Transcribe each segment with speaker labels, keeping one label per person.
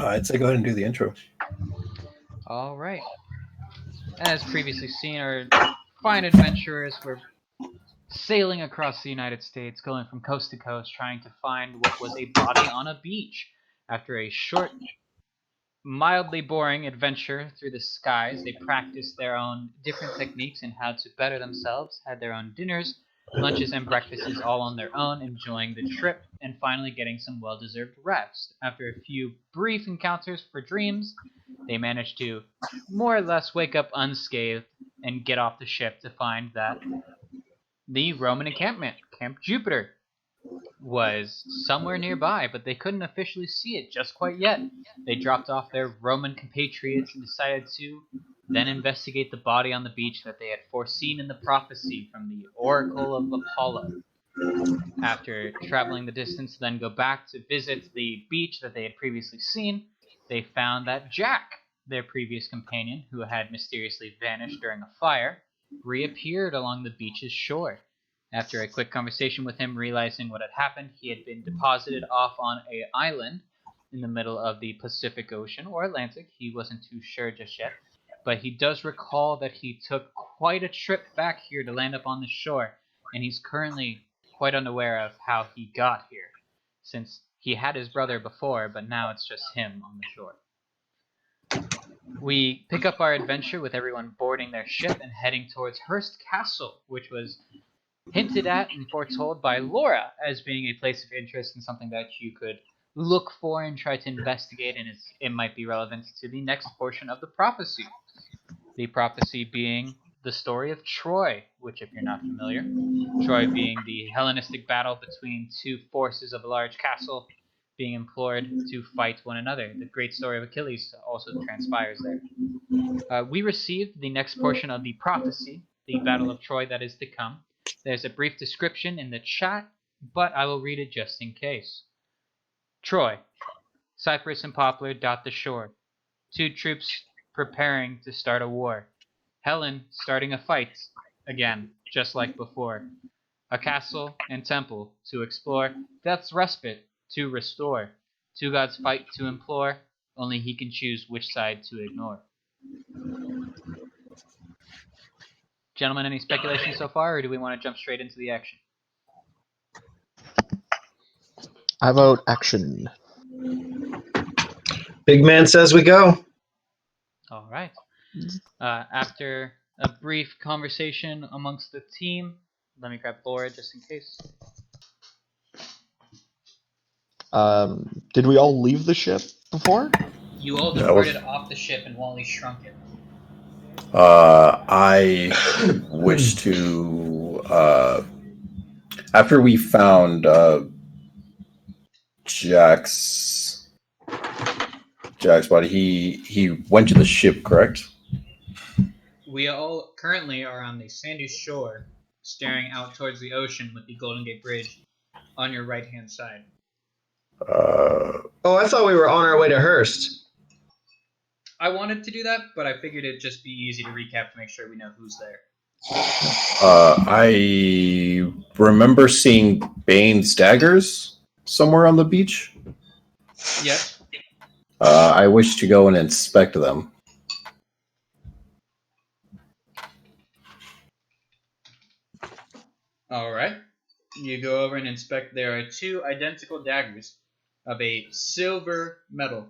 Speaker 1: I'd say go ahead and do the intro.
Speaker 2: All right. As previously seen, our fine adventurers were sailing across the United States, going from coast to coast, trying to find what was a body on a beach. After a short, mildly boring adventure through the skies, they practiced their own different techniques in how to better themselves, had their own dinners, lunches, and breakfasts all on their own, enjoying the trip, and finally getting some well-deserved rest. After a few brief encounters for dreams, they managed to more or less wake up unscathed and get off the ship to find that the Roman encampment, Camp Jupiter, was somewhere nearby, but they couldn't officially see it just quite yet. They dropped off their Roman compatriots and decided to then investigate the body on the beach that they had foreseen in the prophecy from the Oracle of Apollo. After traveling the distance to then go back to visit the beach that they had previously seen, they found that Jack, their previous companion, who had mysteriously vanished during a fire, reappeared along the beach's shore. After a quick conversation with him, realizing what had happened, he had been deposited off on an island in the middle of the Pacific Ocean or Atlantic. He wasn't too sure just yet, but he does recall that he took quite a trip back here to land up on the shore, and he's currently quite unaware of how he got here, since he had his brother before, but now it's just him on the shore. We pick up our adventure with everyone boarding their ship and heading towards Hearst Castle, which was hinted at and foretold by Laura as being a place of interest and something that you could look for and try to investigate, and it might be relevant to the next portion of the prophecy. The prophecy being the story of Troy, which, if you're not familiar, Troy being the Hellenistic battle between two forces of a large castle being implored to fight one another. The great story of Achilles also transpires there. We received the next portion of the prophecy, the Battle of Troy that is to come. There's a brief description in the chat, but I will read it just in case. Troy. Cypress and poplar dot the shore. Two troops preparing to start a war. Helen starting a fight, again, just like before. A castle and temple to explore. Death's respite to restore. Two gods fight to implore. Only he can choose which side to ignore. Gentlemen, any speculation so far, or do we want to jump straight into the action?
Speaker 3: I vote action.
Speaker 4: Big man says we go.
Speaker 2: All right. After a brief conversation amongst the team, let me grab Laura just in case.
Speaker 3: Did we all leave the ship before?
Speaker 2: You all departed off the ship and Wally shrunk it.
Speaker 1: I wish to, after we found Jack's body, he went to the ship, correct?
Speaker 2: We all currently are on the sandy shore, staring out towards the ocean with the Golden Gate Bridge on your right-hand side.
Speaker 4: Oh, I thought we were on our way to Hearst.
Speaker 2: I wanted to do that, but I figured it'd just be easy to recap to make sure we know who's there.
Speaker 1: I remember seeing Bane's daggers somewhere on the beach.
Speaker 2: Yes.
Speaker 1: I wish to go and inspect them.
Speaker 2: All right. You go over and inspect. There are two identical daggers of a silver metal.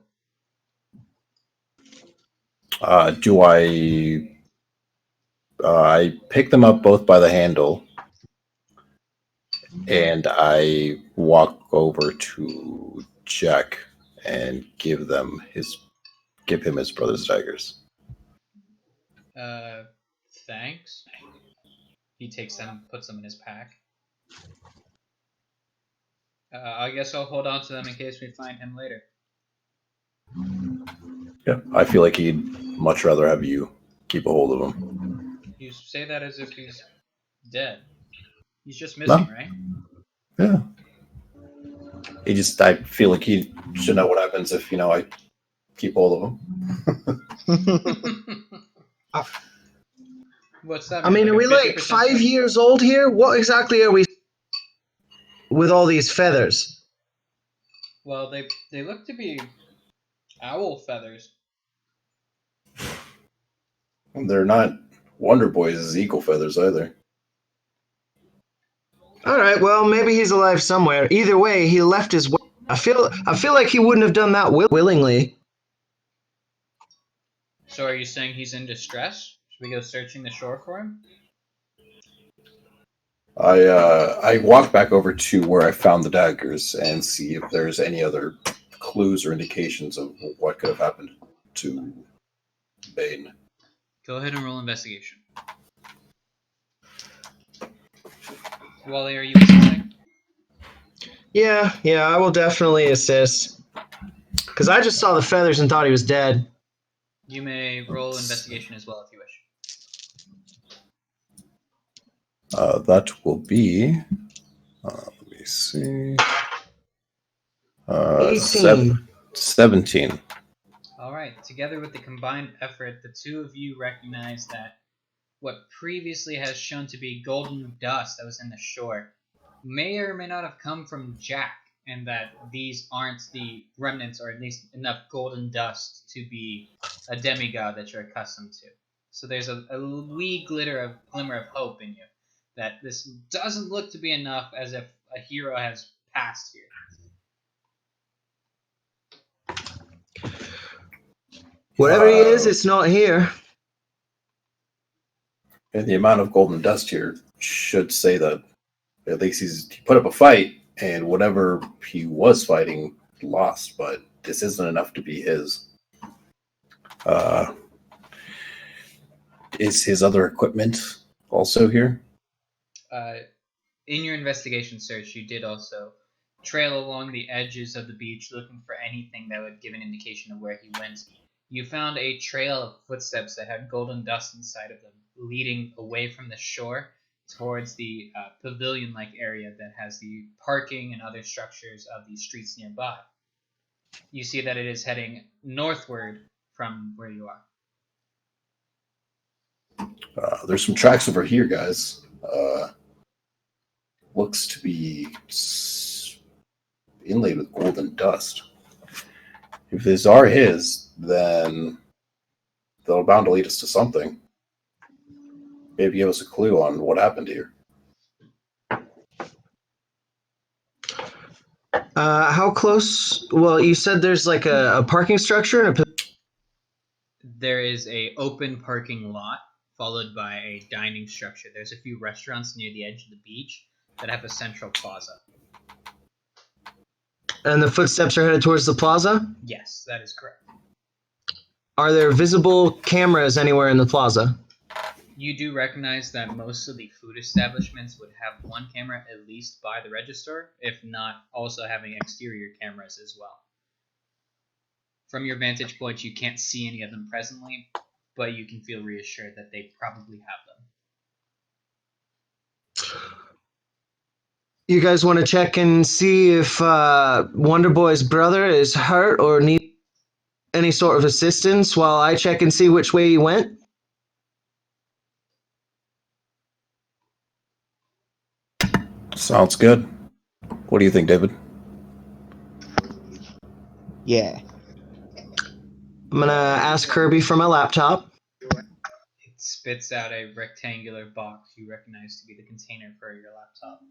Speaker 1: Do I pick them up both by the handle, and I walk over to Jack and give him his brother's daggers.
Speaker 2: Thanks. He takes them, puts them in his pack. I guess I'll hold on to them in case we find him later.
Speaker 1: Yeah, I feel like he'd much rather have you keep a hold of him.
Speaker 2: You say that as if he's dead. He's just missing, right?
Speaker 1: Yeah. I feel like he should know what happens if, I keep hold of him.
Speaker 2: What's that?
Speaker 4: I mean, are we like 5 years old here? What exactly are we with all these feathers?
Speaker 2: Well, they look to be Owl feathers.
Speaker 1: They're not Wonder Boys' eagle feathers either.
Speaker 4: All right, well, maybe he's alive somewhere. Either way, he left his. I feel like he wouldn't have done that willingly.
Speaker 2: So are you saying he's in distress? Should we go searching the shore for him?
Speaker 1: I walk back over to where I found the daggers and see if there's any other clues or indications of what could have happened to Bane.
Speaker 2: Go ahead and roll investigation. Wally, are you assisting?
Speaker 4: Yeah, I will definitely assist. Because I just saw the feathers and thought he was dead.
Speaker 2: You may roll investigation as well if you wish.
Speaker 1: That will be. Let me see.
Speaker 4: 18.
Speaker 1: 17.
Speaker 2: All right. Together with the combined effort, the two of you recognize that what previously has shown to be golden dust that was in the shore may or may not have come from Jack, and that these aren't the remnants, or at least enough golden dust to be a demigod that you're accustomed to. So there's a wee glimmer of hope in you that this doesn't look to be enough, as if a hero has passed here.
Speaker 4: Whatever he is, it's not here.
Speaker 1: And the amount of golden dust here should say that at least he put up a fight, and whatever he was fighting lost, but this isn't enough to be his. Is his other equipment also here?
Speaker 2: In your investigation search, you did also trail along the edges of the beach looking for anything that would give an indication of where he went. You found a trail of footsteps that had golden dust inside of them, leading away from the shore towards the pavilion-like area that has the parking and other structures of the streets nearby. You see that it is heading northward from where you are.
Speaker 1: There's some tracks over here, guys. Looks to be inlaid with golden dust. If these are his, then they're bound to lead us to something. Maybe give us a clue on what happened here.
Speaker 4: How close? Well, you said there's like a parking structure and a.
Speaker 2: There is a open parking lot followed by a dining structure. There's a few restaurants near the edge of the beach that have a central plaza.
Speaker 4: And the footsteps are headed towards the plaza?
Speaker 2: Yes, that is correct.
Speaker 4: Are there visible cameras anywhere in the plaza?
Speaker 2: You do recognize that most of the food establishments would have one camera at least by the register, if not also having exterior cameras as well. From your vantage point, you can't see any of them presently, but you can feel reassured that they probably have them.
Speaker 4: You guys want to check and see if Wonder Boy's brother is hurt or needs any sort of assistance while I check and see which way he went?
Speaker 1: Sounds good. What do you think, David?
Speaker 3: Yeah.
Speaker 4: I'm going to ask Kirby from my laptop.
Speaker 2: It spits out a rectangular box you recognize to be the container for your laptop.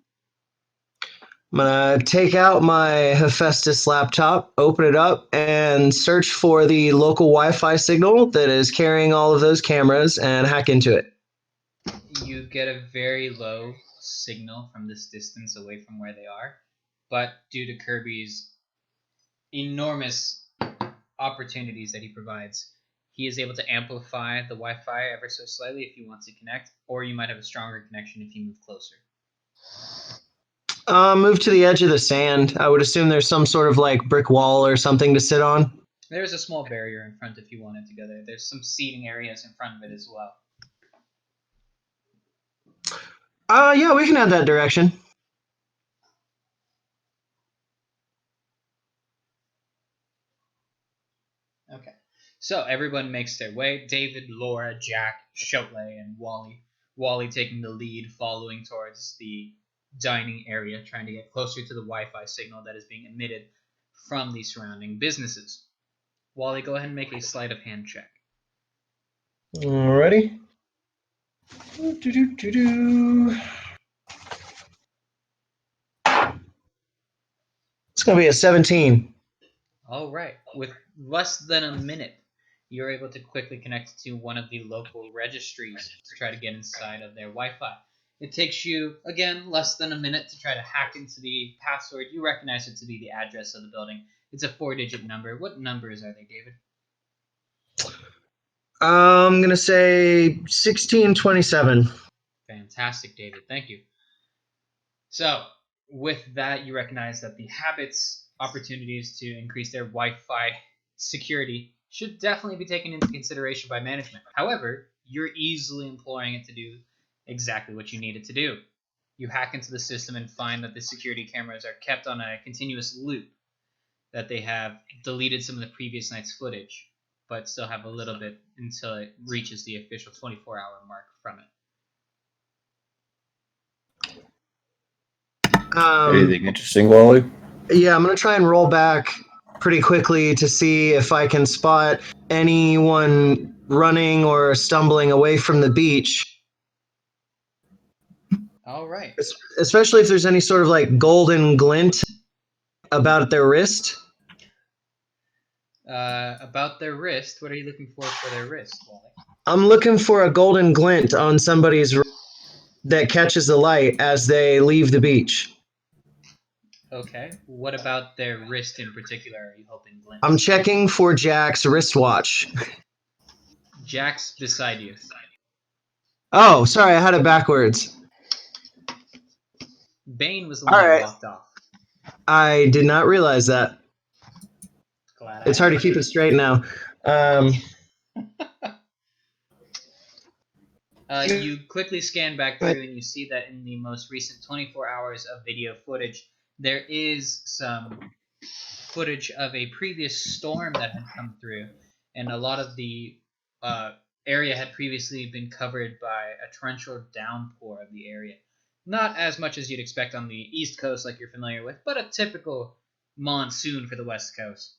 Speaker 4: I'm going to take out my Hephaestus laptop, open it up, and search for the local Wi-Fi signal that is carrying all of those cameras and hack into it.
Speaker 2: You get a very low signal from this distance away from where they are, but due to Kirby's enormous opportunities that he provides, he is able to amplify the Wi-Fi ever so slightly if you want to connect, or you might have a stronger connection if you move closer.
Speaker 4: Move to the edge of the sand. I would assume there's some sort of like brick wall or something to sit on.
Speaker 2: There's a small barrier in front if you wanted to go there. There's some seating areas in front of it as well.
Speaker 4: Yeah, we can head that direction.
Speaker 2: Okay. So everyone makes their way. David, Laura, Jack, Shotley, and Wally. Wally taking the lead, following towards the dining area, trying to get closer to the Wi-Fi signal that is being emitted from the surrounding businesses. Wally, go ahead and make a sleight of hand check.
Speaker 4: Alrighty. Do-do-do-do. It's going to be a 17.
Speaker 2: All right. With less than a minute, you're able to quickly connect to one of the local registries to try to get inside of their Wi-Fi. It takes you, again, less than a minute to try to hack into the password. You recognize it to be the address of the building. It's a 4-digit number. What numbers are they, David?
Speaker 4: I'm going to say 1627.
Speaker 2: Fantastic, David. Thank you. So, with that, you recognize that the habits opportunities to increase their Wi-Fi security should definitely be taken into consideration by management. However, you're easily employing it to do exactly what you need it to do. You hack into the system and find that the security cameras are kept on a continuous loop, that they have deleted some of the previous night's footage, but still have a little bit until it reaches the official 24-hour mark from it.
Speaker 1: Anything interesting, Wally?
Speaker 4: Yeah, I'm going to try and roll back pretty quickly to see if I can spot anyone running or stumbling away from the beach.
Speaker 2: All right.
Speaker 4: Especially if there's any sort of like golden glint about their wrist.
Speaker 2: About their wrist, what are you looking for their wrist, Wally?
Speaker 4: I'm looking for a golden glint on somebody's that catches the light as they leave the beach.
Speaker 2: Okay. What about their wrist in particular are you hoping glints?
Speaker 4: I'm checking for Jack's wristwatch.
Speaker 2: Jack's beside you.
Speaker 4: Oh, sorry, I had it backwards.
Speaker 2: Bane was the one that walked off.
Speaker 4: I did not realize that.
Speaker 2: Glad
Speaker 4: it's hard to keep it straight now.
Speaker 2: You quickly scan back through and you see that in the most recent 24 hours of video footage, there is some footage of a previous storm that had come through, and a lot of the area had previously been covered by a torrential downpour of the area. Not as much as you'd expect on the East Coast like you're familiar with, but a typical monsoon for the West Coast.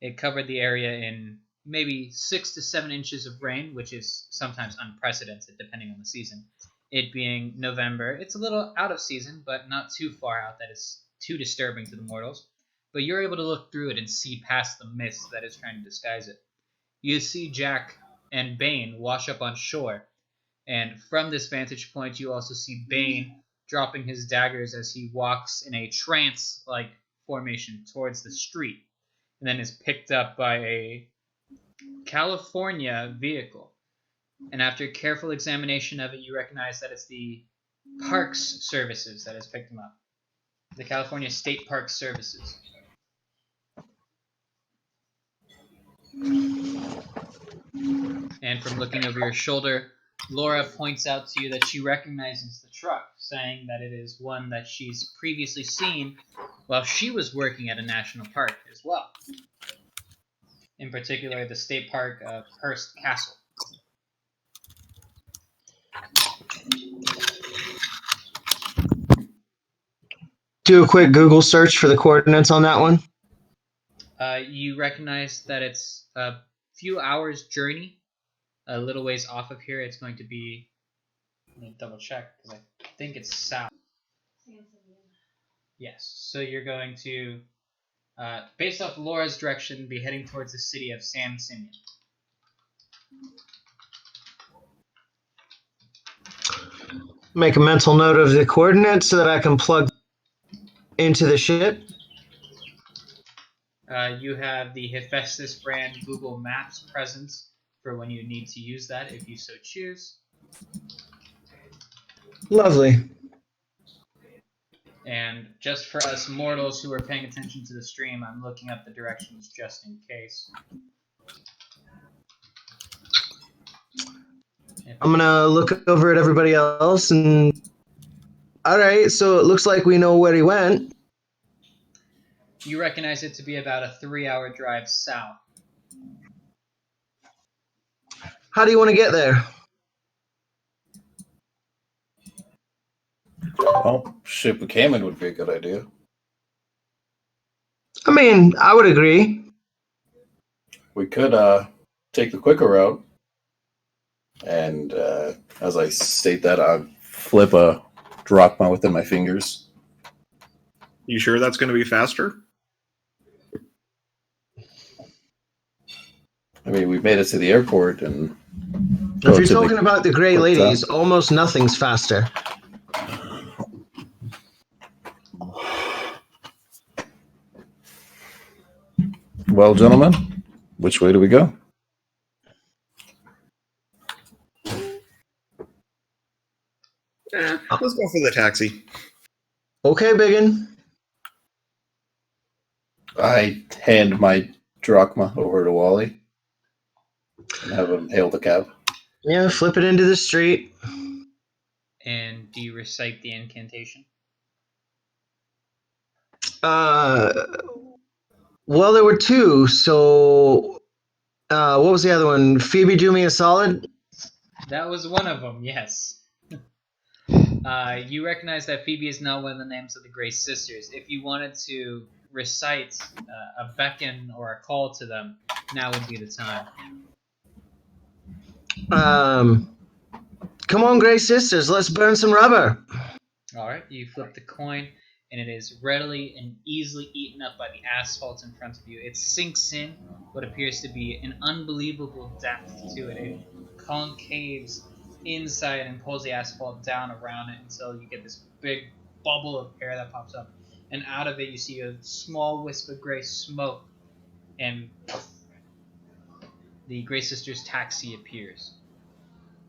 Speaker 2: It covered the area in maybe 6 to 7 inches of rain, which is sometimes unprecedented depending on the season. It being November, it's a little out of season, but not too far out that it's too disturbing to the mortals. But you're able to look through it and see past the mist that is trying to disguise it. You see Jack and Bane wash up on shore, and from this vantage point you also see Bane dropping his daggers as he walks in a trance-like formation towards the street, and then is picked up by a California vehicle. And after careful examination of it, you recognize that it's the Parks Services that has picked him up. The California State Parks Services. And from looking over your shoulder, Laura points out to you that she recognizes the truck, saying that it is one that she's previously seen while she was working at a national park as well. In particular, the state park of Hearst Castle.
Speaker 4: Do a quick Google search for the coordinates on that one.
Speaker 2: You recognize that it's a few hours journey, a little ways off of here. It's going to be, let me double check because I think it's south. Yes, so you're going to, based off Laura's direction, be heading towards the city of San Simeon.
Speaker 4: Make a mental note of the coordinates so that I can plug into the ship.
Speaker 2: You have the Hephaestus brand Google Maps present for when you need to use that, if you so choose.
Speaker 4: Lovely.
Speaker 2: And just for us mortals who are paying attention to the stream, I'm looking up the directions just in case.
Speaker 4: I'm gonna look over at everybody else and... Alright, so it looks like we know where he went.
Speaker 2: You recognize it to be about a 3-hour drive south.
Speaker 4: How do you want to get there?
Speaker 1: Well, ship we came in would be a good idea.
Speaker 4: I mean, I would agree.
Speaker 1: we could take the quicker route. And as I state that, I flip a drachma within my fingers.
Speaker 5: You sure that's going to be faster?
Speaker 1: I mean, we made it to the airport, and
Speaker 4: If you're talking about the Grey Ladies, almost nothing's faster.
Speaker 1: Well, gentlemen, which way do we go?
Speaker 5: Let's go for the taxi.
Speaker 4: Okay, Biggin.
Speaker 1: I hand my drachma over to Wally and have him hail the cab.
Speaker 4: Yeah, flip it into the street.
Speaker 2: And do you recite the incantation?
Speaker 4: Well, there were two, so what was the other one? Phoebe, do me a solid.
Speaker 2: That was one of them, yes. You recognize that Phoebe is not one of the names of the Grey Sisters. If you wanted to recite a beckon or a call to them, now would be the time.
Speaker 4: Come on, Grey Sisters, let's burn some rubber.
Speaker 2: Alright, you flip the coin, and it is readily and easily eaten up by the asphalt in front of you. It sinks in what appears to be an unbelievable depth to it. It concaves inside and pulls the asphalt down around it until you get this big bubble of air that pops up. And out of it, you see a small wisp of gray smoke, and the Grey Sisters taxi appears.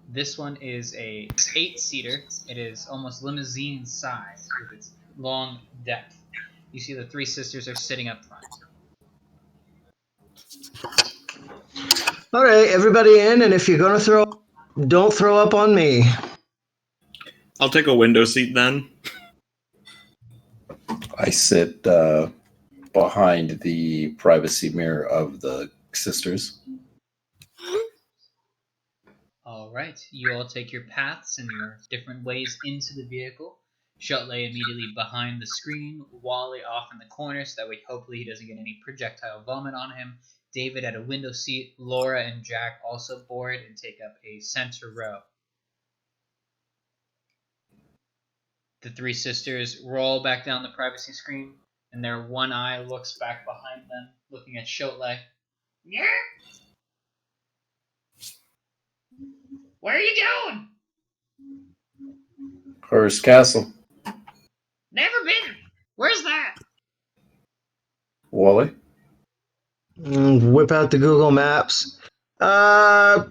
Speaker 2: This one is a 8-seater. It is almost limousine size with its long depth. You see the three sisters are sitting up front.
Speaker 4: All right, everybody in, and if you're gonna throw, don't throw up on me.
Speaker 5: I'll take a window seat then.
Speaker 1: I sit behind the privacy mirror of the sisters.
Speaker 2: All right, you all take your paths and your different ways into the vehicle. Shutley immediately behind the screen, Wally off in the corner so that way hopefully he doesn't get any projectile vomit on him. David at a window seat, Laura and Jack also board and take up a center row. The three sisters roll back down the privacy screen, and their one eye looks back behind them, looking at Shutley. Yeah? Where are you going?
Speaker 1: Hearst Castle.
Speaker 2: Never been. Where's that?
Speaker 1: Wally?
Speaker 4: Whip out the Google Maps. Dot,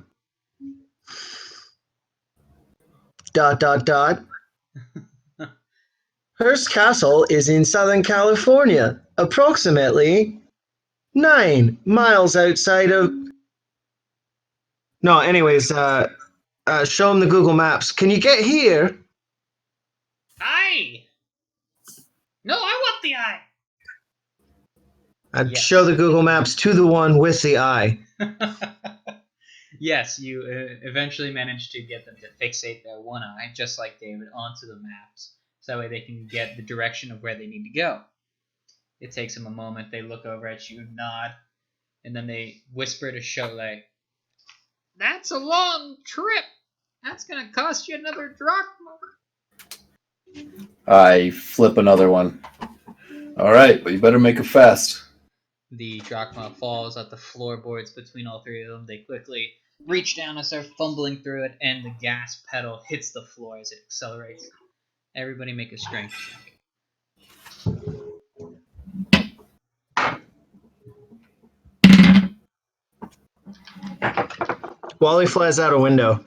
Speaker 4: dot, dot. Hearst Castle is in Southern California, approximately 9 miles outside of... No, anyways, show them the Google Maps. Can you get here?
Speaker 2: Eye. No, I want the eye.
Speaker 4: I'd
Speaker 2: Yes.
Speaker 4: show the Google Maps to the one with the eye.
Speaker 2: Yes, you eventually manage to get them to fixate their one eye, just like David, onto the maps. So that way they can get the direction of where they need to go. It takes them a moment. They look over at you, nod, and then they whisper to Shutley, "That's a long trip. That's going to cost you another drachma."
Speaker 1: I flip another one. All right, but you better make it fast.
Speaker 2: The drachma falls at the floorboards between all three of them. They quickly reach down and start fumbling through it, and the gas pedal hits the floor as it accelerates. Everybody make a strength check.
Speaker 4: Wally flies out a window.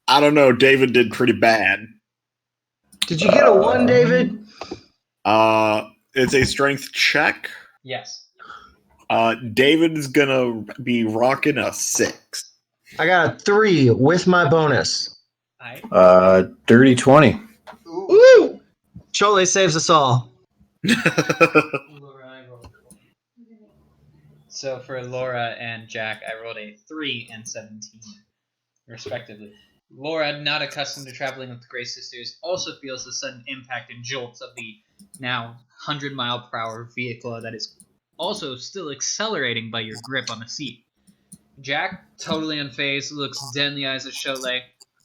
Speaker 5: I don't know. David did pretty bad.
Speaker 4: Did you get a 1, David?
Speaker 5: It's a strength check.
Speaker 2: Yes.
Speaker 5: David's gonna be rocking a 6.
Speaker 4: I got a 3 with my bonus.
Speaker 1: Dirty 20.
Speaker 4: Woo! Chole saves us all.
Speaker 2: So for Laura and Jack, I rolled a 3 and 17, respectively. Laura, not accustomed to traveling with the Grey Sisters, also feels the sudden impact and jolts of the now 100-mile-per-hour vehicle that is also still accelerating by your grip on the seat. Jack, totally unfazed, looks dead in the eyes of Cholet,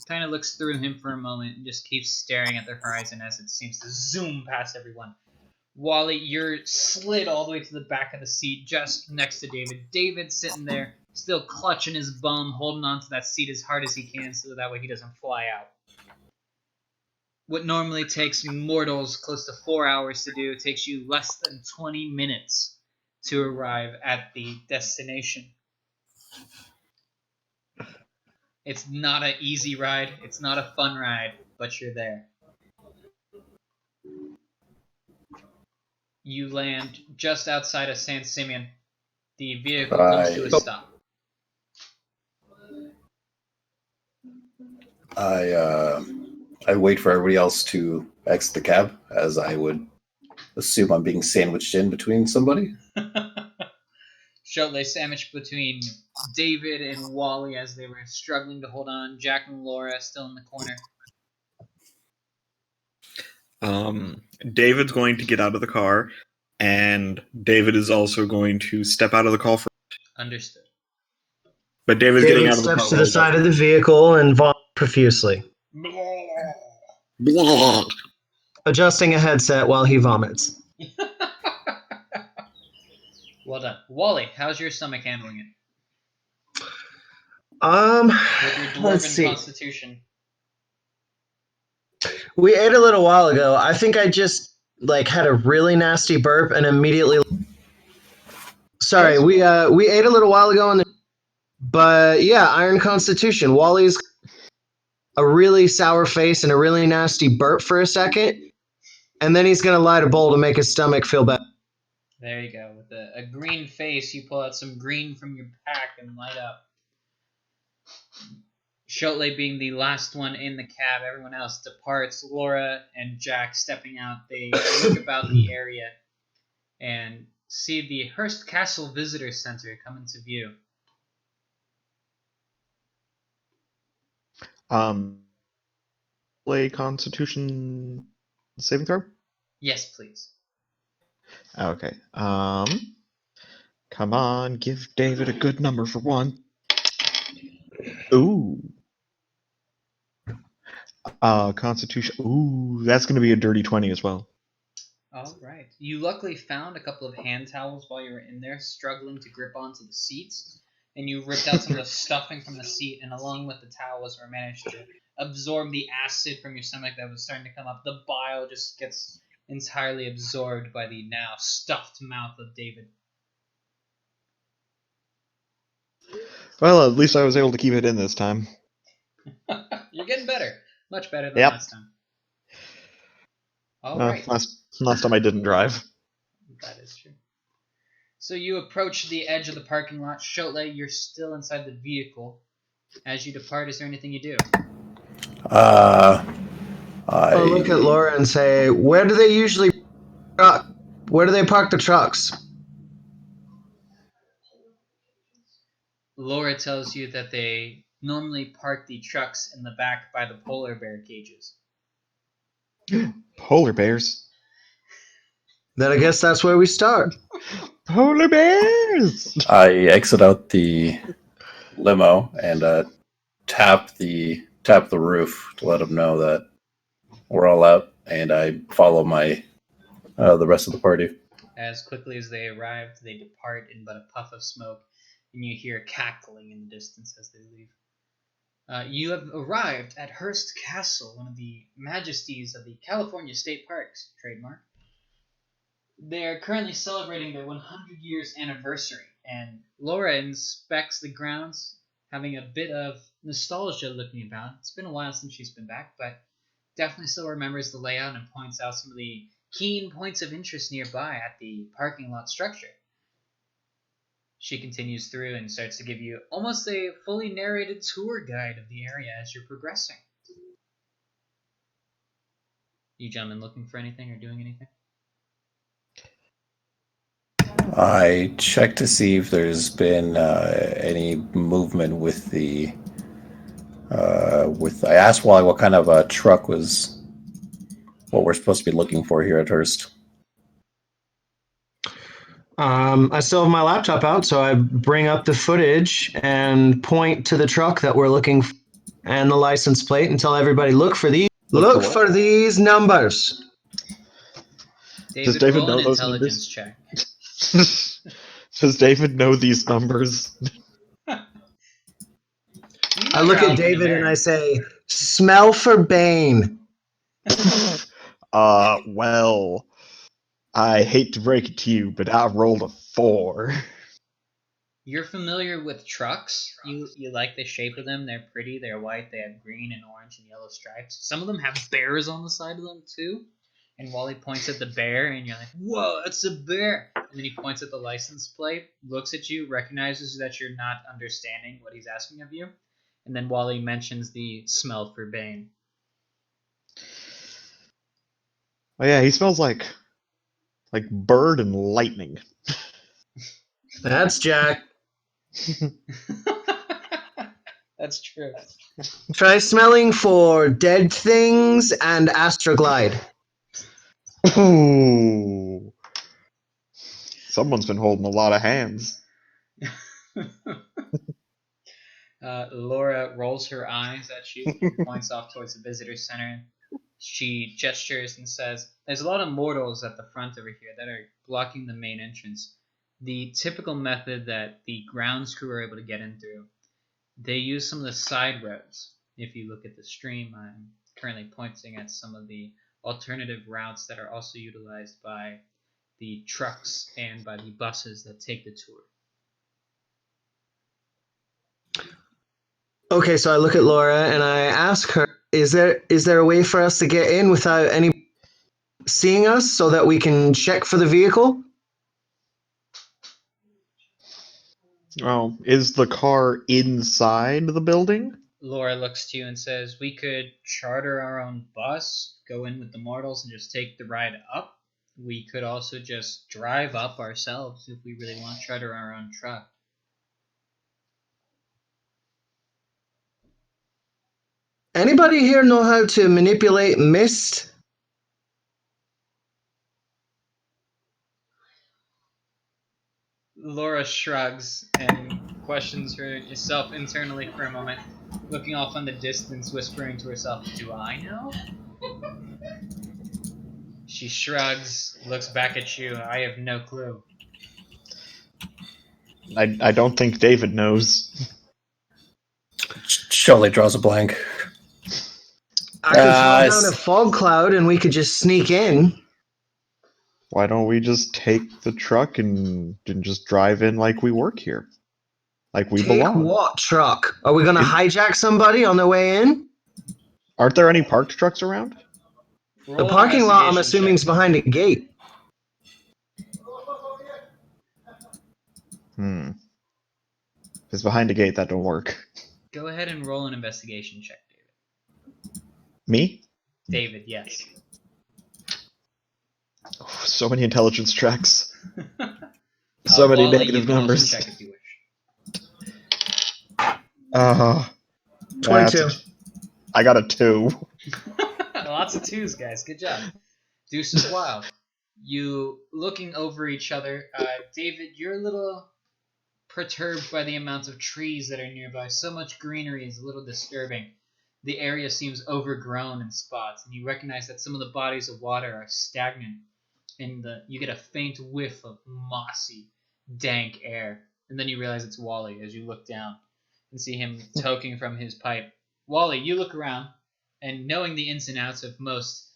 Speaker 2: kind of looks through him for a moment and just keeps staring at the horizon as it seems to zoom past everyone. Wally, you're slid all the way to the back of the seat just next to David. David's sitting there, still clutching his bum, holding onto that seat as hard as he can so that way he doesn't fly out. What normally takes mortals close to 4 hours to do takes you less than 20 minutes to arrive at the destination. It's not an easy ride, it's not a fun ride, but you're there. You land just outside of San Simeon. The vehicle comes to a stop.
Speaker 1: I wait for everybody else to exit the cab, as I would assume I'm being sandwiched in between somebody.
Speaker 2: Cholet sandwiched between David and Wally as they were struggling to hold on. Jack and Laura still in the corner.
Speaker 5: David's going to get out of the car, and David is also going to step out of the car first.
Speaker 2: Understood.
Speaker 5: But David's getting out of the car.
Speaker 4: Steps to the side of the vehicle and vomits profusely,
Speaker 5: Blah.
Speaker 4: adjusting a headset while he vomits.
Speaker 2: Well done. Wally, how's your stomach handling it? With your
Speaker 4: Let's
Speaker 2: dwarven
Speaker 4: see.
Speaker 2: constitution.
Speaker 4: We ate a little while ago. I think I just had a really nasty burp and immediately. Sorry, we ate a little while ago, but yeah, Iron Constitution. Wally's a really sour face and a really nasty burp for a second, and then he's gonna light a bowl to make his stomach feel better.
Speaker 2: There you go. With a green face, you pull out some green from your pack and light up. Cholet being the last one in the cab, everyone else departs. Laura and Jack stepping out, they look about the area and see the Hearst Castle Visitor Center come into view.
Speaker 3: Play Constitution saving throw?
Speaker 2: Yes, please.
Speaker 3: Okay. Come on, give David a good number for one. Ooh. Constitution. Ooh, that's going to be a dirty 20 as well.
Speaker 2: All right. You luckily found a couple of hand towels while you were in there, struggling to grip onto the seats, and you ripped out some of the stuffing from the seat, and along with the towels, were managed to absorb the acid from your stomach that was starting to come up. The bile just gets entirely absorbed by the now stuffed mouth of David.
Speaker 3: Well, at least I was able to keep it in this time.
Speaker 2: You're getting better. Much better than
Speaker 3: Yep.
Speaker 2: last time. All right.
Speaker 3: Last time I didn't drive.
Speaker 2: That is true. So you approach the edge of the parking lot. Cholet, you're still inside the vehicle. As you depart, is there anything you do?
Speaker 4: I'll look at Laura and say, where do they usually park? Where do they park the trucks?
Speaker 2: Laura tells you that they normally park the trucks in the back by the polar bear cages.
Speaker 3: Polar bears.
Speaker 4: Then I guess that's where we start.
Speaker 3: Polar bears!
Speaker 1: I exit out the limo and tap the roof to let them know that we're all out, and I follow the rest of the party.
Speaker 2: As quickly as they arrive, they depart in but a puff of smoke, and you hear cackling in the distance as they leave. You have arrived at Hearst Castle, one of the majesties of the California State Parks, trademark. They are currently celebrating their 100 years anniversary, and Laura inspects the grounds, having a bit of nostalgia looking about. It's been a while since she's been back, but definitely still remembers the layout and points out some of the keen points of interest nearby at the parking lot structure. She continues through and starts to give you almost a fully narrated tour guide of the area as you're progressing. You gentlemen looking for anything or doing anything?
Speaker 1: I check to see if there's been any movement with the. I asked Wally what kind of a truck was what we're supposed to be looking for here at Hearst.
Speaker 4: I still have my laptop out, so I bring up the footage and point to the truck that we're looking for and the license plate and tell everybody look for these.
Speaker 3: Look for
Speaker 4: Look
Speaker 3: what?
Speaker 4: for these numbers.
Speaker 3: Does
Speaker 2: David,
Speaker 3: David
Speaker 2: roll an
Speaker 3: know those
Speaker 2: intelligence
Speaker 3: numbers?
Speaker 2: check.
Speaker 3: Does David know these numbers?
Speaker 2: You
Speaker 4: I
Speaker 2: know
Speaker 4: look
Speaker 2: your
Speaker 4: at David and I
Speaker 2: alphanumeric.
Speaker 4: say, "Smell for Bane."
Speaker 3: Well, I hate to break it to you, but I rolled a 4.
Speaker 2: You're familiar with trucks. You like the shape of them. They're pretty. They're white. They have green and orange and yellow stripes. Some of them have bears on the side of them too. And Wally points at the bear, and you're like, "Whoa, that's a bear!" And then he points at the license plate, looks at you, recognizes that you're not understanding what he's asking of you, and then Wally mentions the smell for Bane.
Speaker 3: Oh yeah, he smells like bird and lightning.
Speaker 4: That's Jack.
Speaker 2: That's true.
Speaker 4: Try smelling for dead things and Astroglide.
Speaker 3: Ooh. Someone's been holding a lot of hands.
Speaker 2: Laura rolls her eyes at you and points off towards the visitor center. She gestures and says, "There's a lot of mortals at the front over here that are blocking the main entrance. The typical method that the grounds crew are able to get in through, they use some of the side roads. If you look at the stream, I'm currently pointing at some of the alternative routes that are also utilized by the trucks and by the buses that take the tour."
Speaker 4: Okay, so I look at Laura and I ask her, is there a way for us to get in without any seeing us so that we can check for the vehicle?
Speaker 3: Oh, is the car inside the building?
Speaker 2: Laura looks to you and says, "We could charter our own bus, go in with the mortals, and just take the ride up. We could also just drive up ourselves if we really want, charter our own truck."
Speaker 4: Anybody here know how to manipulate mist?
Speaker 2: Laura shrugs and questions herself internally for a moment, looking off in the distance, whispering to herself, "Do I know?" She shrugs, looks back at you. "I have no clue."
Speaker 3: I don't think David knows.
Speaker 1: Shelley draws a blank.
Speaker 4: I could throw down a
Speaker 1: s-
Speaker 4: fog cloud and we could just sneak in.
Speaker 3: Why don't we just take the truck and just drive in like we work here? Like we
Speaker 4: Take
Speaker 3: belong.
Speaker 4: what truck? Are we gonna hijack somebody on the way in?
Speaker 3: Aren't there any parked trucks around?
Speaker 4: The
Speaker 2: Roll an
Speaker 4: parking lot, I'm
Speaker 2: investigation
Speaker 4: assuming,
Speaker 2: check.
Speaker 4: is behind a gate.
Speaker 3: If it's behind a gate, that don't work.
Speaker 2: Go ahead and roll an investigation check, David.
Speaker 3: Me?
Speaker 2: David, yes.
Speaker 3: Oh, so many intelligence checks.
Speaker 2: I'll
Speaker 3: So many
Speaker 2: let you
Speaker 3: negative
Speaker 2: impulsion
Speaker 3: numbers.
Speaker 2: check if you wish.
Speaker 3: Uh,
Speaker 4: 22.
Speaker 3: I got a 2.
Speaker 2: Lots of twos, guys. Good job. Deuce is wild. You looking over each other. David, you're a little perturbed by the amount of trees that are nearby. So much greenery is a little disturbing. The area seems overgrown in spots, and you recognize that some of the bodies of water are stagnant, and you get a faint whiff of mossy, dank air. And then you realize it's Wally as you look down and see him toking from his pipe. Wally, you look around, and knowing the ins and outs of most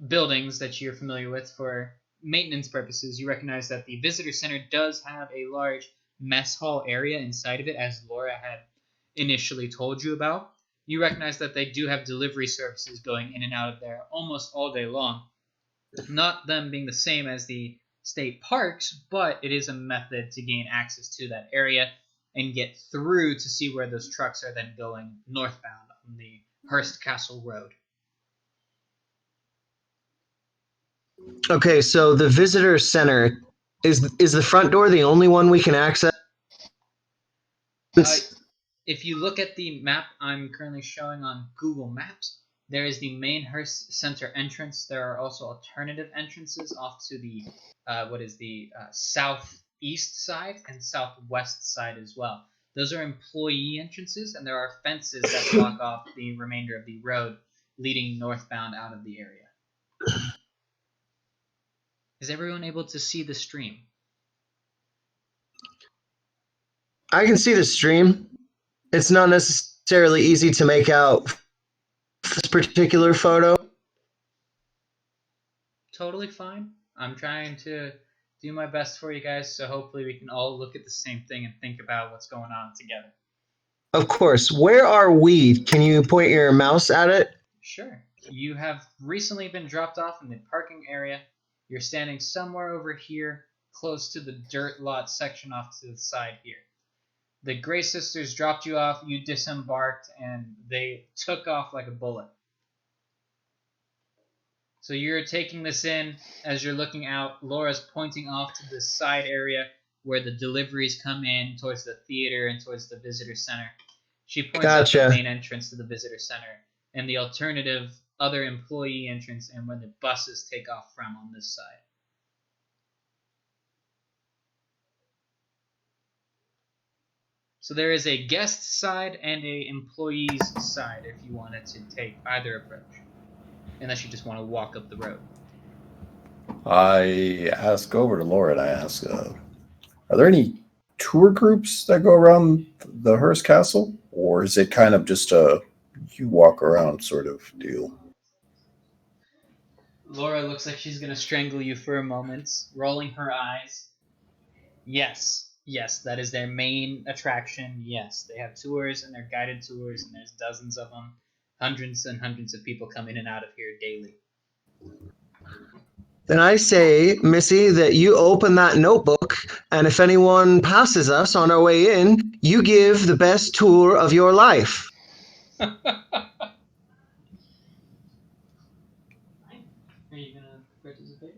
Speaker 2: buildings that you're familiar with for maintenance purposes, you recognize that the visitor center does have a large mess hall area inside of it, as Laura had initially told you about. You recognize that they do have delivery services going in and out of there almost all day long. Not them being the same as the state parks, but it is a method to gain access to that area and get through to see where those trucks are then going northbound on the Hearst Castle Road.
Speaker 4: Okay, so the visitor center is the front door the only one we can access?
Speaker 2: If you look at the map I'm currently showing on Google Maps, There is the main Hearst Center entrance. There are also alternative entrances off to the southeast side and southwest side as well. Those are employee entrances, and there are fences that block off the remainder of the road leading northbound out of the area. Is everyone able to see the stream?
Speaker 4: I can see the stream. It's not necessarily easy to make out this particular photo.
Speaker 2: Totally fine. I'm trying to do my best for you guys, so hopefully we can all look at the same thing and think about what's going on together.
Speaker 4: Of course. Where are we? Can you point your mouse at it?
Speaker 2: Sure. You have recently been dropped off in the parking area. You're standing somewhere over here, close to the dirt lot section off to the side here. The Gray Sisters dropped you off, you disembarked, and they took off like a bullet. So you're taking this in as you're looking out. Laura's pointing off to the side area where the deliveries come in towards the theater and towards the visitor center. She points out the main entrance to the visitor center and the alternative other employee entrance and when the buses take off from on this side. So there is a guest side and a employee's side if you wanted to take either approach. Unless you just want to walk up the road.
Speaker 1: I ask over to Laura and I ask, are there any tour groups that go around the Hearst Castle? Or is it kind of just a you walk around sort of deal?
Speaker 2: Laura looks like she's going to strangle you for a moment, rolling her eyes. Yes, that is their main attraction. Yes, they have tours and they're guided tours and there's dozens of them. Hundreds and hundreds of people come in and out of here daily.
Speaker 4: Then I say, Missy, that you open that notebook, and if anyone passes us on our way in, you give the best tour of your life.
Speaker 2: Are you going to participate?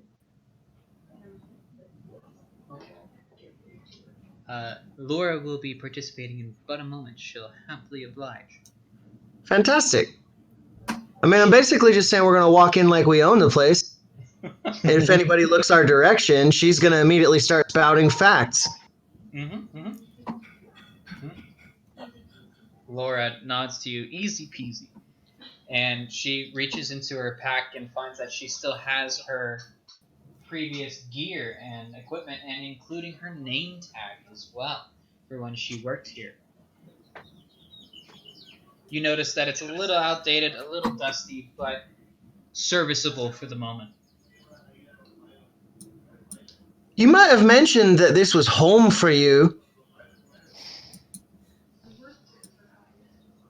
Speaker 2: Okay. Laura will be participating in but a moment. She'll happily oblige.
Speaker 4: Fantastic. I mean, I'm basically just saying we're going to walk in like we own the place. If anybody looks our direction, she's going to immediately start spouting facts.
Speaker 2: Laura nods to you, easy peasy. And she reaches into her pack and finds that she still has her previous gear and equipment, and including her name tag as well, for when she worked here. You notice that it's a little outdated, a little dusty, but serviceable for the moment.
Speaker 4: You might have mentioned that this was home for you.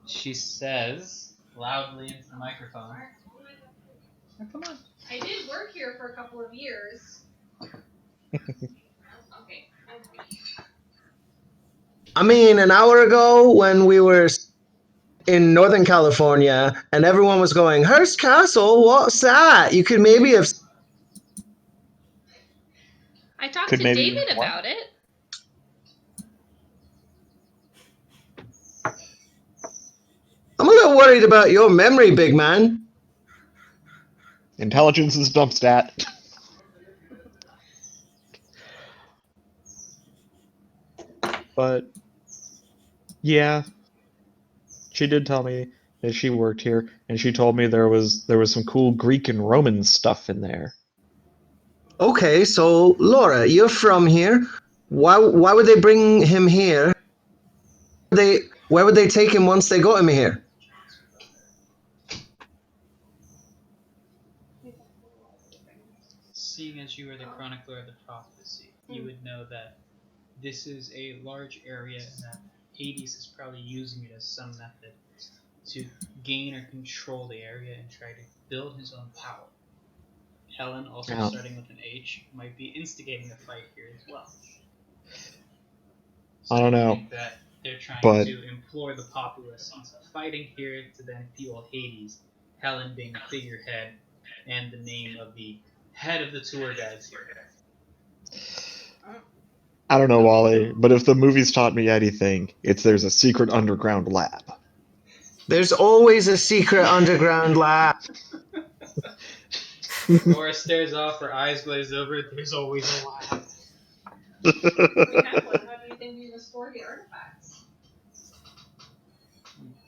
Speaker 2: She says, loudly into the microphone. Oh, come on.
Speaker 6: I did work here for a couple of years. Okay.
Speaker 4: I mean, an hour ago when we were in Northern California and everyone was going, Hearst Castle, what's that? You could maybe have...
Speaker 6: I talked to David about it.
Speaker 4: I'm a little worried about your memory, big man.
Speaker 3: Intelligence is dump stat. But yeah, she did tell me that she worked here, and she told me there was some cool Greek and Roman stuff in there.
Speaker 4: Okay, so Laura, you're from here. Why would they bring him here? Where would they take him once they got him here?
Speaker 2: Seeing as you are the chronicler of the prophecy, you would know that this is a large area and that Hades is probably using it as some method to gain or control the area and try to build his own power. Helen, also starting with an H, might be instigating a fight here as well. So
Speaker 3: I don't know.
Speaker 2: I think that they're trying to implore the populace into fighting here to then fuel Hades, Helen being the figurehead and the name of the head of the tour guides here.
Speaker 3: I don't know, Wally, but if the movies taught me anything, it's there's a secret underground lab.
Speaker 4: There's always a secret underground lab.
Speaker 2: Laura stares off, her eyes glaze over. There's always a lab.
Speaker 6: We have one. How do you think we restore the artifacts?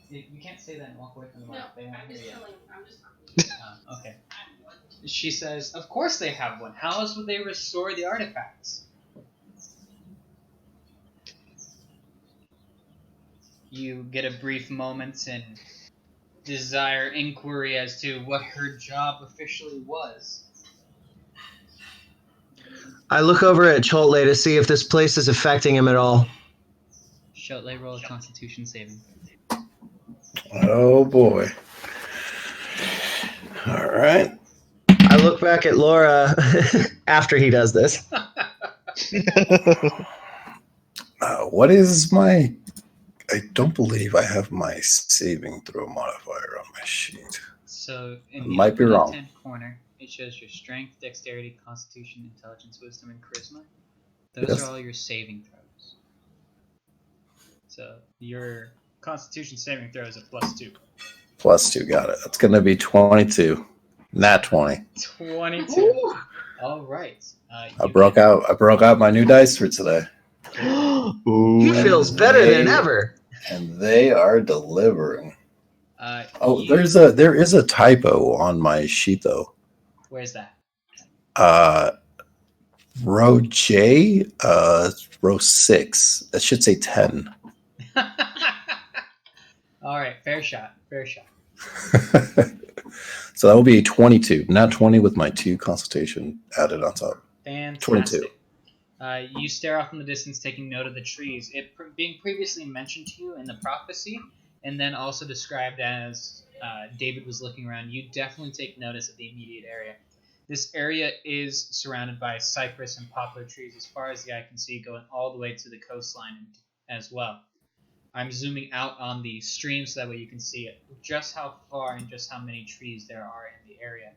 Speaker 2: You can't say that and walk away from the mic.
Speaker 6: No,
Speaker 2: They won't
Speaker 6: I'm
Speaker 2: hear
Speaker 6: just
Speaker 2: you.
Speaker 6: telling. I'm just.
Speaker 2: Okay. She says, "Of course they have one. How else would they restore the artifacts?" You get a brief moment and desire inquiry as to what her job officially was.
Speaker 4: I look over at Cholte to see if this place is affecting him at all.
Speaker 2: Cholte, roll a Constitution saving.
Speaker 1: Oh boy. All right.
Speaker 4: I look back at Laura after he does this.
Speaker 1: What is my? I don't believe I have my saving throw modifier on my sheet.
Speaker 2: So in the
Speaker 1: Might be
Speaker 2: upper
Speaker 1: wrong.
Speaker 2: left-hand corner, it shows your strength, dexterity, constitution, intelligence, wisdom, and charisma. Those
Speaker 1: Yes.
Speaker 2: are all your saving throws. So your constitution saving throw is a +2.
Speaker 1: +2, got it. That's gonna be 22. Nat 20.
Speaker 2: 22.
Speaker 4: Ooh.
Speaker 2: All right.
Speaker 1: I broke out my new dice for today,
Speaker 3: Ooh.
Speaker 4: He feels better than ever.
Speaker 1: and they are delivering.
Speaker 2: Oh,
Speaker 1: there is a typo on my sheet though.
Speaker 2: Where's that?
Speaker 1: Row J, row 6. That should say 10.
Speaker 2: All right, fair shot.
Speaker 1: So that will be 22, not 20 with my 2 consultation added on top.
Speaker 2: Fantastic. 22. You stare off in the distance, taking note of the trees. It being previously mentioned to you in the prophecy, and then also described as David was looking around, you definitely take notice of the immediate area. This area is surrounded by cypress and poplar trees as far as the eye can see, going all the way to the coastline as well. I'm zooming out on the stream so that way you can see just how far and just how many trees there are in the area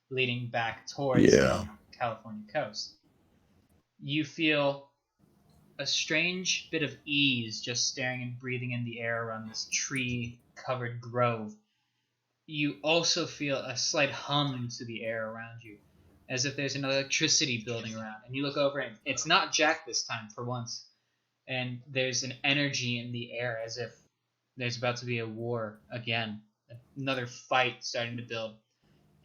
Speaker 2: leading back towards the California coast. You feel a strange bit of ease just staring and breathing in the air around this tree-covered grove. You also feel a slight hum to the air around you, as if there's an electricity building around. And you look over and it's not Jack this time for once. And there's an energy in the air as if there's about to be a war again. Another fight starting to build.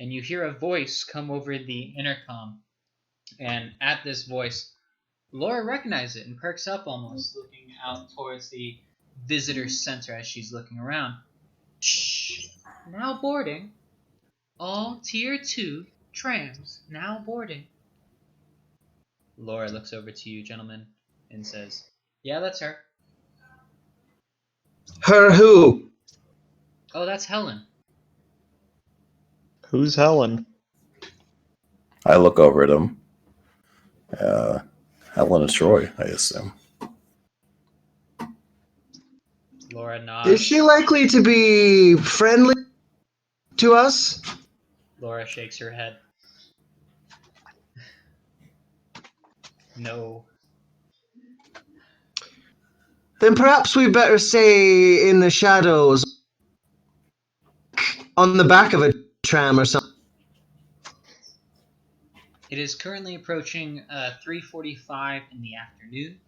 Speaker 2: And you hear a voice come over the intercom. And at this voice, Laura recognizes it and perks up almost, looking out towards the visitor center as she's looking around. Shh! Now boarding. All Tier 2 trams now boarding. Laura looks over to you, gentlemen, and says, "Yeah, that's her."
Speaker 4: Her who?
Speaker 2: "Oh, that's Helen."
Speaker 3: Who's Helen?
Speaker 1: I look over at him. Helen is Troy, I assume.
Speaker 2: Laura nods.
Speaker 4: Is she likely to be friendly to us?
Speaker 2: Laura shakes her head. No.
Speaker 4: Then perhaps we better stay in the shadows on the back of a tram or something.
Speaker 2: It is currently approaching 3:45 in the afternoon.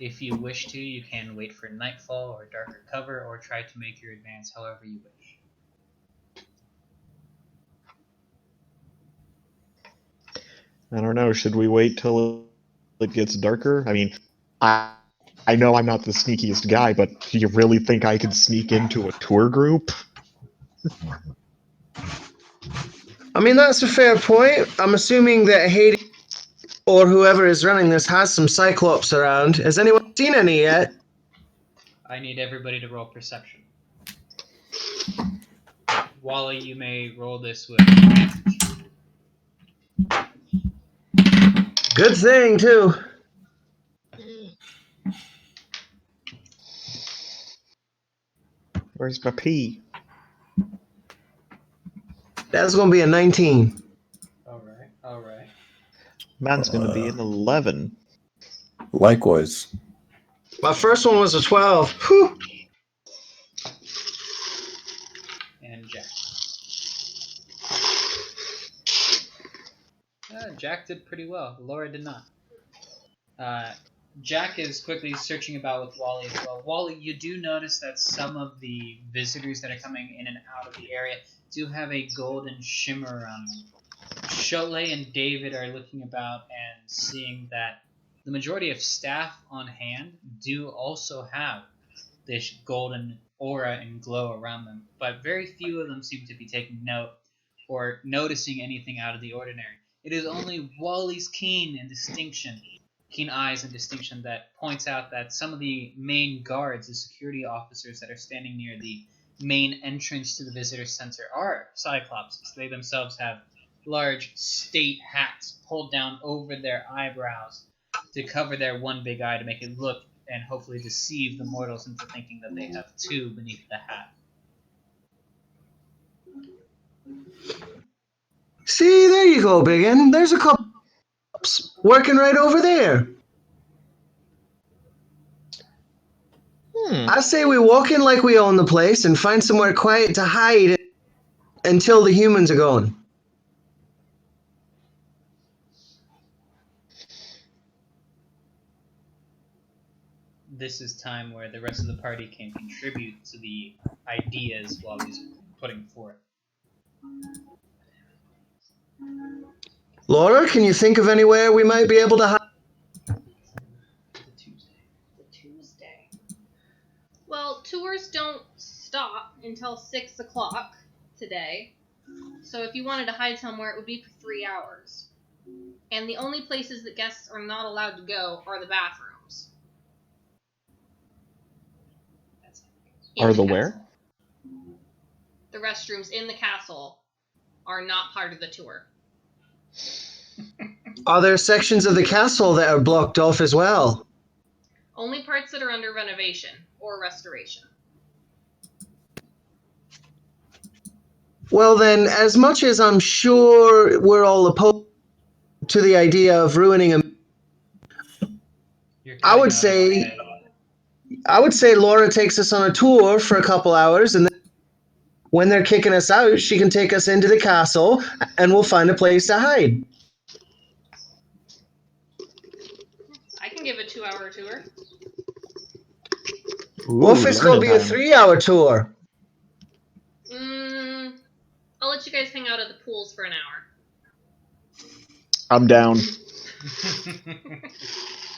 Speaker 2: If you wish to, you can wait for nightfall or darker cover, or try to make your advance however you wish.
Speaker 3: I don't know. Should we wait till it gets darker? I mean, I know I'm not the sneakiest guy, but do you really think I could sneak into a tour group?
Speaker 4: I mean, that's a fair point. I'm assuming that Hades or whoever is running this has some Cyclops around. Has anyone seen any yet?
Speaker 2: I need everybody to roll perception. Wally, you may roll this with advantage.
Speaker 4: Good thing, too.
Speaker 3: Where's my P?
Speaker 4: That's going to be a 19.
Speaker 2: All right.
Speaker 3: Mine's going to be an 11.
Speaker 1: Likewise.
Speaker 4: My first one was a 12. Whew.
Speaker 2: Jack did pretty well. Laura did not. Jack is quickly searching about with Wally as well. Wally, you do notice that some of the visitors that are coming in and out of the area do have a golden shimmer around them. Cholet and David are looking about and seeing that the majority of staff on hand do also have this golden aura and glow around them, but very few of them seem to be taking note or noticing anything out of the ordinary. It is only Wally's keen eyes and distinction that points out that some of the main guards, the security officers that are standing near the main entrance to the visitor center, are Cyclopses. They themselves have large state hats pulled down over their eyebrows to cover their one big eye to make it look and hopefully deceive the mortals into thinking that they have two beneath the hat.
Speaker 4: See, there you go, Biggin. There's a couple working right over there. I say we walk in like we own the place and find somewhere quiet to hide until the humans are gone.
Speaker 2: This is time where the rest of the party can contribute to the ideas while he's putting forth.
Speaker 4: Laura, can you think of anywhere we might be able to hide?
Speaker 6: Tuesday. Well, tours don't stop until 6 o'clock today. So if you wanted to hide somewhere, it would be for 3 hours. And the only places that guests are not allowed to go are the bathrooms.
Speaker 3: Are the where?
Speaker 6: The restrooms in the castle are not part of the tour.
Speaker 4: Are there sections of the castle that are blocked off as well?
Speaker 6: Only parts that are under renovation or restoration.
Speaker 4: Well then, as much as I'm sure we're all opposed to the idea of ruining a... I would say Laura takes us on a tour for a couple hours, and then when they're kicking us out, she can take us into the castle, and we'll find a place to hide.
Speaker 6: I can give a 2-hour tour.
Speaker 4: What if it's going to be a 3-hour tour?
Speaker 6: I'll let you guys hang out at the pools for an hour.
Speaker 3: I'm down.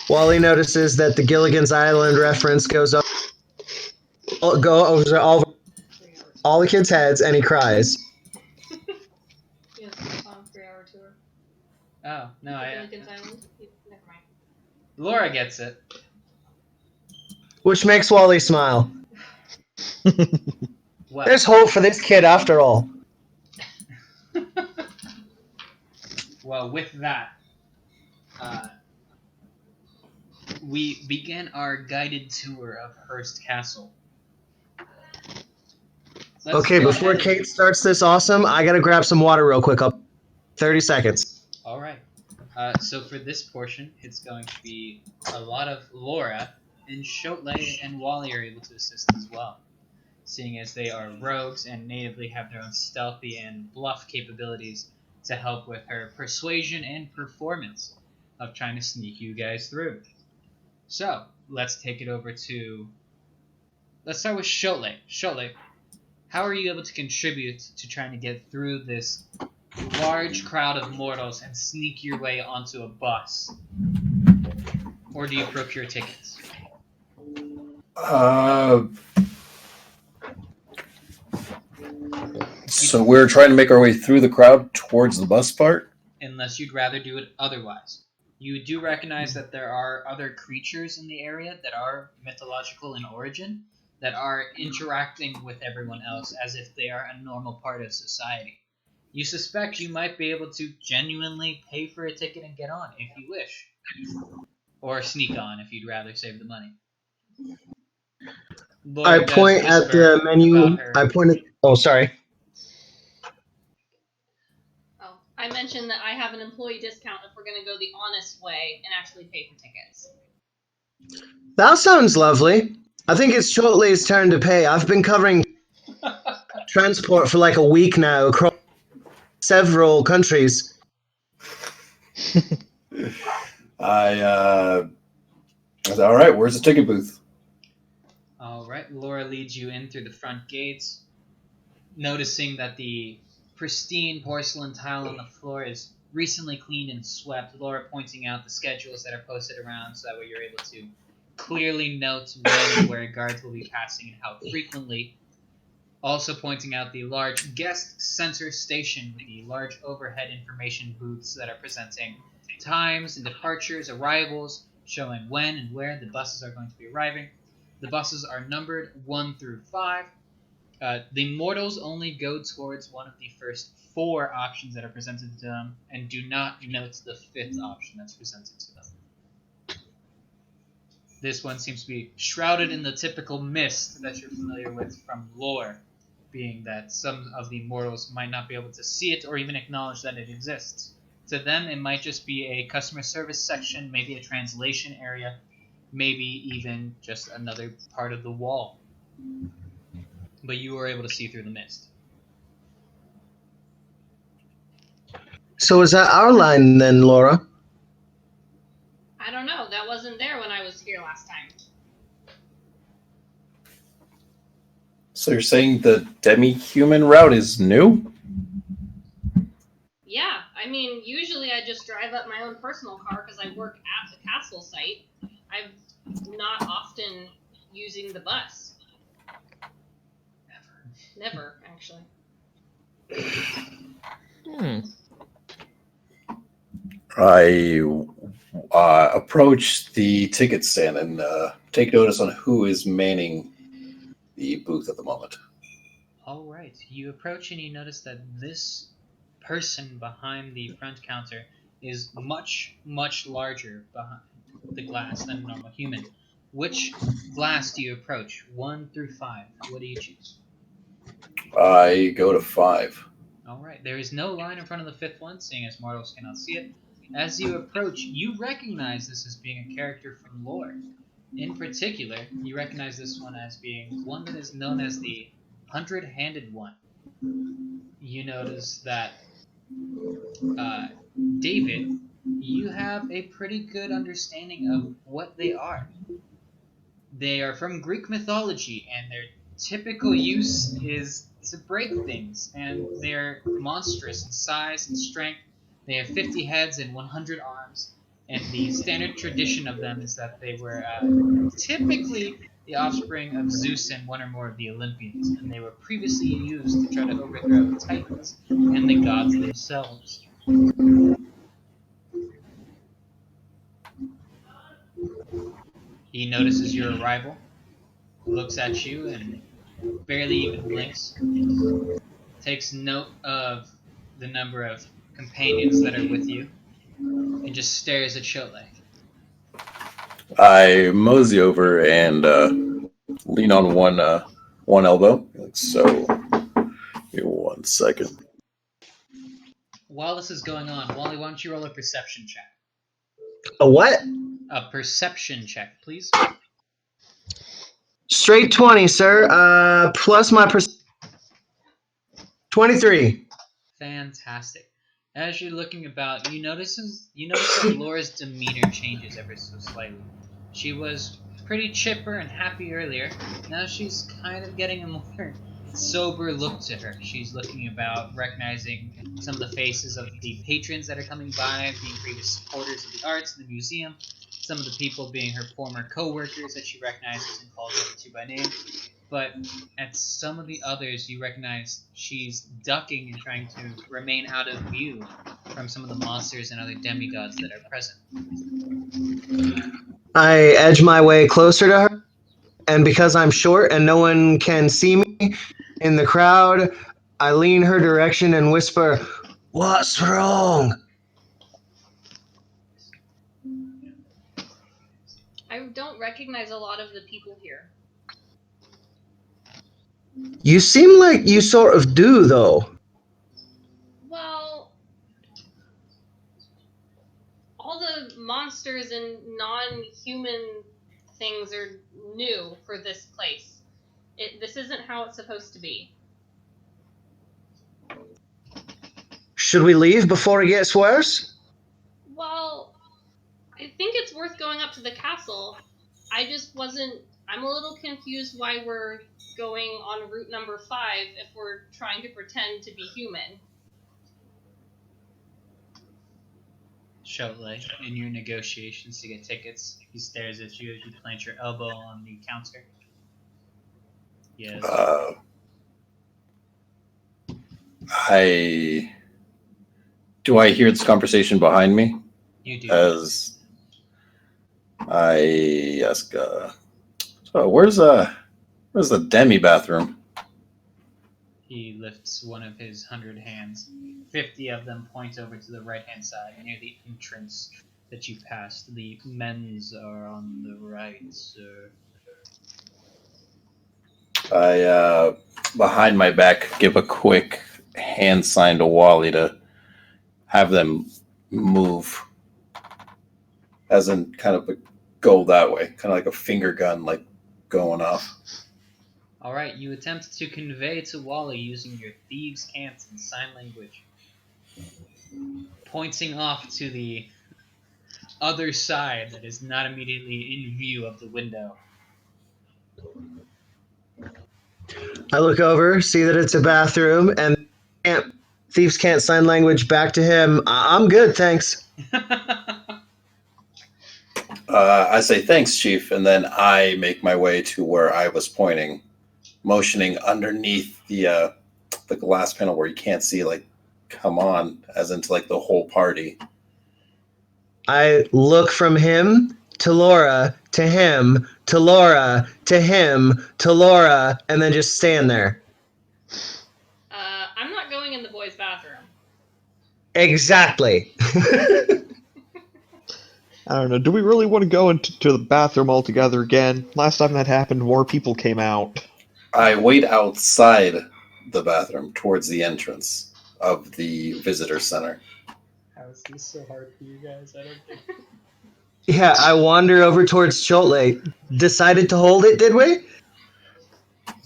Speaker 4: Wally notices that the Gilligan's Island reference goes over all the kids' heads, and he cries.
Speaker 6: Yes, 3-hour tour.
Speaker 2: Oh, no,
Speaker 6: Gilligan's Island? Never mind.
Speaker 2: Laura gets it.
Speaker 4: Which makes Wally smile.
Speaker 2: Well,
Speaker 4: There's hope for this kid after all.
Speaker 2: well, with that, we begin our guided tour of Hearst Castle.
Speaker 4: Okay, before Kate starts this awesome, I gotta grab some water real quick. 30 seconds.
Speaker 2: All right. So for this portion, it's going to be a lot of Laura, and Cholet and Wally are able to assist as well, seeing as they are rogues and natively have their own stealthy and bluff capabilities to help with her persuasion and performance of trying to sneak you guys through. So, let's take it over to... Let's start with Cholet. Cholet, how are you able to contribute to trying to get through this large crowd of mortals and sneak your way onto a bus? Or do you procure tickets?
Speaker 1: So we're trying to make our way through the crowd towards the bus part?
Speaker 2: Unless you'd rather do it otherwise. You do recognize that there are other creatures in the area that are mythological in origin, that are interacting with everyone else as if they are a normal part of society. You suspect you might be able to genuinely pay for a ticket and get on if you wish. Or sneak on if you'd rather save the money. Laura
Speaker 4: I point at the menu. Oh, sorry.
Speaker 6: Oh, I mentioned that I have an employee discount if we're going to go the honest way and actually pay for tickets.
Speaker 4: That sounds lovely. I think it's Chotley's turn to pay. I've been covering transport for like a week now across several countries.
Speaker 1: I said, all right, where's the ticket booth?
Speaker 2: All right, Laura leads you in through the front gates, noticing that the pristine porcelain tile on the floor is recently cleaned and swept. Laura pointing out the schedules that are posted around so that way you're able to clearly note when and where guards will be passing and how frequently. Also pointing out the large guest center station with the large overhead information booths that are presenting times and departures, arrivals, showing when and where the buses are going to be arriving. The buses are numbered 1 through 5. The mortals only go towards one of the first 4 options that are presented to them and do not note the 5th option that's presented to them. This one seems to be shrouded in the typical mist that you're familiar with from lore, being that some of the mortals might not be able to see it or even acknowledge that it exists. To them, it might just be a customer service section, maybe a translation area, maybe even just another part of the wall. But you were able to see through the mist.
Speaker 4: So is that our line then, Laura?
Speaker 6: I don't know. That wasn't there when I was here last time.
Speaker 1: So you're saying the demi-human route is new?
Speaker 6: Yeah, I mean, usually I just drive up my own personal car because I work at the castle site. I'm not often using the bus. Never, actually.
Speaker 1: I approach the ticket stand and take notice on who is manning the booth at the moment.
Speaker 2: All right, you approach and you notice that this person behind the front counter is much, much larger behind the glass than a normal human. Which glass do you approach? 1 through 5. What do you choose?
Speaker 1: I go to 5.
Speaker 2: All right, there is no line in front of the 5th one, seeing as mortals cannot see it. As you approach, you recognize this as being a character from lore. In particular, you recognize this one as being one that is known as the 100-handed one. You notice that, David, you have a pretty good understanding of what they are. They are from Greek mythology, and their typical use is to break things, and they're monstrous in size and strength. They have 50 heads and 100 arms, and the standard tradition of them is that they were typically the offspring of Zeus and one or more of the Olympians, and they were previously used to try to overthrow Titans and the gods themselves. He notices your arrival, looks at you, and barely even blinks. Takes note of the number of companions that are with you, and just stares at Cholet.
Speaker 1: I mosey over and lean on one elbow. So, give me 1 second.
Speaker 2: While this is going on, Wally, why don't you roll a perception check?
Speaker 4: A what?
Speaker 2: A perception check, please.
Speaker 4: Straight 20, sir. Plus my 23.
Speaker 2: Fantastic. As you're looking about, you notice that Laura's demeanor changes ever so slightly. She was pretty chipper and happy earlier. Now she's kind of getting a more sober look to her. She's looking about, recognizing some of the faces of the patrons that are coming by, being previous supporters of the arts and the museum. Some of the people being her former co-workers that she recognizes and calls over to by name. But at some of the others, you recognize she's ducking and trying to remain out of view from some of the monsters and other demigods that are present.
Speaker 4: I edge my way closer to her, and because I'm short and no one can see me in the crowd, I lean her direction and whisper, "What's wrong?"
Speaker 6: I don't recognize a lot of the people here.
Speaker 4: You seem like you sort of do, though.
Speaker 6: Well, all the monsters and non-human things are new for this place. This isn't how it's supposed to be.
Speaker 4: Should we leave before it gets worse?
Speaker 6: think it's worth going up to the castle. I just wasn't... I'm a little confused why we're going on route number 5 if we're trying to pretend to be human.
Speaker 2: Cholet, in your negotiations to get tickets, he stares at you as you plant your elbow on the counter. Yes.
Speaker 1: Do I hear this conversation behind me?
Speaker 2: You do.
Speaker 1: As I ask, so where's the demi bathroom?
Speaker 2: He lifts one of his 100 hands. 50 of them point over to the right-hand side, near the entrance that you passed. The men's are on the right, sir.
Speaker 1: I, behind my back, give a quick hand sign to Wally to have them move. As in kind of go that way. Kind of like a finger gun, like going off.
Speaker 2: Alright, you attempt to convey to Wally using your thieves' cant and sign language. Pointing off to the other side that is not immediately in view of the window.
Speaker 4: I look over, see that it's a bathroom, and thieves can't sign language back to him. I'm good, thanks.
Speaker 1: I say thanks, Chief, and then I make my way to where I was pointing, motioning underneath the glass panel where you can't see, like, come on, as into like the whole party.
Speaker 4: I look from him to Laura to him to Laura to him to Laura, and then just stand there.
Speaker 6: I'm not going in the boys' bathroom.
Speaker 4: Exactly.
Speaker 3: I don't know. Do we really want to go into the bathroom altogether again? Last time that happened, more people came out.
Speaker 1: I wait outside the bathroom towards the entrance of the visitor center.
Speaker 2: How is this so hard for you guys? I don't think.
Speaker 4: Yeah, I wander over towards Cholet. Decided to hold it, did we?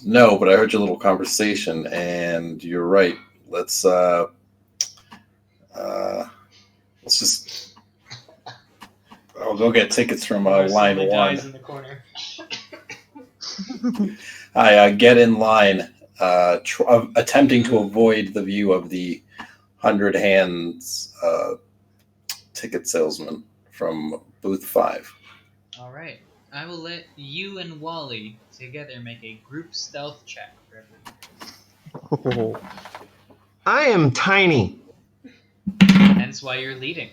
Speaker 1: No, but I heard your little conversation, and you're right. Let's just. I'll go get tickets from line 1.
Speaker 2: Dies in the corner.
Speaker 1: I get in line, attempting to avoid the view of the 100 hands ticket salesman from booth 5.
Speaker 2: All right, I will let you and Wally together make a group stealth check for everyone.
Speaker 4: I am tiny.
Speaker 2: Hence why you're leading.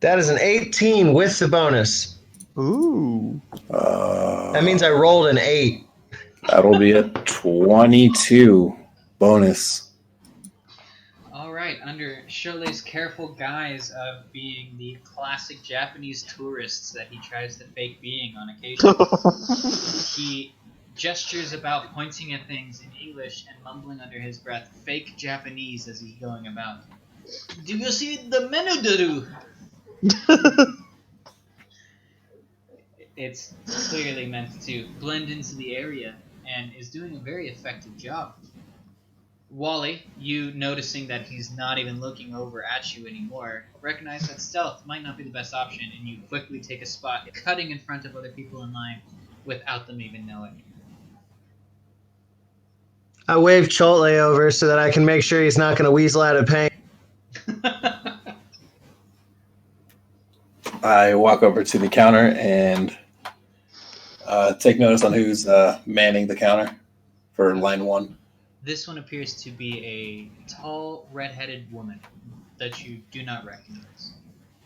Speaker 4: That is an 18 with the bonus.
Speaker 3: Ooh.
Speaker 4: That means I rolled an 8.
Speaker 1: That'll be a 22 bonus.
Speaker 2: All right, under Cholet's careful guise of being the classic Japanese tourists that he tries to fake being on occasion, he gestures about pointing at things in English and mumbling under his breath fake Japanese as he's going about. Do you see the menu, Daru? It's clearly meant to blend into the area and is doing a very effective job. Wally, you noticing that he's not even looking over at you anymore, recognize that stealth might not be the best option, and you quickly take a spot cutting in front of other people in line without them even knowing.
Speaker 4: I wave Cholet over so that I can make sure he's not going to weasel out of pain.
Speaker 1: I walk over to the counter and take notice on who's manning the counter for line 1.
Speaker 2: This one appears to be a tall, red-headed woman that you do not recognize.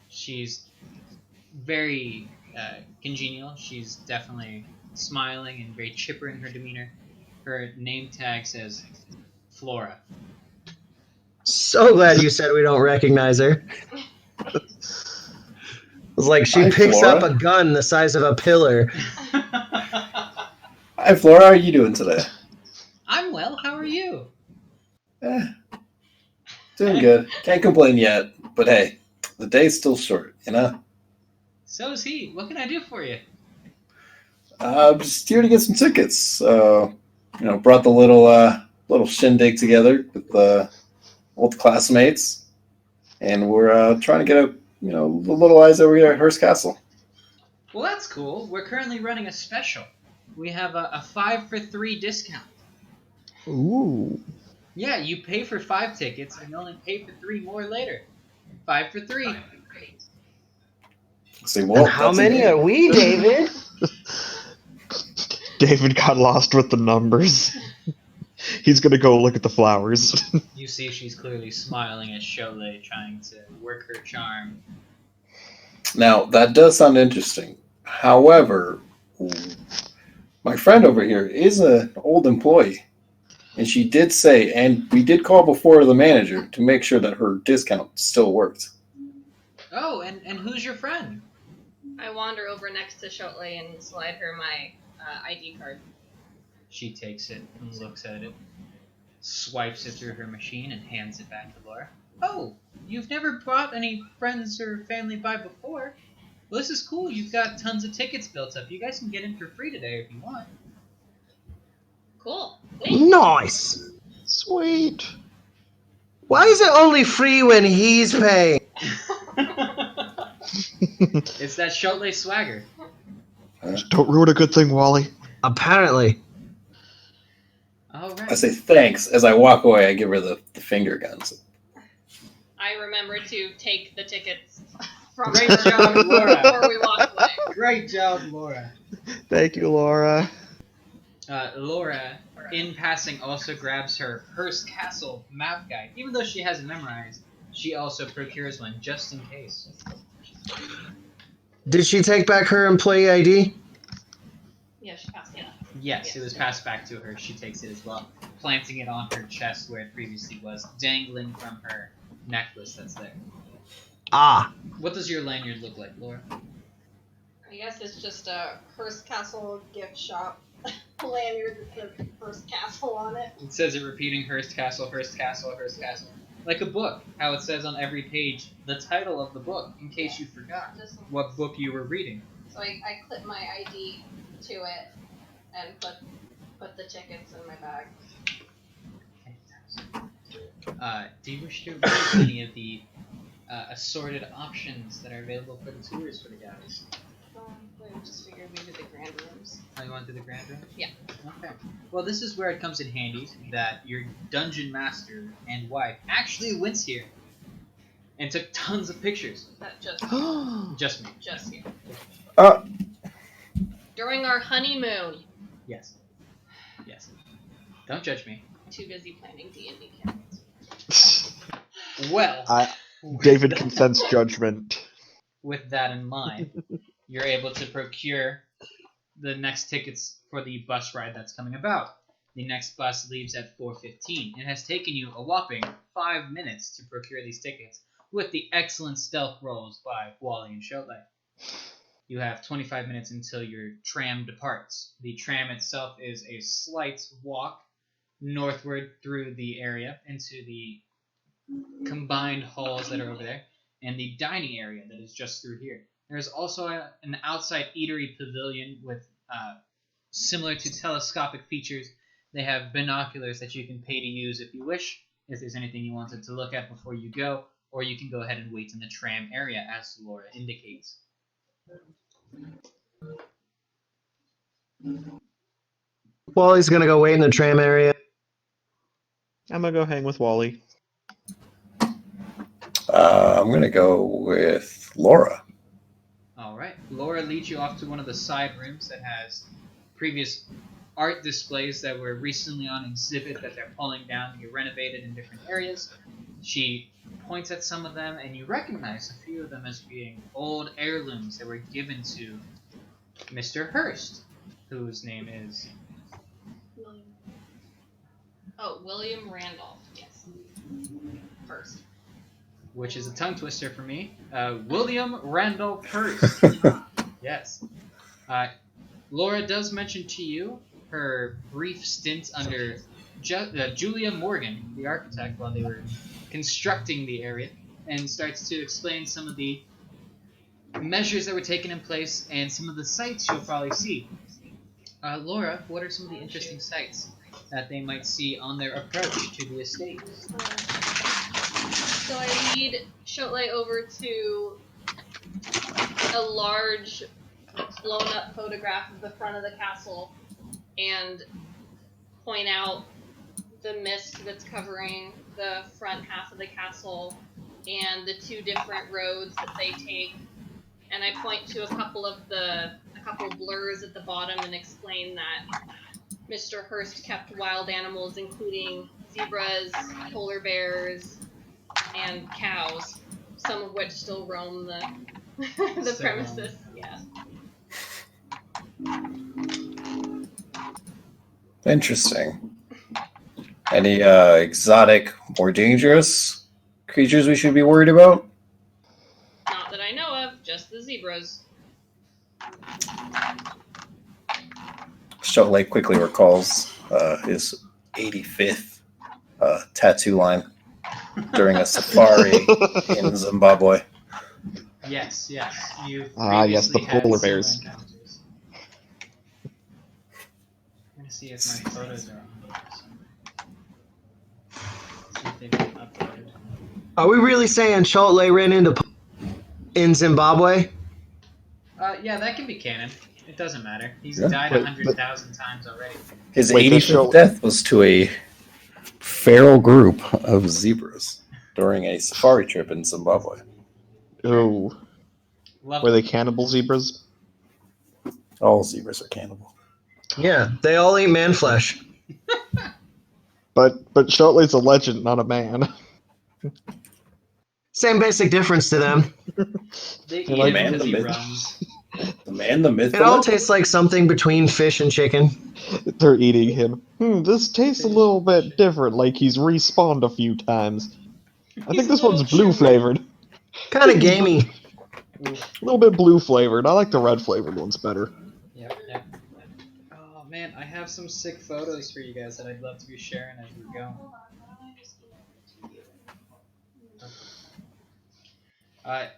Speaker 2: She's very congenial. She's definitely smiling and very chipper in her demeanor. Her name tag says Flora.
Speaker 4: So glad you said we don't recognize her. It's like she
Speaker 1: Hi,
Speaker 4: picks
Speaker 1: Flora.
Speaker 4: up a gun the size of a pillar.
Speaker 1: Hi, Flora. How are you doing today?
Speaker 2: I'm well. How are you?
Speaker 1: Doing good. Can't complain yet, but hey, the day's still short, you know?
Speaker 2: So is he. What can I do for you?
Speaker 1: I'm just here to get some tickets. So, brought the little shindig together with the old classmates, and we're trying to get a little eyes over here at Hearst Castle.
Speaker 2: Well, that's cool. We're currently running a special. We have a 5 for 3 discount.
Speaker 3: Ooh.
Speaker 2: Yeah, you pay for 5 tickets and you only pay for 3 more later. 5 for 3.
Speaker 1: See, well,
Speaker 4: And how
Speaker 1: that's a
Speaker 4: many
Speaker 1: game.
Speaker 4: are we, David?
Speaker 3: David got lost with the numbers. He's gonna go look at the flowers.
Speaker 2: You see she's clearly smiling at Cholet, trying to work her charm.
Speaker 1: Now, that does sound interesting. However, my friend over here is an old employee. And she did say, and we did call before the manager to make sure that her discount still worked.
Speaker 2: Oh, and who's your friend?
Speaker 6: I wander over next to Shotley and slide her my ID card.
Speaker 2: She takes it and looks at it, swipes it through her machine, and hands it back to Laura. Oh, you've never brought any friends or family by before? Well, this is cool. You've got tons of tickets built up. You guys can get in for free today if you want.
Speaker 6: Cool.
Speaker 4: Nice.
Speaker 3: Sweet.
Speaker 4: Why is it only free when he's paying?
Speaker 2: It's that Cholet swagger.
Speaker 3: Don't ruin a good thing, Wally.
Speaker 4: Apparently.
Speaker 2: All right.
Speaker 1: I say thanks. As I walk away, I give her the finger guns.
Speaker 6: I remember to take the tickets from
Speaker 2: Great
Speaker 6: her
Speaker 2: job, Laura.
Speaker 6: before we walk away.
Speaker 2: Great job, Laura.
Speaker 3: Thank you, Laura.
Speaker 2: Laura, in passing, also grabs her Hearst Castle map guide. Even though she has it memorized, she also procures one just in case.
Speaker 4: Did she take back her employee ID?
Speaker 6: Yeah, she passed it.
Speaker 2: Yes, it was passed back to her. She takes it as well, planting it on her chest where it previously was, dangling from her necklace that's there.
Speaker 4: Ah.
Speaker 2: What does your lanyard look like, Laura?
Speaker 6: I guess it's just a Hearst Castle gift shop lanyard with the Hearst Castle on it.
Speaker 2: It says it repeating Hearst Castle, Hearst Castle, Hearst Castle. Like a book, how it says on every page the title of the book, in case you forgot what book you were reading.
Speaker 6: So I clip my ID to it and put the tickets in my bag.
Speaker 2: Do you wish to read any of the assorted options that are available for the tours for the guys?
Speaker 6: I just figured maybe the grand rooms.
Speaker 2: Oh, you want to do the grand room?
Speaker 6: Yeah.
Speaker 2: Okay. Well, this is where it comes in handy that your dungeon master and wife actually went here and took tons of pictures.
Speaker 6: That just
Speaker 2: Just me.
Speaker 6: just you.
Speaker 1: Uh,
Speaker 6: During our honeymoon.
Speaker 2: Yes. Yes. Don't judge me.
Speaker 6: Too busy planning D&D campaigns.
Speaker 2: Well,
Speaker 3: David consents judgment.
Speaker 2: with that in mind, you're able to procure the next tickets for the bus ride that's coming about. The next bus leaves at 4:15. It has taken you a whopping 5 minutes to procure these tickets with the excellent stealth rolls by Wally and Cholet. You have 25 minutes until your tram departs. The tram itself is a slight walk northward through the area into the combined halls that are over there and the dining area that is just through here. There's also an outside eatery pavilion with similar to telescopic features. They have binoculars that you can pay to use if you wish, if there's anything you wanted to look at before you go, or you can go ahead and wait in the tram area as Laura indicates.
Speaker 4: Wally's gonna go wait in the tram area.
Speaker 3: I'm gonna go hang with Wally.
Speaker 1: I'm going to go with Laura.
Speaker 2: All right. Laura leads you off to one of the side rooms that has previous art displays that were recently on exhibit that they're pulling down to get renovated in different areas. She points at some of them, and you recognize a few of them as being old heirlooms that were given to Mr. Hearst, whose name is...
Speaker 6: William Randolph. Yes. First.
Speaker 2: which is a tongue twister for me. William Randolph Hearst. Yes. Laura does mention to you her brief stint under Julia Morgan, the architect, while they were constructing the area, and starts to explain some of the measures that were taken in place and some of the sights you'll probably see. Laura, what are some of the interesting sights that they might see on their approach to the estate?
Speaker 6: So I lead Shotley over to a large, blown-up photograph of the front of the castle and point out the mist that's covering the front half of the castle and the two different roads that they take. And I point to a couple blurs at the bottom and explain that Mr. Hearst kept wild animals, including zebras, polar bears, and cows, some of which still roam the the premises. Yeah.
Speaker 1: Interesting. Any exotic, more dangerous creatures we should be worried about?
Speaker 6: Not that I know of, just the zebras.
Speaker 1: Shotley quickly recalls his 85th tattoo line during a safari in Zimbabwe.
Speaker 2: Yes. You
Speaker 3: yes, the
Speaker 2: previously had
Speaker 3: polar
Speaker 2: similar
Speaker 3: bears.
Speaker 2: encounters. I'm gonna see if my photos are on here somewhere. See if they've been uploaded.
Speaker 4: Are we really saying Shotley ran into in Zimbabwe?
Speaker 2: Yeah, that can be canon. It doesn't matter. He's
Speaker 1: Yeah.
Speaker 2: died
Speaker 3: Wait,
Speaker 2: 100,000 times already.
Speaker 1: His
Speaker 3: Wait, this
Speaker 1: 85th
Speaker 3: show-
Speaker 1: death was to a feral group of zebras during a safari trip in Zimbabwe.
Speaker 3: Oh,
Speaker 2: Love
Speaker 3: were they
Speaker 2: it.
Speaker 3: cannibal zebras?
Speaker 1: All zebras are cannibal.
Speaker 4: Yeah, they all eat man flesh.
Speaker 3: But Shotley's a legend, not a man.
Speaker 4: Same basic difference to them.
Speaker 2: They
Speaker 3: They're
Speaker 2: eat
Speaker 3: like-
Speaker 2: him
Speaker 1: Man,
Speaker 2: because
Speaker 1: the
Speaker 2: he
Speaker 1: myth.
Speaker 2: runs.
Speaker 1: The man, the myth,
Speaker 4: It
Speaker 1: the
Speaker 4: all
Speaker 1: legend.
Speaker 4: tastes like something between fish and chicken.
Speaker 3: They're eating him. This tastes a
Speaker 2: Fish,
Speaker 3: little bit
Speaker 2: shit.
Speaker 3: different, like he's respawned a few times. I
Speaker 2: He's
Speaker 3: think
Speaker 2: a
Speaker 3: this one's
Speaker 2: little
Speaker 3: blue
Speaker 2: chewy.
Speaker 3: flavored.
Speaker 4: Kind of gamey.
Speaker 3: A little bit blue flavored. I like the red flavored ones better.
Speaker 2: Yep. Oh man, I have some sick photos for you guys that I'd love to be sharing as we go.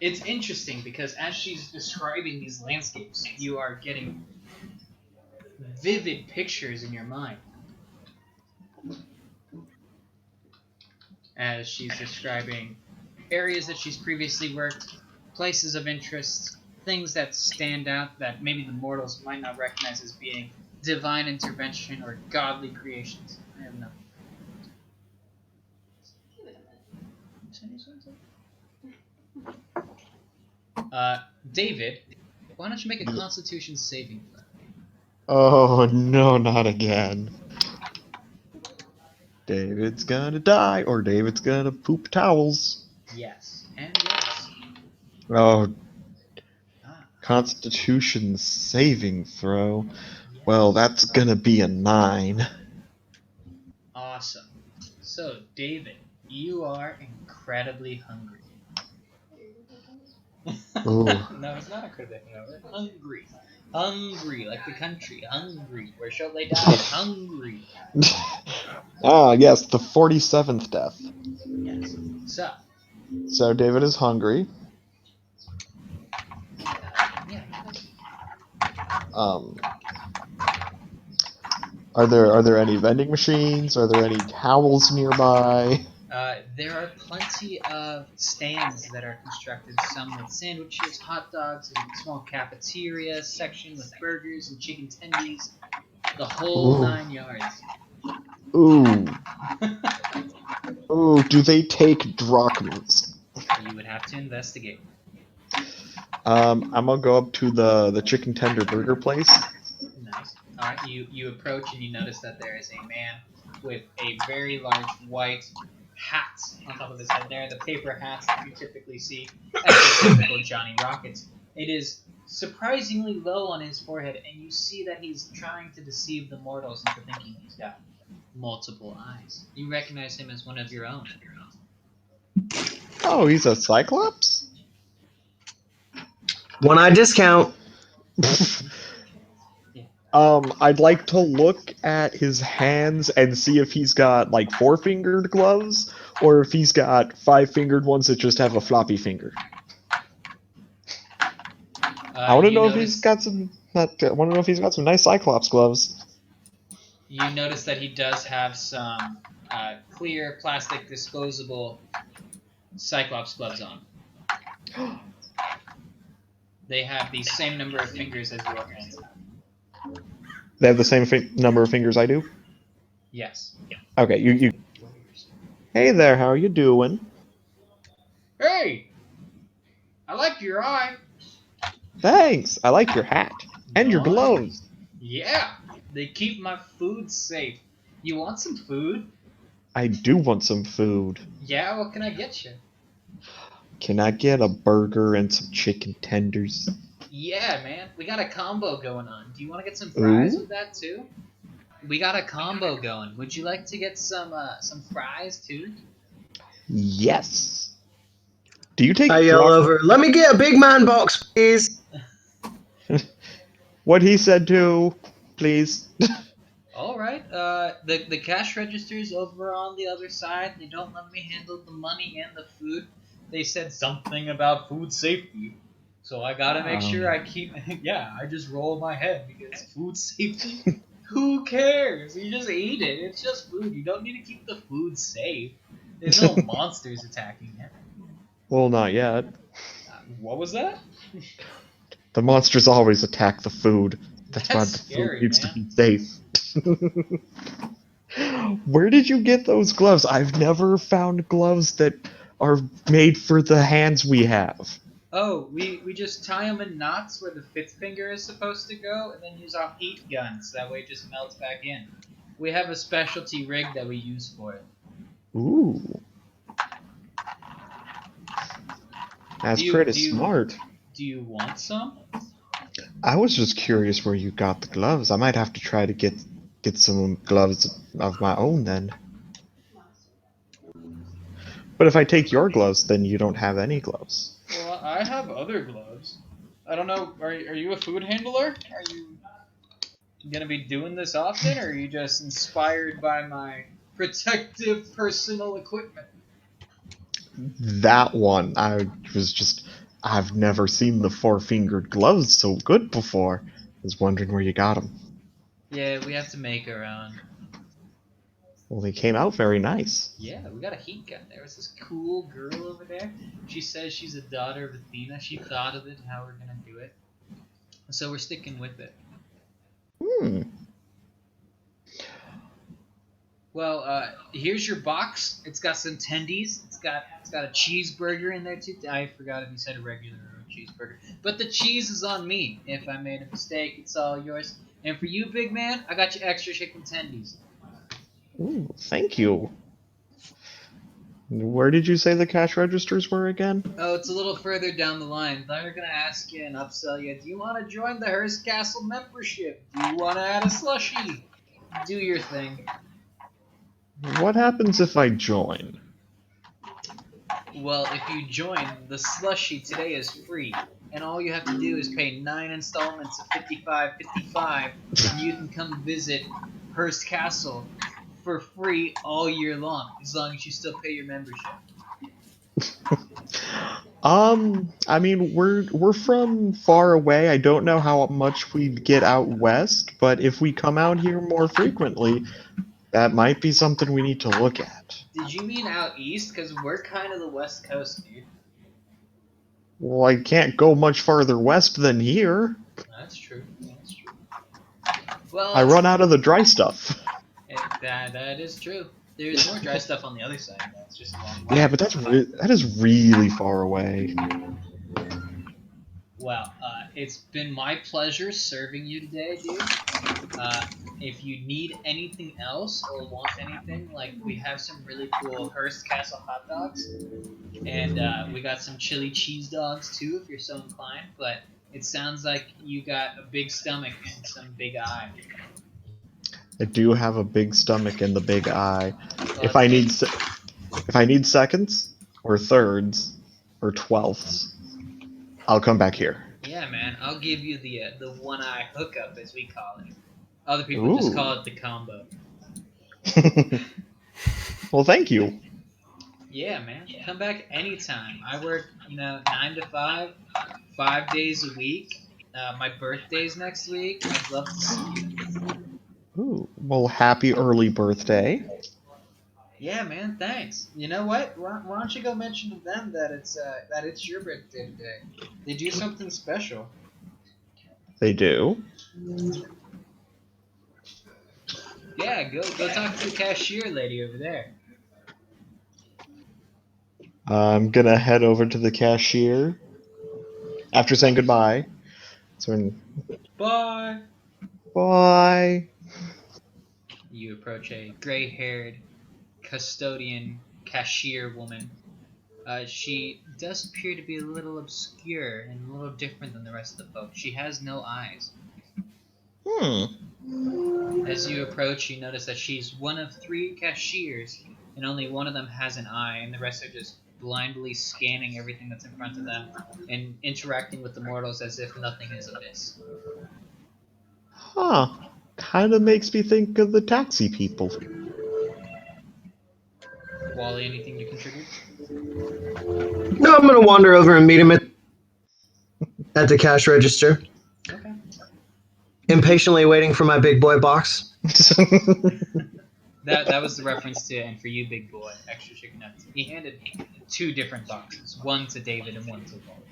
Speaker 2: It's interesting because as she's describing these landscapes, you are getting vivid pictures in your mind. As she's describing areas that she's previously worked, places of interest, things that stand out that maybe the mortals might not recognize as being divine intervention or godly creations. I have no. David, why don't you make a Constitution saving throw?
Speaker 3: Oh no, not again. David's gonna die, or David's gonna poop towels.
Speaker 2: Yes, and yes.
Speaker 3: Oh,
Speaker 2: Ah,
Speaker 3: Constitution saving throw.
Speaker 2: yes.
Speaker 3: Well, that's gonna be a 9.
Speaker 2: Awesome. So, David, you are incredibly hungry.
Speaker 3: Ooh.
Speaker 2: No, it's not incredibly hungry. Hungry. Hungry, like the country. Hungry. Where Shotley died. Hungry.
Speaker 3: Ah, yes, the 47th death.
Speaker 2: Yes. So,
Speaker 3: So David is hungry.
Speaker 2: yeah.
Speaker 3: Are there any vending machines? Are there any towels nearby?
Speaker 2: There are plenty of stands that are constructed, some with sandwiches, hot dogs, a small cafeteria section with burgers and chicken tendies. The whole
Speaker 3: Ooh.
Speaker 2: 9 yards.
Speaker 3: Ooh. Ooh, do they take drachmas?
Speaker 2: You would have to investigate.
Speaker 3: I'm gonna go up to the chicken tender burger place.
Speaker 2: Nice. Alright, you approach and you notice that there is a man with a very large white hat on top of his head. There, the paper hats that you typically see as the typical Johnny Rockets. It is surprisingly low on his forehead, and you see that he's trying to deceive the mortals into thinking he's got multiple eyes. You recognize him as one of your own.
Speaker 3: Oh, he's a cyclops?
Speaker 4: One eye discount.
Speaker 3: I'd like to look at his hands and see if he's got like 4-fingered gloves, or if he's got 5-fingered ones that just have a floppy finger. I want to
Speaker 2: You
Speaker 3: know if
Speaker 2: notice-
Speaker 3: he's got some. I want to know if he's got some nice cyclops gloves.
Speaker 2: You notice that he does have some clear plastic disposable Cyclops gloves on. They have the same number of fingers as your hands have.
Speaker 3: They have the same number of fingers I do?
Speaker 2: Yes.
Speaker 3: Okay, you. Hey there, how are you doing?
Speaker 2: Hey! I like your eye.
Speaker 3: Thanks, I like your hat. And your
Speaker 2: Nice.
Speaker 3: gloves.
Speaker 2: Yeah, they keep my food safe. You want some food?
Speaker 3: I do want some food.
Speaker 2: Yeah, what can I get you?
Speaker 3: Can I get a burger and some chicken tenders?
Speaker 2: Yeah, man, we got a combo going on. Do you want to get some fries with that too? We got a combo going. Would you like to get some fries too?
Speaker 3: Yes. Do you take
Speaker 4: I yell
Speaker 3: drop?
Speaker 4: over, let me get a big man box, please.
Speaker 3: What he said too, please.
Speaker 2: All right. The cash registers over on the other side. They don't let me handle the money and the food. They said something about food safety, so I gotta make sure I keep. Yeah, I just roll my head because food safety. Who cares? You just eat it. It's just food. You don't need to keep the food safe. There's no monsters attacking it.
Speaker 3: Well, not yet.
Speaker 2: What was that?
Speaker 3: The monsters always attack the food. That's why
Speaker 2: That's
Speaker 3: the
Speaker 2: scary,
Speaker 3: food needs
Speaker 2: man.
Speaker 3: to be safe. Where did you get those gloves? I've never found gloves that are made for the hands we have.
Speaker 2: Oh, we just tie them in knots where the fifth finger is supposed to go, and then use our heat gun so that way it just melts back in. We have a specialty rig that we use for it.
Speaker 3: Ooh. That's pretty smart.
Speaker 2: Do you want some?
Speaker 3: I was just curious where you got the gloves. I might have to try to get some gloves of my own then. But if I take your gloves, then you don't have any gloves.
Speaker 2: Well, I have other gloves. I don't know. Are you a food handler? Are you gonna be doing this often, or are you just inspired by my protective personal equipment?
Speaker 3: That one, I've never seen the four-fingered gloves so good before. I was wondering where you got them.
Speaker 2: Yeah, we have to make our own.
Speaker 3: Well, they came out very nice.
Speaker 2: Yeah, we got a heat gun. There was this cool girl over there. She says she's a daughter of Athena. She thought of it and how we're gonna do it. So we're sticking with it.
Speaker 3: Hmm.
Speaker 2: Well, here's your box. It's got some tendies. It's got a cheeseburger in there too. I forgot if you said a regular or a cheeseburger. But the cheese is on me. If I made a mistake, it's all yours. And for you, big man, I got you extra chicken tendies.
Speaker 3: Ooh, thank you. Where did you say the cash registers were again?
Speaker 2: Oh, it's a little further down the line. They're gonna ask you and upsell you. Do you want to join the Hearst Castle membership? Do you want to add a slushie? Do your thing.
Speaker 3: What happens if I join?
Speaker 2: Well, if you join, the slushie today is free, and all you have to do is pay 9 installments of $55.55, and you can come visit Hearst Castle for free all year long, as long as you still pay your membership.
Speaker 3: I mean, we're from far away. I don't know how much we'd get out west, but if we come out here more frequently, that might be something we need to look at.
Speaker 2: Did you mean out east? Because we're kind of the West Coast, dude.
Speaker 3: Well, I can't go much farther west than here.
Speaker 2: That's true. That's true. Well,
Speaker 3: I run out of the dry stuff.
Speaker 2: that is true. There's more dry stuff on the other side. That's just a long
Speaker 3: Yeah,
Speaker 2: way.
Speaker 3: but that is really far away.
Speaker 2: Well, it's been my pleasure serving you today, dude. If you need anything else or want anything, like we have some really cool Hearst Castle hot dogs, and we got some chili cheese dogs too, if you're so inclined. But it sounds like you got a big stomach and some big eye.
Speaker 3: I do have a big stomach and the big eye.
Speaker 2: Well,
Speaker 3: If I need seconds or thirds or twelfths, I'll come back here.
Speaker 2: yeah, man, I'll give you the one eye hookup, as we call it. Other people just call it the combo.
Speaker 3: Well, thank you.
Speaker 2: Yeah, man. Come back anytime. I work, 9 to 5, 5 days a week. My birthday's next week. I'd love to see you.
Speaker 3: Ooh, well, happy early birthday.
Speaker 2: Yeah, man, thanks. You know what? Why don't you go mention to them that it's your birthday today? They do something special.
Speaker 3: They do.
Speaker 2: Yeah, go talk to the cashier lady over there.
Speaker 3: I'm gonna head over to the cashier after saying goodbye.
Speaker 2: Bye.
Speaker 3: Bye.
Speaker 2: You approach a gray-haired custodian cashier woman. She does appear to be a little obscure and a little different than the rest of the folks. She has no eyes. As you approach, you notice that she's one of 3 cashiers, and only one of them has an eye, and the rest are just blindly scanning everything that's in front of them and interacting with the mortals as if nothing is amiss.
Speaker 3: Huh. Kind of makes me think of the taxi people.
Speaker 2: Wally, anything to contribute?
Speaker 4: No, I'm gonna wander over and meet him at the cash register,
Speaker 2: Okay.
Speaker 4: impatiently waiting for my big boy box.
Speaker 2: That was the reference to, and for you, big boy, extra chicken nuggets. He handed 2 different boxes, one to David and one to Wally.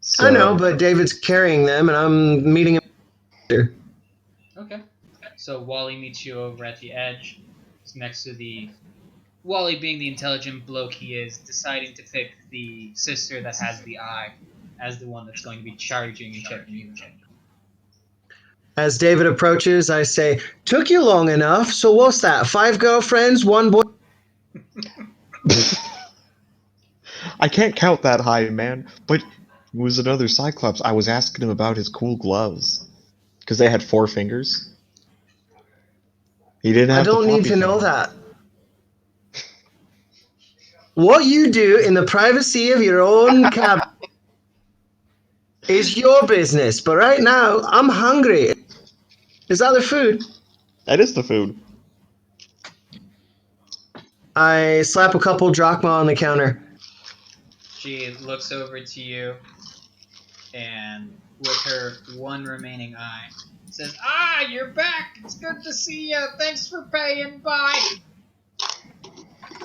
Speaker 3: So,
Speaker 4: I know, but David's carrying them, and I'm meeting him there.
Speaker 2: Okay. So Wally meets you over at the edge. It's next to the... Wally, being the intelligent bloke he is, deciding to pick the sister that has the eye as the one that's going to be charging and checking you.
Speaker 4: As David approaches, I say, "Took you long enough, so what's that? 5 girlfriends, 1 boy?"
Speaker 3: I can't count that high, man. But he was another Cyclops. I was asking him about his cool gloves. Because they had 4 fingers. He didn't
Speaker 4: I
Speaker 3: have the
Speaker 4: don't need
Speaker 3: floppy
Speaker 4: to know
Speaker 3: kind.
Speaker 4: that. What you do in the privacy of your own cabinet is your business, but right now, I'm hungry. Is that the food?
Speaker 3: That is the food.
Speaker 4: I slap a couple drachma on the counter.
Speaker 2: She looks over to you and, with her one remaining eye, says, "Ah, you're back! It's good to see you! Thanks for paying! Bye!"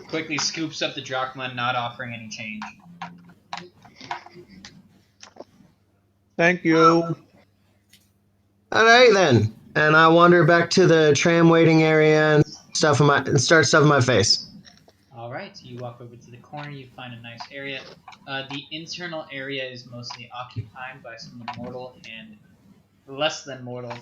Speaker 2: Quickly scoops up the drachma, not offering any change.
Speaker 3: Thank you.
Speaker 4: All right then, and I wander back to the tram waiting area and start stuffing my face.
Speaker 2: All right, you walk over to the corner. You find a nice area. The internal area is mostly occupied by some of the mortal and less than mortal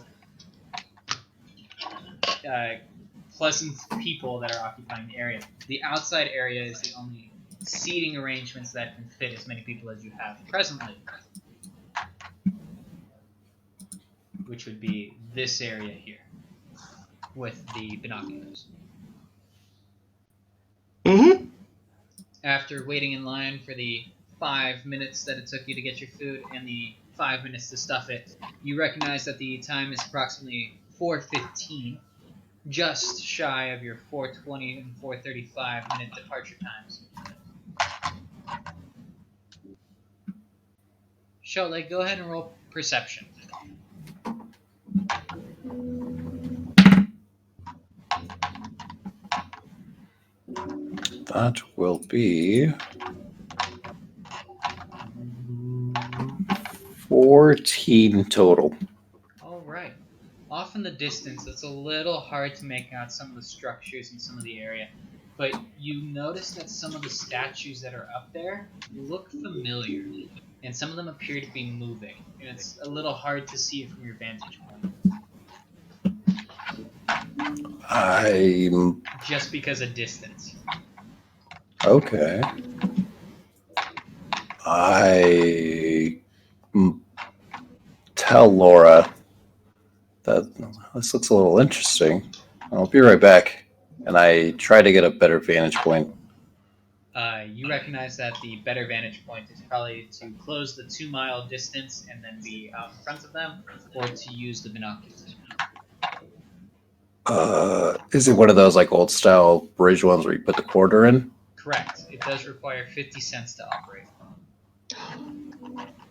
Speaker 2: pleasant people that are occupying the area. The outside area is the only seating arrangements that can fit as many people as you have presently, which would be this area here with the binoculars.
Speaker 4: Mm-hmm.
Speaker 2: After waiting in line for the 5 minutes that it took you to get your food and the 5 minutes to stuff it, you recognize that the time is approximately 4:15, just shy of your 4:20 and 4:35 minute departure times. Cholet, go ahead and roll perception.
Speaker 1: That will be 14 total.
Speaker 2: All right. Off in the distance, it's a little hard to make out some of the structures in some of the area, but you notice that some of the statues that are up there look familiar, and some of them appear to be moving, and it's a little hard to see it from your vantage point,
Speaker 1: I'm
Speaker 2: just because of distance.
Speaker 1: okay. I tell Laura that this looks a little interesting. I'll be right back. And I try to get a better vantage point.
Speaker 2: You recognize that the better vantage point is probably to close the 2-mile distance and then be out in front of them, or to use the binoculars.
Speaker 1: Is it one of those like old style bridge ones where you put the quarter in?
Speaker 2: Correct. It does require 50 cents to operate.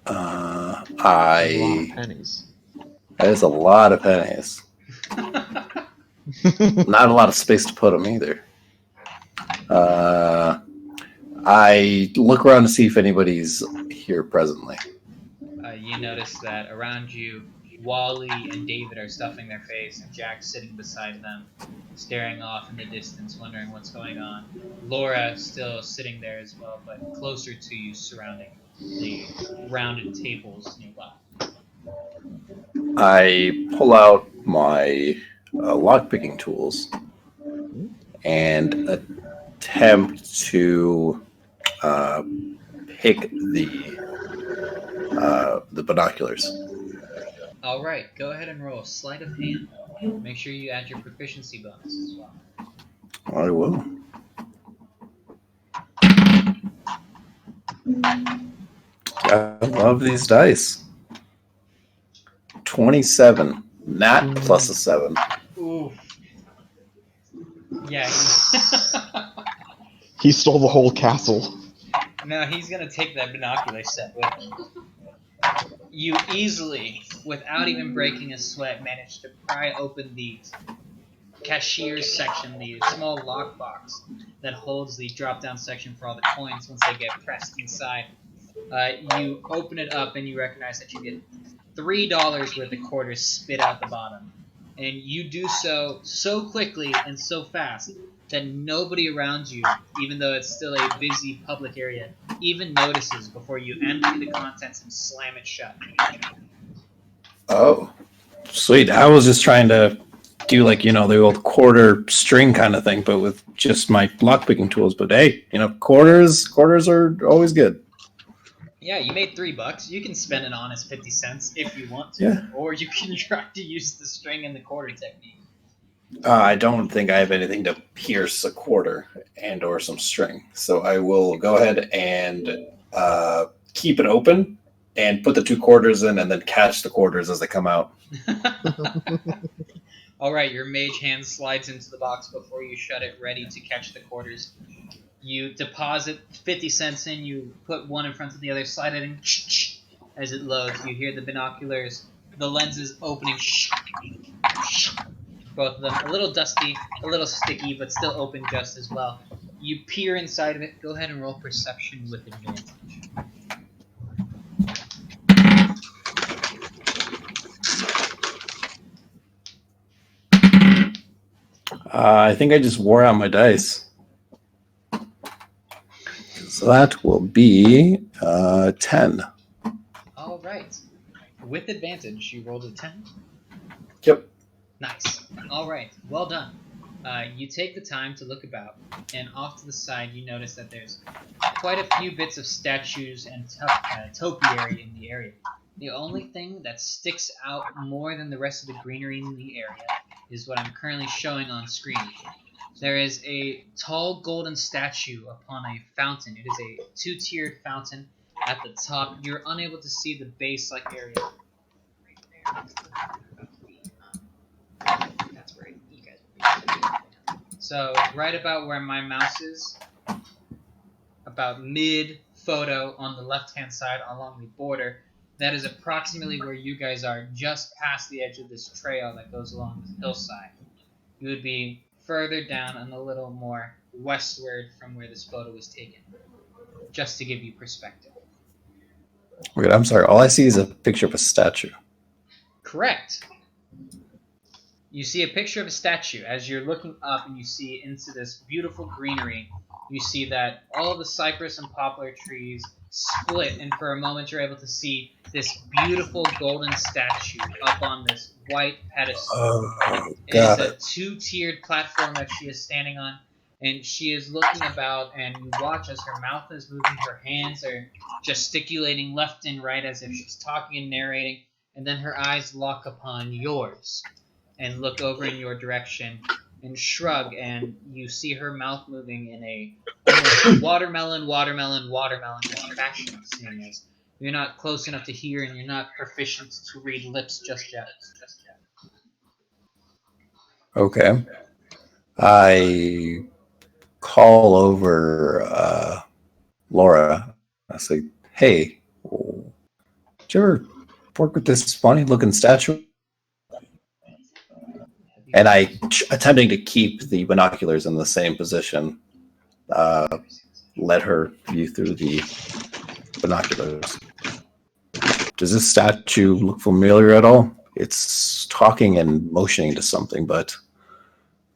Speaker 3: That's a lot of pennies.
Speaker 1: That is a lot of pennies. Not a lot of space to put them either. I look around to see if anybody's here presently.
Speaker 2: You notice that around you, Wally and David are stuffing their face, and Jack's sitting beside them, staring off in the distance, wondering what's going on. Laura still sitting there as well, but closer to you, surrounding the rounded tables nearby.
Speaker 1: I pull out my lockpicking tools and attempt to pick the binoculars.
Speaker 2: All right, go ahead and roll sleight of hand. Make sure you add your proficiency bonus as well.
Speaker 1: I will. I love these dice. 27. Nat plus a 7.
Speaker 2: Oof. Yeah.
Speaker 3: He stole the whole castle.
Speaker 2: No, he's gonna take that binocular set with him. You easily, without even breaking a sweat, manage to pry open the cashier's section, the small lockbox that holds the drop-down section for all the coins once they get pressed inside. You open it up and you recognize that you get $3 worth of quarters spit out the bottom. And you do so quickly and so fast that nobody around you, even though it's still a busy public area, even notices before you empty the contents and slam it shut.
Speaker 1: Oh, sweet. I was just trying to do the old quarter string kind of thing, but with just my lockpicking tools. But hey, quarters are always good.
Speaker 2: Yeah, you made $3. You can spend an honest 50 cents if you want to.
Speaker 1: Yeah.
Speaker 2: Or you can try to use the string and the quarter technique.
Speaker 1: I don't think I have anything to pierce a quarter and or some string. So I will go ahead and keep it open and put the 2 quarters in and then catch the quarters as they come out.
Speaker 2: All right, your mage hand slides into the box before you shut it, ready to catch the quarters. You deposit 50 cents in, you put one in front of the other, slide it in. As it loads, you hear the binoculars, the lenses opening. Both of them a little dusty, a little sticky, but still open just as well. You peer inside of it. Go ahead and roll perception with advantage.
Speaker 1: I think I just wore out my dice. So that will be 10.
Speaker 2: All right. With advantage, you rolled a 10.
Speaker 1: Yep.
Speaker 2: Nice. All right. Well done. You take the time to look about, and off to the side, you notice that there's quite a few bits of statues and topiary in the area. The only thing that sticks out more than the rest of the greenery in the area is what I'm currently showing on screen. There is a tall golden statue upon a fountain. It is a 2-tiered fountain. At the top, you're unable to see the base-like area. That's where you guys. So right about where my mouse is, about mid-photo on the left-hand side along the border, that is approximately where you guys are, just past the edge of this trail that goes along this hillside. You would be further down and a little more westward from where this photo was taken, just to give you perspective.
Speaker 1: Wait, I'm sorry. All I see is a picture of a statue.
Speaker 2: Correct. You see a picture of a statue. As you're looking up and you see into this beautiful greenery, you see that all the cypress and poplar trees split, and for a moment you're able to see this beautiful golden statue up on this white pedestal.
Speaker 1: Oh,
Speaker 2: It is
Speaker 1: got
Speaker 2: a
Speaker 1: it.
Speaker 2: 2-tiered platform that she is standing on, and she is looking about, and you watch as her mouth is moving, her hands are gesticulating left and right as if she's talking and narrating, and then her eyes lock upon yours and look over in your direction and shrug, and you see her mouth moving in a almost watermelon fashion, seeing as you're not close enough to hear and you're not proficient to read lips just yet.
Speaker 1: Okay. I call over Laura. I say, hey, did you ever work with this funny looking statue?
Speaker 2: Have
Speaker 1: And attempting to keep the binoculars in the same position, let her view through the binoculars. Does this statue look familiar at all? It's talking and motioning to something, but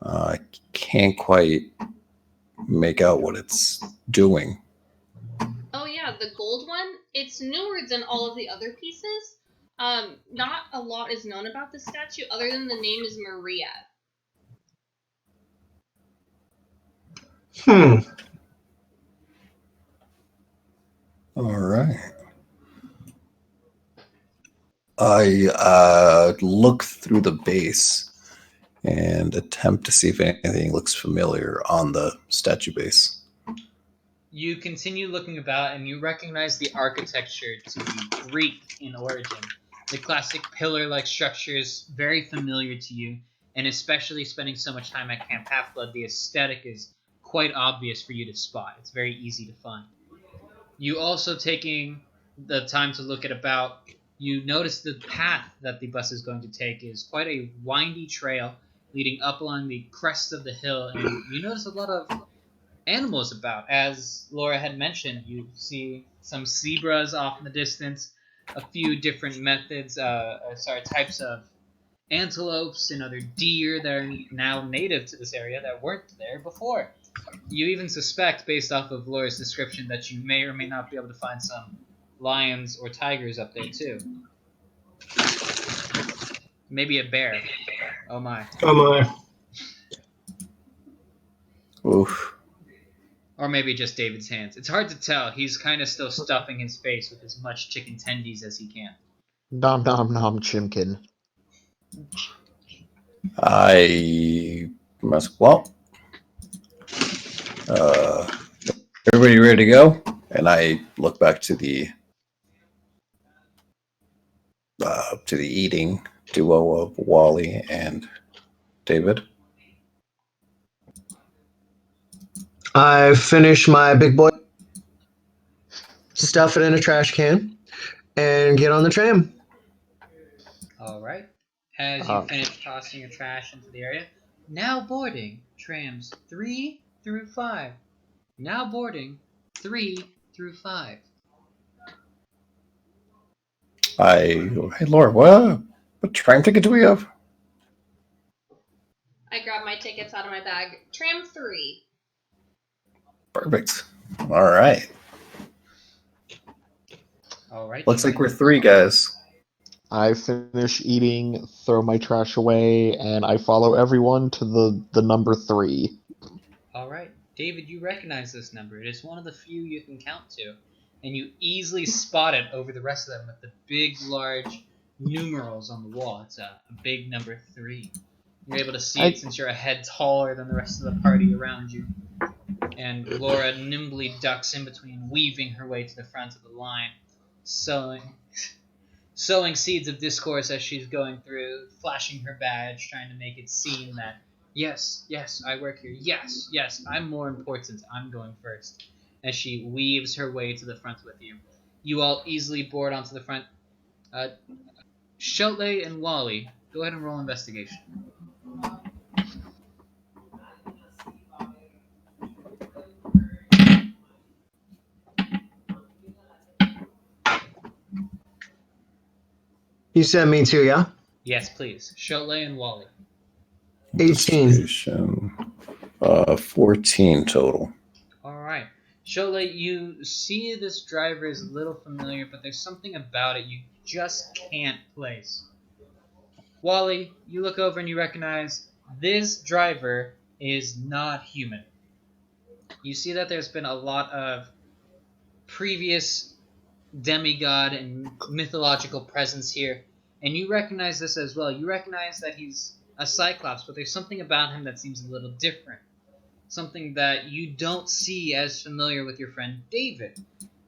Speaker 1: I can't quite make out what it's doing.
Speaker 6: Oh yeah, the gold one. It's newer than all of the other pieces. Not a lot is known about the statue other than the name is Maria.
Speaker 1: All right. I look through the base and attempt to see if anything looks familiar on the statue base.
Speaker 2: You continue looking about and you recognize the architecture to be Greek in origin. The classic pillar-like structure is very familiar to you, and especially spending so much time at Camp Half-Blood, the aesthetic is quite obvious for you to spot. It's very easy to find. You also taking the time to look at about, you notice the path that the bus is going to take is quite a windy trail leading up along the crest of the hill, and you notice a lot of animals about. As Laura had mentioned, you see some zebras off in the distance, a few different types of antelopes and other deer that are now native to this area that weren't there before. You even suspect, based off of Laura's description, that you may or may not be able to find some lions or tigers up there too. Maybe a bear. Oh my.
Speaker 4: Oh my.
Speaker 1: Oof.
Speaker 2: Or maybe just David's hands. It's hard to tell. He's kind of still stuffing his face with as much chicken tendies as he can.
Speaker 3: Nom nom nom, Chimkin.
Speaker 1: I must. Well, everybody ready to go? And I look back to the eating duo of Wally and David.
Speaker 4: I finish my big boy, stuff it in a trash can, and get on the tram.
Speaker 2: All right. As you finish tossing your trash into the area, now boarding trams 3 through 5. Now boarding 3 through 5.
Speaker 1: Hey Laura, what train ticket do we have?
Speaker 6: I grab my tickets out of my bag. Tram 3.
Speaker 1: Perfect. All right.
Speaker 2: All right.
Speaker 1: Looks like we're 3 guys.
Speaker 3: I finish eating, throw my trash away, and I follow everyone to the number 3.
Speaker 2: All right. David, you recognize this number. It is one of the few you can count to. And you easily spot it over the rest of them with the big, large numerals on the wall. It's a big number 3. You're able to see it since you're a head taller than the rest of the party around you. And Laura nimbly ducks in between, weaving her way to the front of the line, sowing seeds of discourse as she's going through, flashing her badge, trying to make it seem that, yes, I work here. Yes, I'm more important. I'm going first. As she weaves her way to the front with you. You all easily board onto the front. Shotley and Wally, go ahead and roll investigation.
Speaker 4: You sent me to, yeah?
Speaker 2: Yes, please. Shotley and Wally.
Speaker 4: 18.
Speaker 1: 14 total.
Speaker 2: All right. Shotley, you see this driver is a little familiar, but there's something about it you just can't place. Wally, you look over and you recognize this driver is not human. You see that there's been a lot of previous demigod and mythological presence here, and you recognize this as well. You recognize that he's a Cyclops, but there's something about him that seems a little different. Something that you don't see as familiar with your friend David.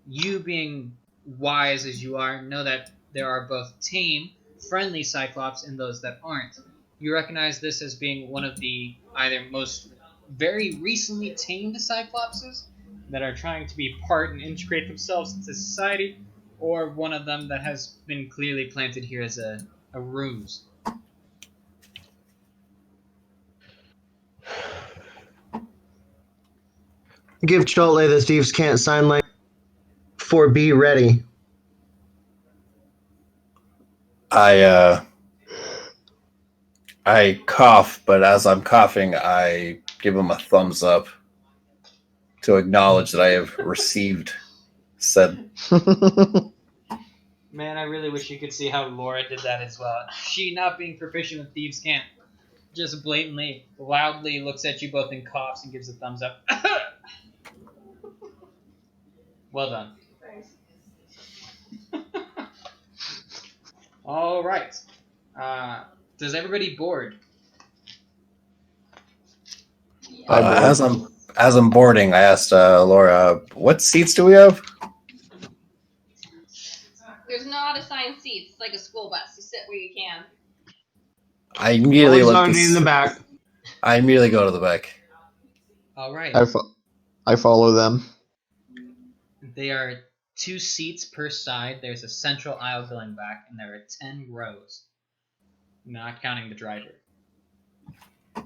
Speaker 2: You, being wise as you are, know that there are both tame, friendly Cyclops and those that aren't. You recognize this as being one of the either most very recently tamed Cyclopses that are trying to be part and integrate themselves into society, or one of them that has been clearly planted here as a ruse.
Speaker 4: Give Chipotle the Thieves Can't sign language for be ready.
Speaker 1: I cough, but as I'm coughing, I give him a thumbs up to acknowledge that I have received said.
Speaker 2: Man, I really wish you could see how Laura did that as well. She, not being proficient with Thieves' Cant, just blatantly, loudly looks at you both and coughs and gives a thumbs up. Well done. All right. Does everybody board?
Speaker 1: As I'm boarding, I asked Laura, "What seats do we have?"
Speaker 6: There's not assigned seats. It's like a school bus. You sit where you can.
Speaker 1: I immediately
Speaker 4: Always
Speaker 1: let
Speaker 4: gonna be in the
Speaker 1: this.
Speaker 4: back.
Speaker 1: I immediately go to the back.
Speaker 2: All right.
Speaker 3: I follow them.
Speaker 2: They are 2 seats per side. There's a central aisle going back, and there are 10 rows, not counting the driver.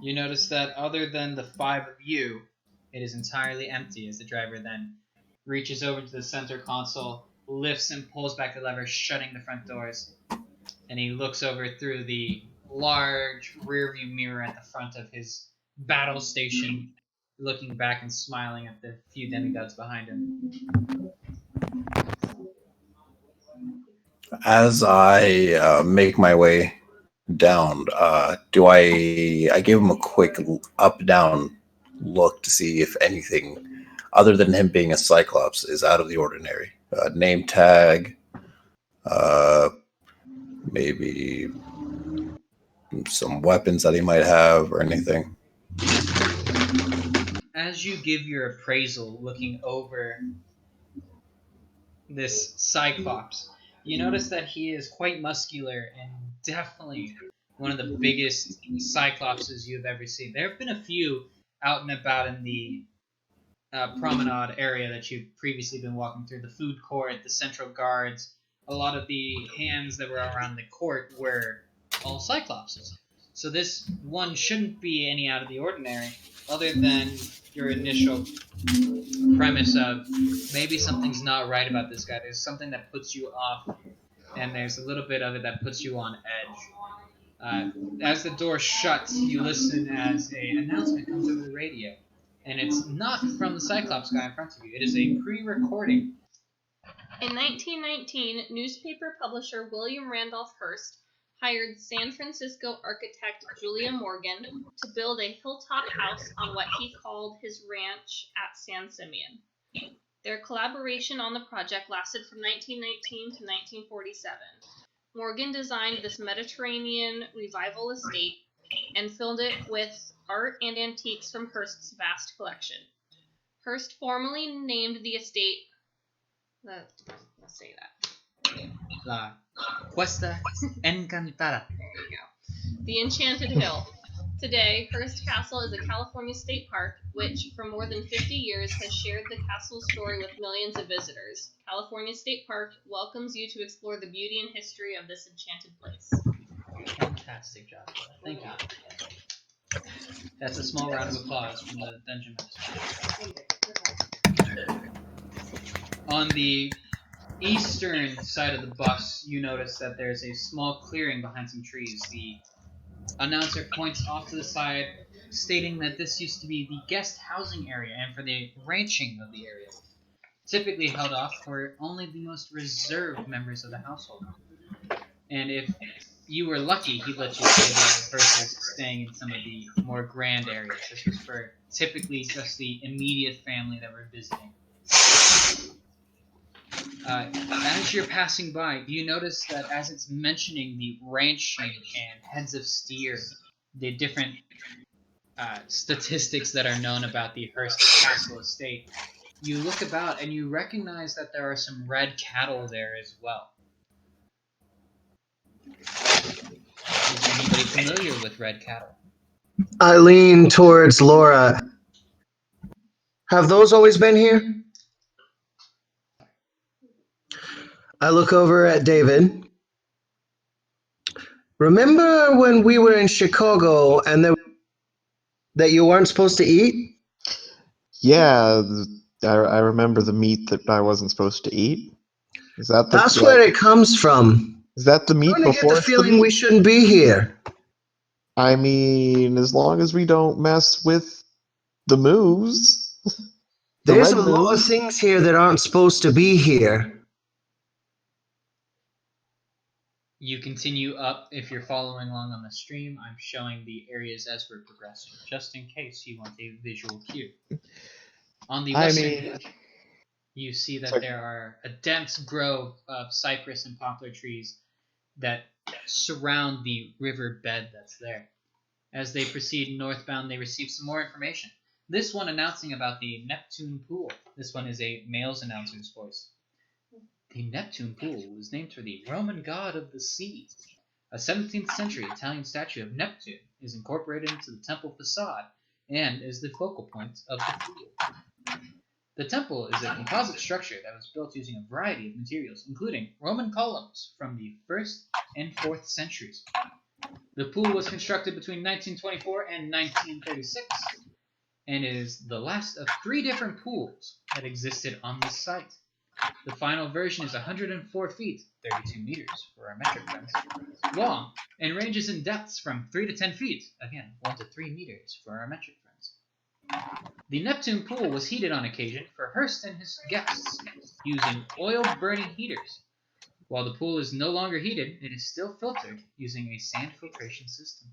Speaker 2: You notice that other than the 5 of you, it is entirely empty as the driver then reaches over to the center console, lifts and pulls back the lever, shutting the front doors, and he looks over through the large rearview mirror at the front of his battle station, looking back and smiling at the few demigods behind him.
Speaker 1: As I make my way down, do I give him a quick up down look to see if anything other than him being a Cyclops is out of the ordinary? Name tag, maybe some weapons that he might have or anything.
Speaker 2: As you give your appraisal looking over this Cyclops, you notice that he is quite muscular and definitely one of the biggest Cyclopses you've ever seen. There have been a few out and about in the promenade area that you've previously been walking through, the food court, the central guards. A lot of the hands that were around the court were all Cyclopses. So this one shouldn't be any out of the ordinary, other than your initial premise of maybe something's not right about this guy. There's something that puts you off, and there's a little bit of it that puts you on edge. As the door shuts, you listen as an announcement comes over the radio, and it's not from the Cyclops guy in front of you. It is a pre-recording.
Speaker 6: In 1919, newspaper publisher William Randolph Hearst hired San Francisco architect Julia Morgan to build a hilltop house on what he called his ranch at San Simeon. Their collaboration on the project lasted from 1919 to 1947. Morgan designed this Mediterranean revival estate and filled it with art and antiques from Hearst's vast collection. Hearst formally named the estate. Let's say that.
Speaker 2: La Cuesta Encantada.
Speaker 6: There you go. The Enchanted Hill. Today, Hearst Castle is a California state park, which for more than 50 years has shared the castle's story with millions of visitors. California State Park welcomes you to explore the beauty and history of this enchanted place.
Speaker 2: Fantastic job. Thank you. That's a small round of applause from the Dungeon Master. On the eastern side of the bus, you notice that there's a small clearing behind some trees. The announcer points off to the side, stating that this used to be the guest housing area and for the ranching of the area. Typically held off for only the most reserved members of the household. And if you were lucky, he'd let you stay there versus staying in some of the more grand areas. This was for typically just the immediate family that were visiting. As you're passing by, you notice that as it's mentioning the ranching and heads of steer, the different statistics that are known about the Hearst Castle estate, you look about and you recognize that there are some red cattle there as well. Is anybody familiar with red cattle?
Speaker 4: I lean towards Laura. Have those always been here? I look over at David. Remember when we were in Chicago and that you weren't supposed to eat?
Speaker 3: Yeah, I remember the meat that I wasn't supposed to eat. Is that the
Speaker 4: That's where it comes from.
Speaker 3: is that the meat
Speaker 4: I'm starting to get
Speaker 3: before
Speaker 4: the
Speaker 3: it's the
Speaker 4: feeling we
Speaker 3: meat?
Speaker 4: shouldn't be here.
Speaker 3: I mean, as long as we don't mess with the moves, the
Speaker 4: There's
Speaker 3: red
Speaker 4: a lot of
Speaker 3: moves.
Speaker 4: things here that aren't supposed to be here.
Speaker 2: You continue up. If you're following along on the stream, I'm showing the areas as we're progressing, just in case you want a visual cue. On the
Speaker 3: I
Speaker 2: western
Speaker 3: mean,
Speaker 2: edge, you see that
Speaker 3: sorry.
Speaker 2: there are a dense grove of cypress and poplar trees that surround the river bed that's there. As they proceed northbound, they receive some more information. This one announcing about the Neptune Pool. This one is a male's announcer's voice. The Neptune Pool was named for the Roman god of the sea. A 17th century Italian statue of Neptune is incorporated into the temple facade and is the focal point of the pool. The temple is a composite structure that was built using a variety of materials, including Roman columns from the 1st and 4th centuries. The pool was constructed between 1924 and 1936 and is the last of 3 different pools that existed on this site. The final version is 104 feet, 32 meters for our metric friends, long and ranges in depths from 3 to 10 feet, again 1 to 3 meters for our metric friends. The Neptune pool was heated on occasion for Hearst and his guests using oil-burning heaters. While the pool is no longer heated, it is still filtered using a sand filtration system.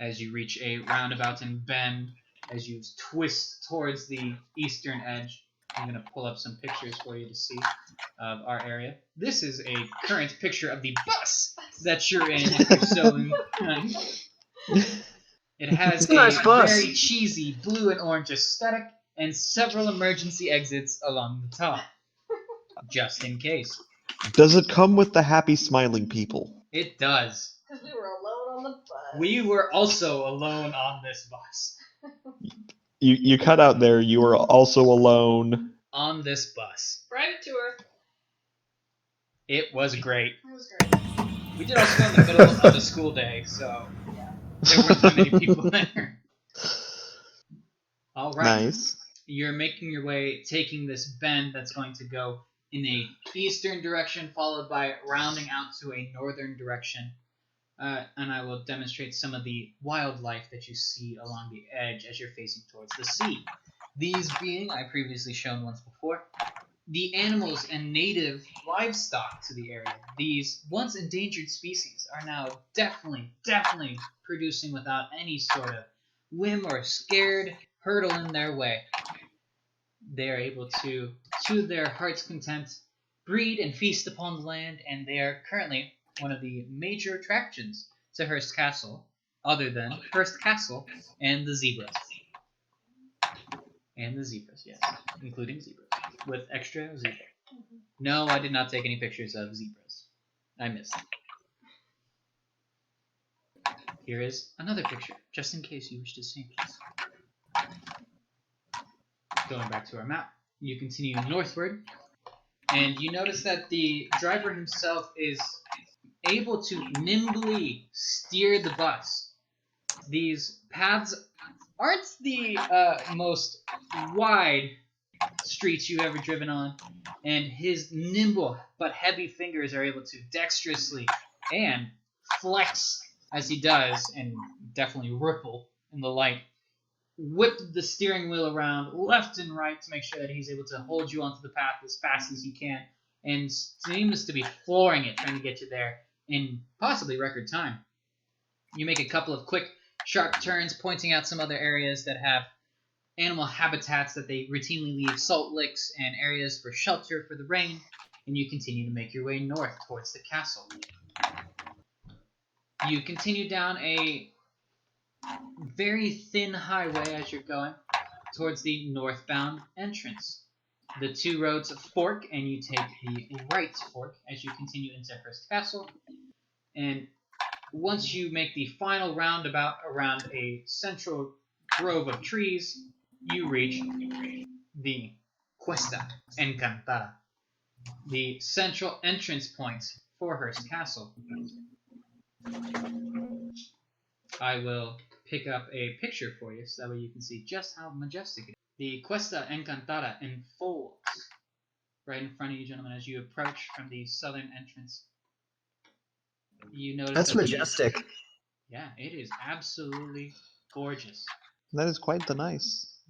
Speaker 2: As you reach a roundabout and bend, as you twist towards the eastern edge, I'm going to pull up some pictures for you to see of our area. This is a current picture of the bus that you're in, if you're so inclined. It has
Speaker 4: It's a nice bus.
Speaker 2: very cheesy blue and orange aesthetic and several emergency exits along the top, just in case.
Speaker 3: Does it come with the happy smiling people?
Speaker 2: It does.
Speaker 6: Because we were alone on the bus.
Speaker 2: We were also alone on this bus.
Speaker 3: You cut out there. You were also alone.
Speaker 2: On this bus.
Speaker 6: Private tour.
Speaker 2: It was great.
Speaker 6: It was great.
Speaker 2: We did also go in the middle of the school day, so there weren't that many people there. All right.
Speaker 3: Nice.
Speaker 2: You're making your way, taking this bend that's going to go in a eastern direction, followed by rounding out to a northern direction. And I will demonstrate some of the wildlife that you see along the edge as you're facing towards the sea. These being, I previously shown once before, the animals and native livestock to the area. These once endangered species are now definitely producing without any sort of whim or scared hurdle in their way. They are able to their heart's content, breed and feast upon the land, and they are currently one of the major attractions to Hearst Castle, other than Hearst Castle and the zebras. And the zebras, yes, including zebras, with extra zebra. No, I did not take any pictures of zebras. I missed. Here is another picture, just in case you wish to see. Going back to our map, you continue northward, and you notice that the driver himself is able to nimbly steer the bus. These paths aren't the most wide streets you've ever driven on, and his nimble but heavy fingers are able to dexterously and flex as he does, and definitely ripple in the light, whip the steering wheel around left and right to make sure that he's able to hold you onto the path as fast as he can, and seems to be flooring it, trying to get you there in possibly record time. You make a couple of quick, sharp turns, pointing out some other areas that have animal habitats that they routinely leave salt licks and areas for shelter for the rain, and you continue to make your way north towards the castle. You continue down a very thin highway as you're going towards the northbound entrance. The 2 roads fork, and you take the right fork as you continue into Hearst Castle. And once you make the final roundabout around a central grove of trees, you reach the Cuesta Encantada, the central entrance point for Hearst Castle. I will pick up a picture for you so that way you can see just how majestic it is. The Cuesta Encantada unfolds right in front of you, gentlemen, as you approach from the southern entrance. You notice
Speaker 4: That's
Speaker 2: that
Speaker 4: majestic.
Speaker 2: Yeah, it is absolutely gorgeous.
Speaker 3: That is quite the nice.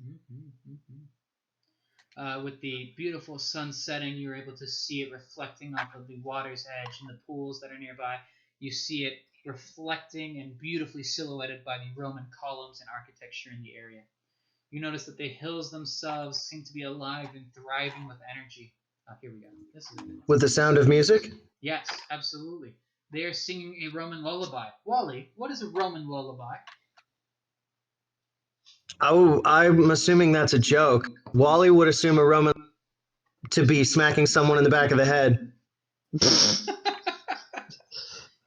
Speaker 2: With the beautiful sun setting, you're able to see it reflecting off of the water's edge and the pools that are nearby. You see it reflecting and beautifully silhouetted by the Roman columns and architecture in the area. You notice that the hills themselves seem to be alive and thriving with energy. Here we go. This is it.
Speaker 4: With the sound of music?
Speaker 2: Yes, absolutely. They are singing a Roman lullaby. Wally, what is a Roman lullaby?
Speaker 4: Oh, I'm assuming that's a joke. Wally would assume a Roman to be smacking someone in the back of the head.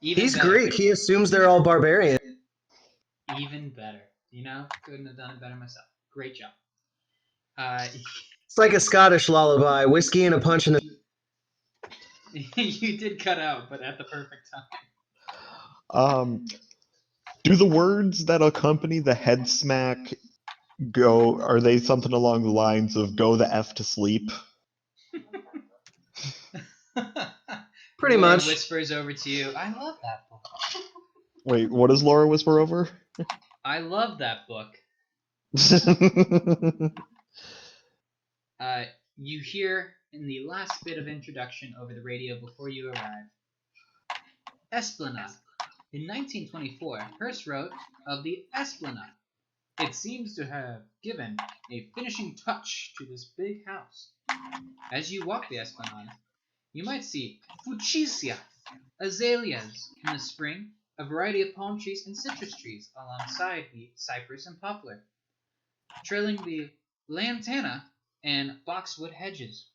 Speaker 4: He's
Speaker 2: better.
Speaker 4: Greek. He assumes they're all barbarians.
Speaker 2: Even better. You know, couldn't have done it better myself. Great job.
Speaker 4: It's like a Scottish lullaby, whiskey and a punch in the...
Speaker 2: You did cut out, but at the perfect time.
Speaker 3: Do the words that accompany the head smack go, are they something along the lines of "go the F to sleep"?
Speaker 4: Pretty
Speaker 2: Laura
Speaker 4: much.
Speaker 2: whispers over to you, I love that book.
Speaker 3: Wait, what does Laura whisper over?
Speaker 2: I love that book. You hear in the last bit of introduction over the radio before you arrive, Esplanade. In 1924, Hearst wrote of the Esplanade. It seems to have given a finishing touch to this big house. As you walk the Esplanade, you might see fuchsia, azaleas in the spring, a variety of palm trees and citrus trees alongside the cypress and poplar, trailing the lantana and boxwood hedges.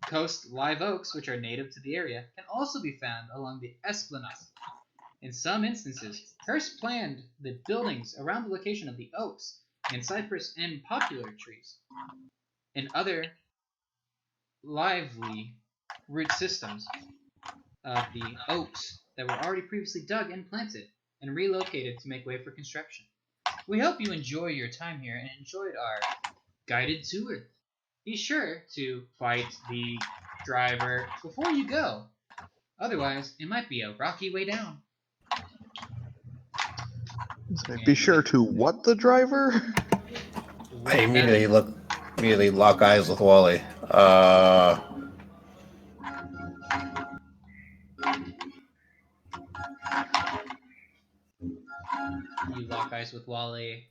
Speaker 2: Coast live oaks, which are native to the area, can also be found along the Esplanade. In some instances, Hearst planned the buildings around the location of the oaks and cypress and poplar trees. In other lively root systems of the oaks that were already previously dug and planted and relocated to make way for construction. We hope you enjoy your time here and enjoyed our guided tour. Be sure to fight the driver before you go. Otherwise, it might be a rocky way down.
Speaker 3: Be sure to what the driver?
Speaker 1: I immediately lock eyes with Wally.
Speaker 2: You lock eyes with Wally.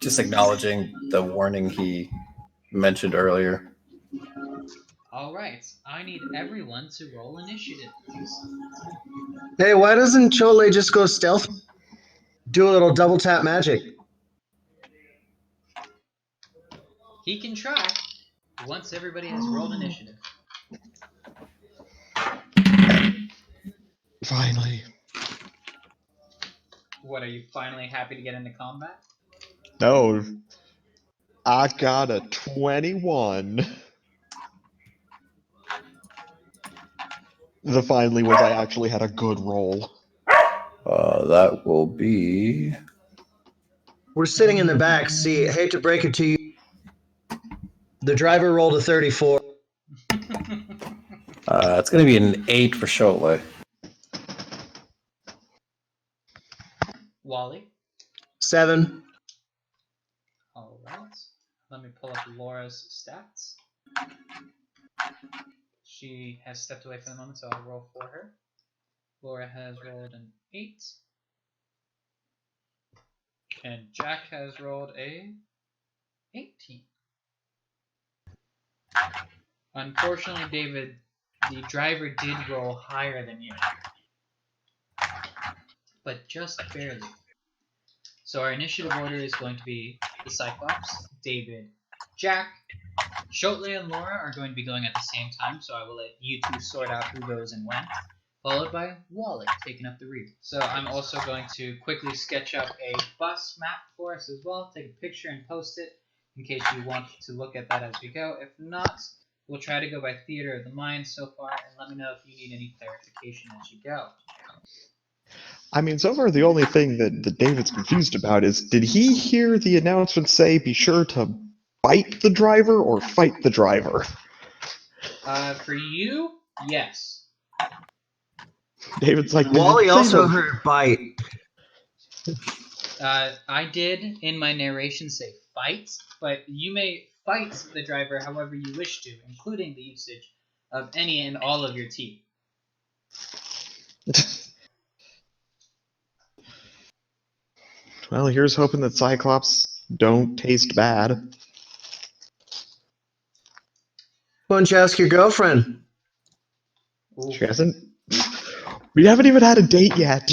Speaker 1: Just acknowledging the warning he mentioned earlier.
Speaker 2: All right, I need everyone to roll initiative, please.
Speaker 4: Hey, why doesn't Chole just go stealth? Do a little double tap magic.
Speaker 2: He can try once everybody has rolled initiative.
Speaker 3: Finally.
Speaker 2: What, are you finally happy to get into combat?
Speaker 3: No. I got a 21. The finally was I actually had a good roll.
Speaker 1: That will be...
Speaker 4: We're sitting in the back seat. Hate to break it to you. The driver rolled a 34.
Speaker 1: It's going to be an 8 for Shotley.
Speaker 2: Wally?
Speaker 4: 7.
Speaker 2: All right. Let me pull up Laura's stats. She has stepped away for the moment, so I'll roll for her. Laura has rolled an 8. And Jack has rolled a 18. Unfortunately, David, the driver did roll higher than you. But just barely. So our initiative order is going to be the Cyclops, David, Jack, Shotley and Laura are going to be going at the same time, so I will let you two sort out who goes and when, followed by Wally taking up the rear. So I'm also going to quickly sketch up a bus map for us as well, take a picture and post it in case you want to look at that as we go. If not, we'll try to go by theater of the mind so far, and let me know if you need any clarification as you go.
Speaker 3: I mean, so far the only thing that David's confused about is, did he hear the announcement say, be sure to bite the driver or fight the driver?
Speaker 2: For you, yes.
Speaker 3: David's like,
Speaker 4: Wally
Speaker 3: say
Speaker 4: also
Speaker 3: the-
Speaker 4: heard bite.
Speaker 2: I did in my narration say fight, but you may fight the driver however you wish to, including the usage of any and all of your teeth.
Speaker 3: Well, here's hoping that Cyclops don't taste bad.
Speaker 4: Why don't you ask your girlfriend?
Speaker 2: Ooh,
Speaker 3: She hasn't. We haven't even had a date yet.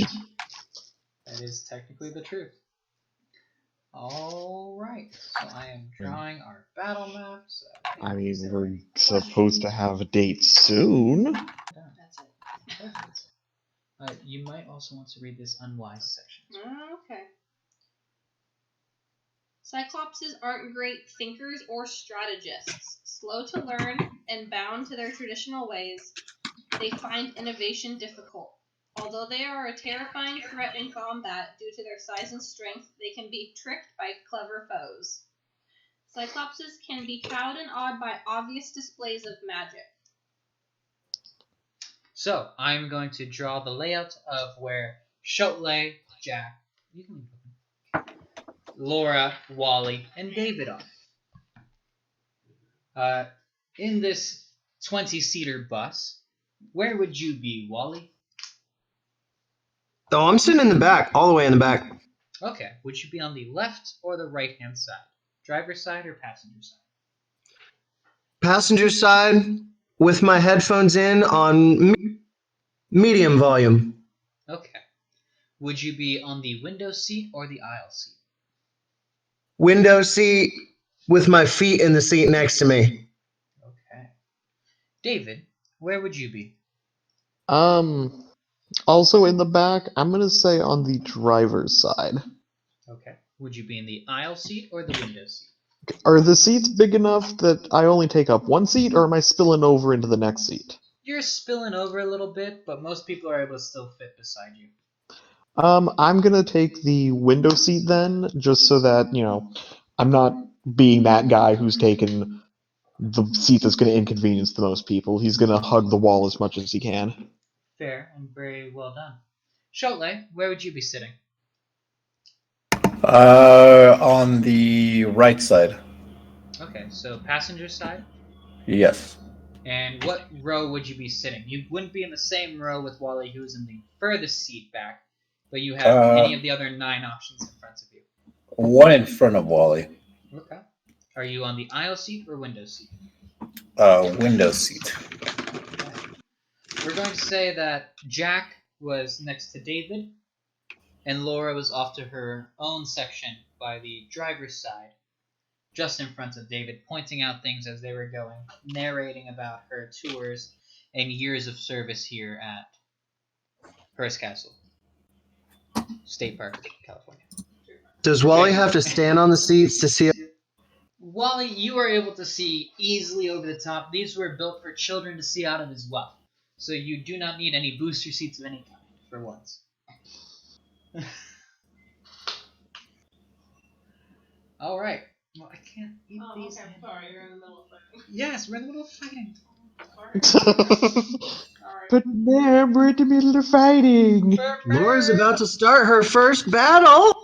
Speaker 2: that is technically the truth. Alright, so I am drawing our battle maps.
Speaker 3: I mean, we're supposed to have a date soon.
Speaker 6: That's it.
Speaker 2: Perfect. You might also want to read this unwise section.
Speaker 6: Okay. Cyclopses aren't great thinkers or strategists. Slow to learn and bound to their traditional ways, they find innovation difficult. Although they are a terrifying threat in combat due to their size and strength, they can be tricked by clever foes. Cyclopses can be cowed and awed by obvious displays of magic.
Speaker 2: So, I'm going to draw the layout of where Shotley, Jack, you can leave them, Laura, Wally, and David are. In this 20-seater bus, where would you be, Wally?
Speaker 4: Oh, I'm sitting in the back, all the way in the back.
Speaker 2: Okay, would you be on the left or the right-hand side? Driver's side or passenger side?
Speaker 4: Passenger side with my headphones in on medium volume.
Speaker 2: Okay. Would you be on the window seat or the aisle seat?
Speaker 4: Window seat with my feet in the seat next to me.
Speaker 2: Okay. David, where would you be?
Speaker 3: Also in the back, I'm gonna say on the driver's side.
Speaker 2: Okay. Would you be in the aisle seat or the window seat?
Speaker 3: Are the seats big enough that I only take up one seat, or am I spilling over into the next seat?
Speaker 2: You're spilling over a little bit, but most people are able to still fit beside you.
Speaker 3: I'm gonna take the window seat then, just so that, I'm not being that guy who's taken the seat that's gonna inconvenience the most people. He's gonna hug the wall as much as he can.
Speaker 2: Fair and very well done. Shotley, where would you be sitting?
Speaker 1: On the right side.
Speaker 2: Okay, so passenger side.
Speaker 1: Yes.
Speaker 2: And what row would you be sitting? You wouldn't be in the same row with Wally, who's in the furthest seat back, but you have any of the other 9 options in front of you.
Speaker 1: One in front of Wally.
Speaker 2: Okay. Are you on the aisle seat or window seat?
Speaker 1: Window seat.
Speaker 2: Okay. We're going to say that Jack was next to David, and Laura was off to her own section by the driver's side, just in front of David, pointing out things as they were going, narrating about her tours and years of service here at Hearst Castle, State Park, California.
Speaker 4: Does Wally have to stand on the seats to see?
Speaker 2: Wally, you are able to see easily over the top. These were built for children to see out of as well, so you do not need any booster seats of any kind for once. All right. Well, I can't eat these.
Speaker 6: Okay, sorry, you're in the middle of fighting.
Speaker 2: Yes, we're in the middle of fighting.
Speaker 6: Sorry.
Speaker 3: But ma'am, we're in the middle of fighing.
Speaker 4: Laura's about to start her first battle.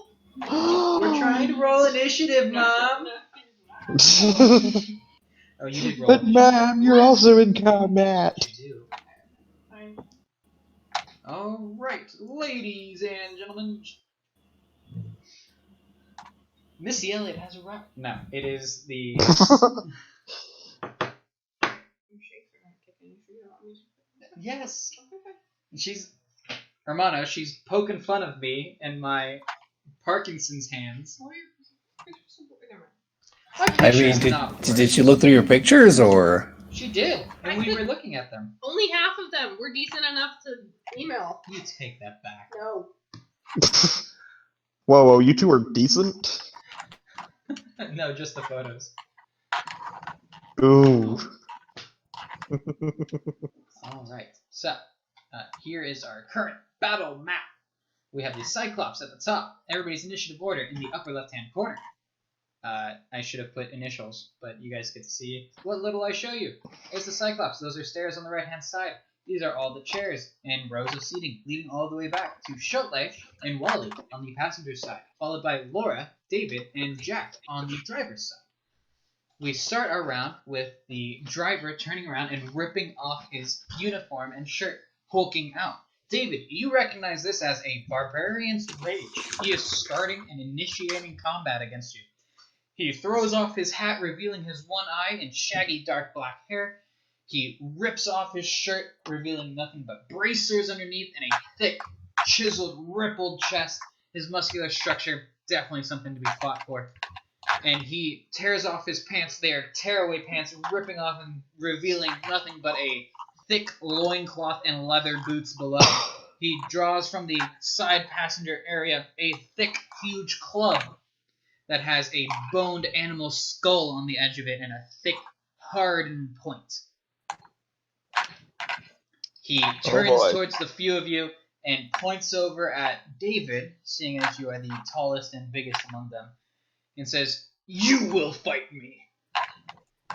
Speaker 2: We're trying to roll initiative, Mom. Oh, you did roll
Speaker 3: But
Speaker 2: initiative.
Speaker 3: ma'am, you're also in combat.
Speaker 2: You do. All right, ladies and gentlemen. Missy Elliott has arrived. No, it is the. Yes. She's. Hermano, she's poking fun of me and my Parkinson's hands. My
Speaker 1: I
Speaker 2: picture's
Speaker 1: mean,
Speaker 2: not
Speaker 1: did
Speaker 2: great.
Speaker 1: she look through your pictures or?
Speaker 2: She did, and we were looking at them.
Speaker 6: Only half of them were decent enough to email.
Speaker 2: You take that back.
Speaker 6: No.
Speaker 3: Whoa, you two are decent?
Speaker 2: No, just the photos.
Speaker 3: Ooh.
Speaker 2: All right. So, here is our current battle map. we have the Cyclops at the top. Everybody's initiative order in the upper left-hand corner. I should have put initials, but you guys get to see what little I show you. There's the Cyclops. Those are stairs on the right-hand side. These are all the chairs and rows of seating, leading all the way back to Shotley and Wally on the passenger side, followed by Laura, David, and Jack on the driver's side. We start our round with the driver turning around and ripping off his uniform and shirt, hulking out. David, you recognize this as a barbarian's rage. He is starting and initiating combat against you. He throws off his hat, revealing his one eye and shaggy dark black hair. He rips off his shirt, revealing nothing but bracers underneath and a thick, chiseled, rippled chest. His muscular structure, definitely something to be fought for. And he tears off his pants. They are tearaway pants, ripping off and revealing nothing but a thick loincloth and leather boots below. He draws from the side passenger area a thick, huge club that has a boned animal skull on the edge of it and a thick, hardened point. He turns towards the few of you and points over at David, seeing as you are the tallest and biggest among them, and says, "You will fight me."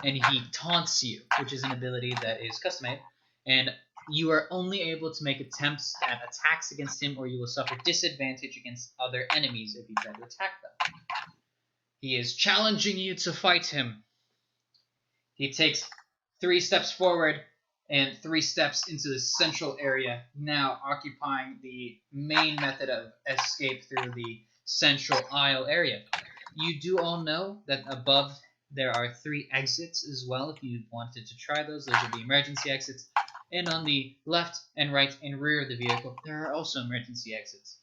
Speaker 2: And he taunts you, which is an ability that is custom-made, and you are only able to make attempts at attacks against him, or you will suffer disadvantage against other enemies if you try to attack them. He is challenging you to fight him. He takes 3 steps forward and 3 steps into the central area, now occupying the main method of escape through the central aisle area. You do all know that above there are 3 exits as well. If you wanted to try those are the emergency exits. And on the left and right and rear of the vehicle, there are also emergency exits.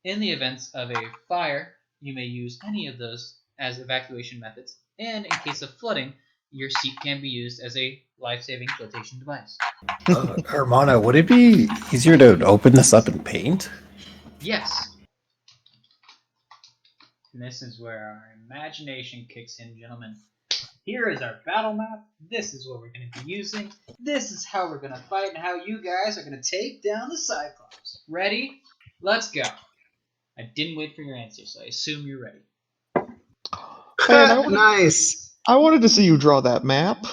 Speaker 2: In the event of a fire, you may use any of those as evacuation methods. And in case of flooding, your seat can be used as a life-saving flotation device.
Speaker 1: Hermana, would it be easier to open this up in paint?
Speaker 2: Yes. And this is where our imagination kicks in, gentlemen. Here is our battle map. This is what we're going to be using. This is how we're going to fight and how you guys are going to take down the Cyclops. Ready? Let's go. I didn't wait for your answer, so I assume you're ready.
Speaker 3: Man,
Speaker 4: Nice.
Speaker 3: I wanted to see you draw that map.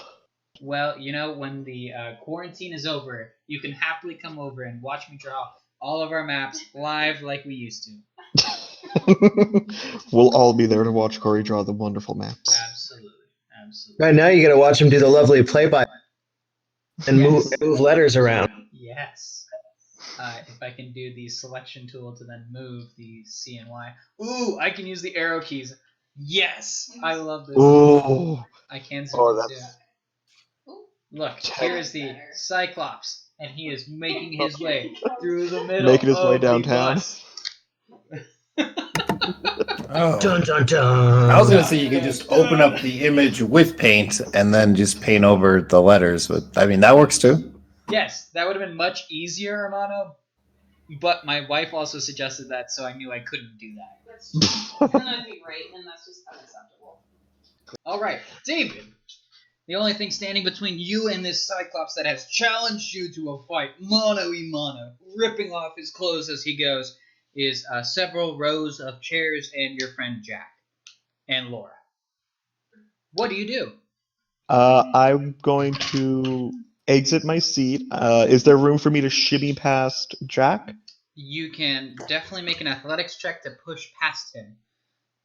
Speaker 2: Well, you know, when the quarantine is over, you can happily come over and watch me draw all of our maps live like we used to.
Speaker 3: We'll all be there to watch Corey draw the wonderful maps.
Speaker 2: Absolutely. Absolutely.
Speaker 4: Right now, you gotta watch him do the lovely play-by and
Speaker 2: Yes.
Speaker 4: move letters around.
Speaker 2: Yes. If I can do the selection tool to then move the C and Y. Ooh, I can use the arrow keys. Yes! I love this.
Speaker 3: Ooh.
Speaker 2: I can zoom
Speaker 3: Oh,
Speaker 2: in
Speaker 3: that's-
Speaker 2: too. Look, here is the Cyclops, and he is making his way through the middle
Speaker 3: Making his way
Speaker 2: of the
Speaker 3: downtown.
Speaker 2: bus.
Speaker 1: Oh.
Speaker 4: Dun dun dun.
Speaker 1: I was gonna say you could just open up the image with paint and then just paint over the letters, but I mean that works too.
Speaker 2: Yes, that would have been much easier, Hermano. But my wife also suggested that, so I knew I couldn't do that.
Speaker 6: That's true. Then I'd be right, and that's just unacceptable.
Speaker 2: Alright, David. The only thing standing between you and this Cyclops that has challenged you to a fight, mano-y-mano, ripping off his clothes as he goes, is several rows of chairs and your friend Jack and Laura. What do you do?
Speaker 3: I'm going to exit my seat. Is there room for me to shimmy past Jack?
Speaker 2: You can definitely make an athletics check to push past him.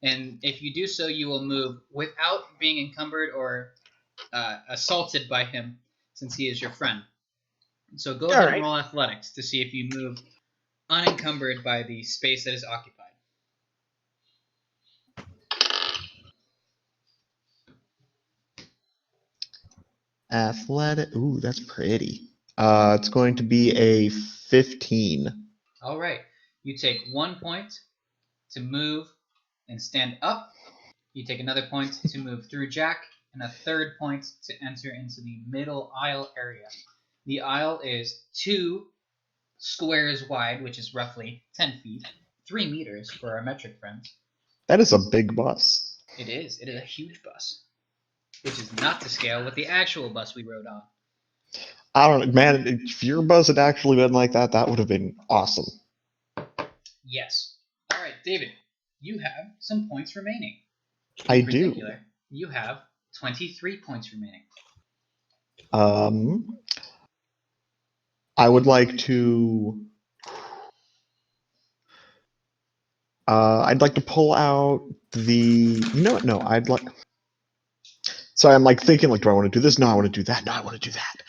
Speaker 2: And if you do so, you will move without being encumbered or assaulted by him, since he is your friend. So go ahead and roll athletics to see if you move unencumbered by the space that is occupied.
Speaker 3: Athletic. Ooh, that's pretty. It's going to be a 15.
Speaker 2: All right. You take 1 point to move and stand up. You take another point to move through Jack, and a third point to enter into the middle aisle area. The aisle is 2 squares wide, which is roughly 10 feet, 3 meters for our metric friends.
Speaker 3: That is a big bus.
Speaker 2: It is. It is a huge bus, which is not to scale with the actual bus we rode on.
Speaker 3: I don't know, man. If your bus had actually been like that, that would have been awesome.
Speaker 2: Yes. All right, David, you have some points remaining.
Speaker 3: I
Speaker 2: In
Speaker 3: do.
Speaker 2: particular, you have 23 points remaining.
Speaker 3: I would like to. I'd like to pull out the. You know what? No, I'd like. Sorry, I'm like thinking like, do I want to do this? No, I want to do that. No, I want to do that.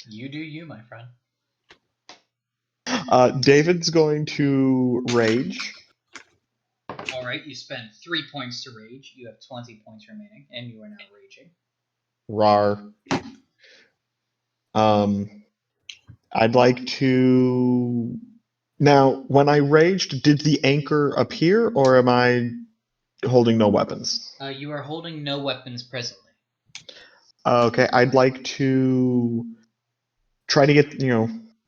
Speaker 2: You do you, my friend.
Speaker 3: David's going to rage.
Speaker 2: All right, you spend 3 points to rage. You have 20 points remaining, and you are now raging.
Speaker 3: Rar. I'd like to. Now, when I raged, did the anchor appear, or am I holding no weapons?
Speaker 2: You are holding no weapons presently.
Speaker 3: Okay, I'd like to try to get,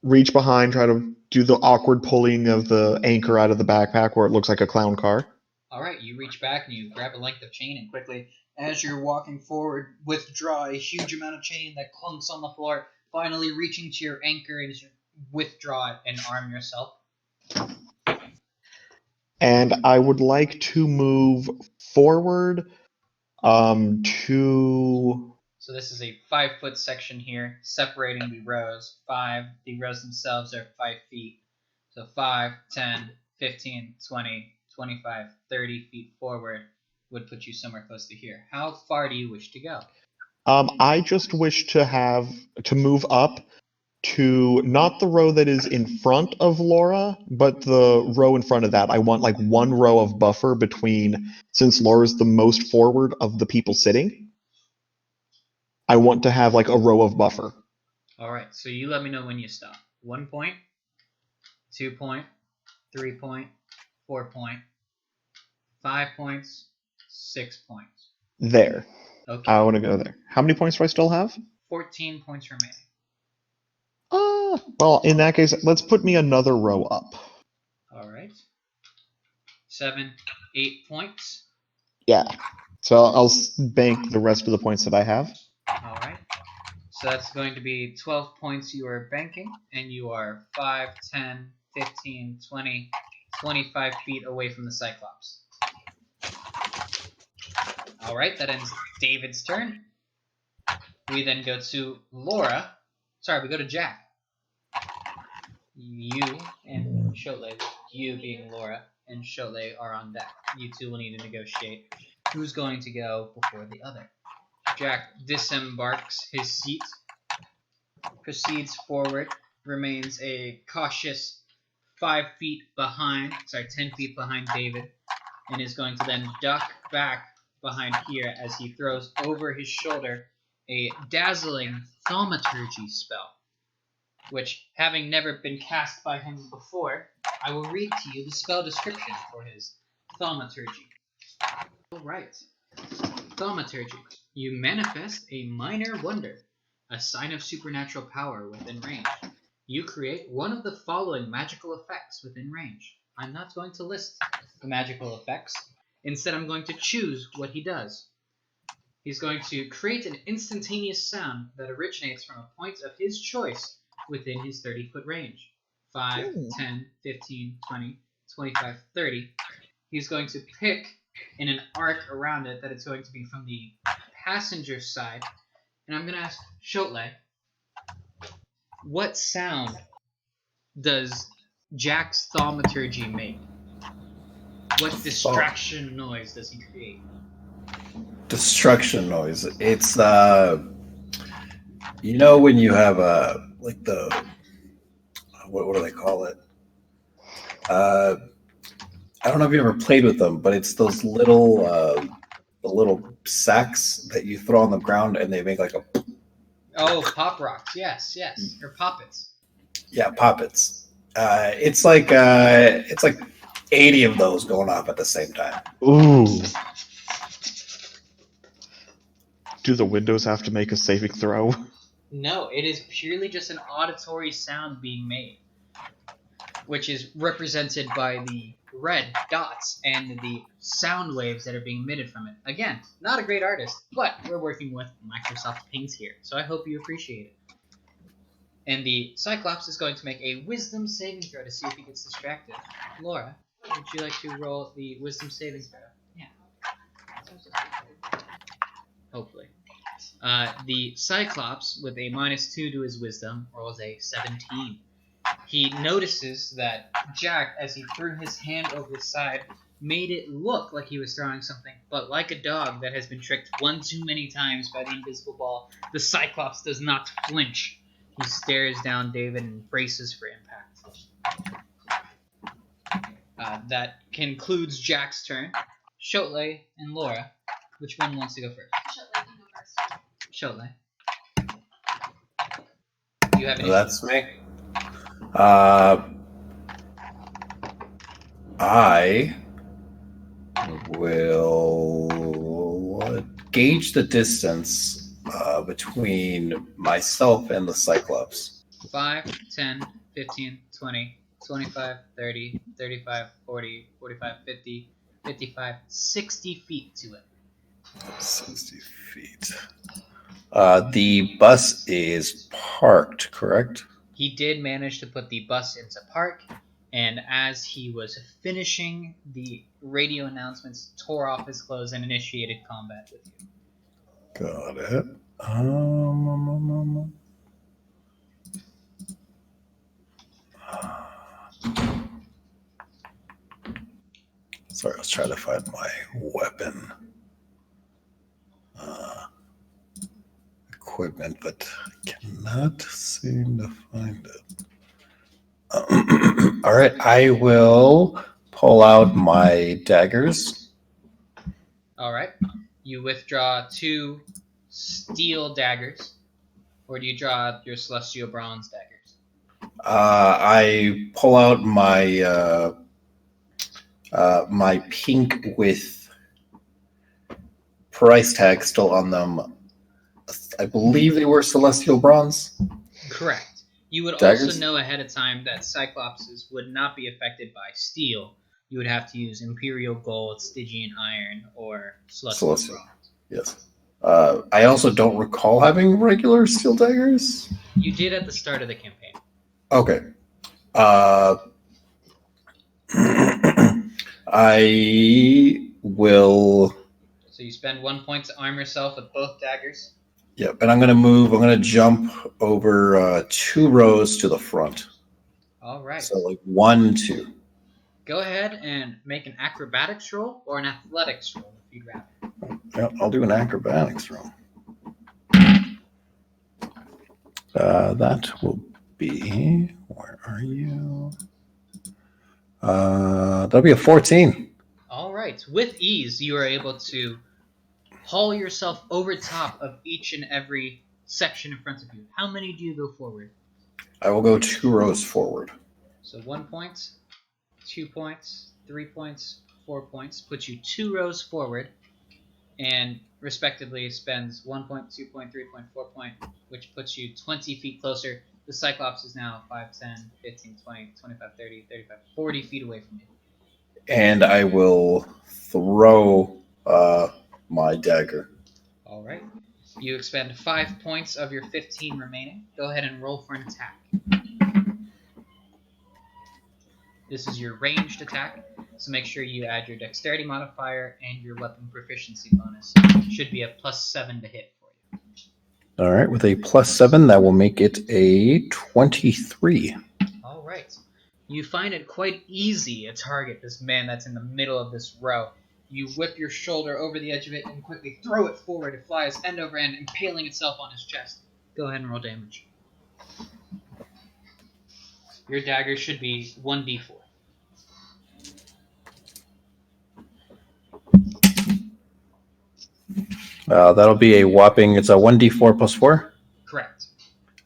Speaker 3: reach behind, try to do the awkward pulling of the anchor out of the backpack where it looks like a clown car.
Speaker 2: All right, you reach back and you grab a length of chain and quickly, as you're walking forward, withdraw a huge amount of chain that clunks on the floor, finally reaching to your anchor and you withdraw it and arm yourself.
Speaker 3: And I would like to move forward to.
Speaker 2: So this is a 5-foot section here, separating the rows. The rows themselves are 5 feet. So 5, 10, 15, 20, 25, 30 feet forward would put you somewhere close to here. How far do you wish to go?
Speaker 3: I just wish to move up to not the row that is in front of Laura, but the row in front of that. I want like one row of buffer between, since Laura's the most forward of the people sitting. I want to have like a row of buffer.
Speaker 2: All right, so you let me know when you stop. 1 point, 2 point, 3 point, 4 point, 5 points, 6 points.
Speaker 3: There.
Speaker 2: Okay.
Speaker 3: I want to go there. How many points do I still have?
Speaker 2: 14 points remaining.
Speaker 3: Well, in that case, let's put me another row up.
Speaker 2: All right. 7, 8 points.
Speaker 3: Yeah. So I'll bank the rest of the points that I have.
Speaker 2: All right. So that's going to be 12 points you are banking, and you are 5, 10, 15, 20, 25 feet away from the Cyclops. All right, that ends David's turn. We then go to Laura. Sorry, we go to Jack. You and Shotley, you being Laura, and Shotley are on deck. You two will need to negotiate who's going to go before the other. Jack disembarks his seat, proceeds forward, remains a cautious 10 feet behind David, and is going to then duck back behind here as he throws over his shoulder a dazzling thaumaturgy spell, which, having never been cast by him before, I will read to you the spell description for his thaumaturgy. All right. Thaumaturgy. You manifest a minor wonder, a sign of supernatural power within range. You create one of the following magical effects within range. I'm not going to list the magical effects. Instead, I'm going to choose what he does. He's going to create an instantaneous sound that originates from a point of his choice within his 30-foot range. 5, 10, 15, 20, 25, 30. He's going to pick in an arc around it that it's going to be from the passenger side. And I'm going to ask Shotley, what sound does Jack's thaumaturgy make? What distraction noise does he create?
Speaker 1: Destruction noise. It's when you have like the what do they call it? I don't know if you ever played with them, but it's those little the little sacks that you throw on the ground and they make like a
Speaker 2: Pop rocks. Yes, or poppets.
Speaker 1: Yeah, poppets. It's like 80 of those going off at the same time.
Speaker 3: Ooh. Do the windows have to make a saving throw?
Speaker 2: No, it is purely just an auditory sound being made, which is represented by the red dots and the sound waves that are being emitted from it. Again, not a great artist, but we're working with Microsoft Paint here, so I hope you appreciate it. And the Cyclops is going to make a wisdom saving throw to see if he gets distracted. Laura, would you like to roll the wisdom saving throw?
Speaker 6: Yeah.
Speaker 2: Hopefully. The Cyclops, with a -2 to his wisdom, rolls a 17. He notices that Jack, as he threw his hand over his side, made it look like he was throwing something, but like a dog that has been tricked one too many times by the invisible ball, the Cyclops does not flinch. He stares down David and braces for impact. That concludes Jack's turn. Shotley and Laura, which one wants to go first?
Speaker 6: Shotley can go first.
Speaker 2: Shotley. You have any?
Speaker 1: That's me. I will gauge the distance between myself and the Cyclops.
Speaker 2: 5, 10, 15, 20, 25, 30, 35, 40, 45, 50, 55, 60 feet to it.
Speaker 1: 60 feet. The bus is parked, correct?
Speaker 2: He did manage to put the bus into park, and as he was finishing, the radio announcements tore off his clothes and initiated combat with you.
Speaker 1: Got it. Sorry, I was trying to find my weapon equipment, but I cannot seem to find it. All right, I will pull out my daggers.
Speaker 2: All right. You withdraw 2 steel daggers, or do you draw your celestial bronze daggers?
Speaker 1: I pull out my my pink with price tag still on them. I believe they were celestial bronze.
Speaker 2: Correct. You would
Speaker 1: Daggers?
Speaker 2: also know ahead of time that Cyclopses would not be affected by steel. You would have to use Imperial Gold, Stygian Iron, or Celestial
Speaker 1: Celestial.
Speaker 2: Bronze.
Speaker 1: Yes. I also don't recall having regular steel daggers.
Speaker 2: You did at the start of the campaign.
Speaker 1: Okay. I will.
Speaker 2: So you spend 1 point to arm yourself with both daggers.
Speaker 1: Yep, and I'm going to move. I'm going to jump over 2 rows to the front.
Speaker 2: All right.
Speaker 1: So like 1, 2.
Speaker 2: Go ahead and make an acrobatics roll or an athletics roll if you'd rather.
Speaker 1: Yep, I'll do an acrobatics roll. That will be. Where are you? That'll be a 14.
Speaker 2: All right. With ease, you are able to haul yourself over top of each and every section in front of you. How many do you go forward?
Speaker 1: I will go 2 rows forward.
Speaker 2: So 1 point, 2 points, 3 points, 4 points. Puts you 2 rows forward, and respectively spends 1 point, 2 point, 3 point, 4 point, which puts you 20 feet closer. The Cyclops is now 5, 10, 15, 20, 25, 30, 35, 40 feet away from you.
Speaker 1: And I will throw my dagger.
Speaker 2: All right. You expend 5 points of your 15 remaining. Go ahead and roll for an attack. This is your ranged attack, so make sure you add your dexterity modifier and your weapon proficiency bonus. Should be a +7 to hit for you.
Speaker 1: All right, with a +7, that will make it a 23.
Speaker 2: All right. You find it quite easy to target this man that's in the middle of this row. You whip your shoulder over the edge of it and quickly throw it forward. It flies end over end, impaling itself on his chest. Go ahead and roll damage. Your dagger should be 1d4.
Speaker 1: That'll be a whopping, it's a 1d4 plus 4?
Speaker 2: Correct.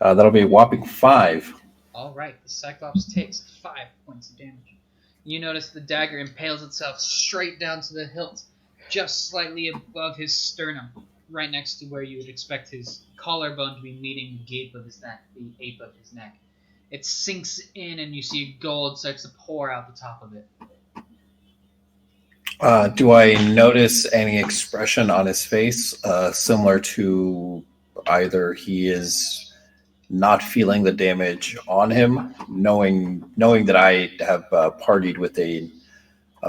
Speaker 1: That'll be a whopping 5.
Speaker 2: All right, the Cyclops takes 5 points of damage. You notice the dagger impales itself straight down to the hilt, just slightly above his sternum, right next to where you would expect his collarbone to be meeting the gape of his neck, the ape of his neck. It sinks in, and you see gold starts to pour out the top of it.
Speaker 1: Do I notice any expression on his face similar to either he is not feeling the damage on him, knowing that I have partied with a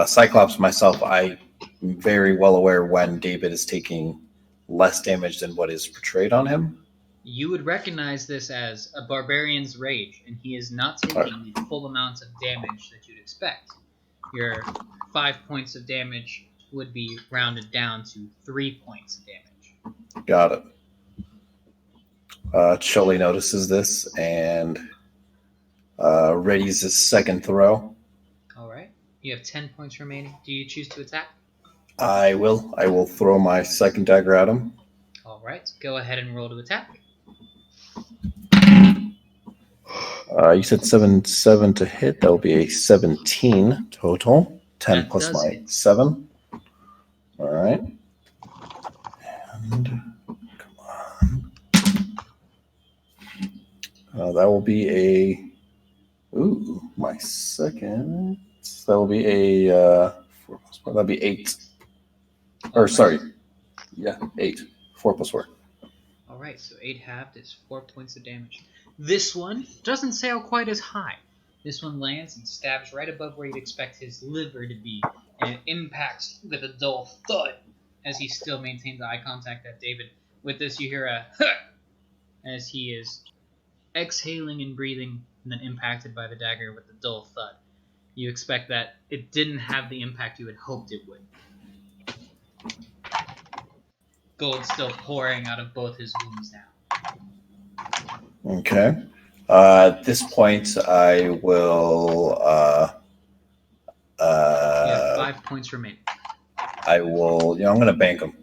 Speaker 1: Cyclops myself, I'm very well aware when David is taking less damage than what is portrayed on him.
Speaker 2: You would recognize this as a barbarian's rage, and he is not taking the full amount of damage that you'd expect. Your 5 points of damage would be rounded down to 3 points of damage.
Speaker 1: Got it. Choli notices this and readies his second throw.
Speaker 2: All right. You have 10 points remaining. Do you choose to attack?
Speaker 1: I will throw my second dagger at him.
Speaker 2: All right. Go ahead and roll to attack.
Speaker 1: You said 7 to hit. That will be a 17 total. 10
Speaker 2: That
Speaker 1: plus
Speaker 2: does
Speaker 1: my
Speaker 2: hit.
Speaker 1: 7. All right. And come on. That will be my second. That will be a 4 plus 4. That'll be 8. Or sorry, yeah, 8. 4 plus 4.
Speaker 2: All right. So 8 halved is 4 points of damage. This one doesn't sail quite as high. This one lands and stabs right above where you'd expect his liver to be, and it impacts with a dull thud as he still maintains eye contact at David. With this, you hear a as he is exhaling and breathing, and then impacted by the dagger with a dull thud. You expect that it didn't have the impact you had hoped it would. Gold still pouring out of both his wounds now.
Speaker 1: Okay. At this point, I will.
Speaker 2: You have 5 points remaining.
Speaker 1: I will. I'm going to bank him.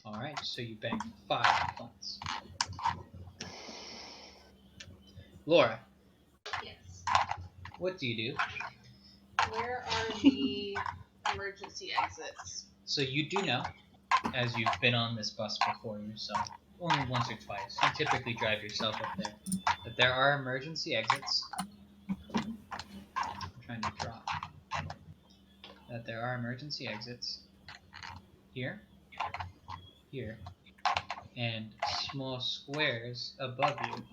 Speaker 2: All right, so you bank 5 points. Laura,
Speaker 6: Yes.
Speaker 2: what do you do?
Speaker 6: Where are the emergency exits?
Speaker 2: So you do know, as you've been on this bus before yourself, only once or twice, you typically drive yourself up there, that there are emergency exits. I'm trying to draw. That there are emergency exits here, here, and small squares above you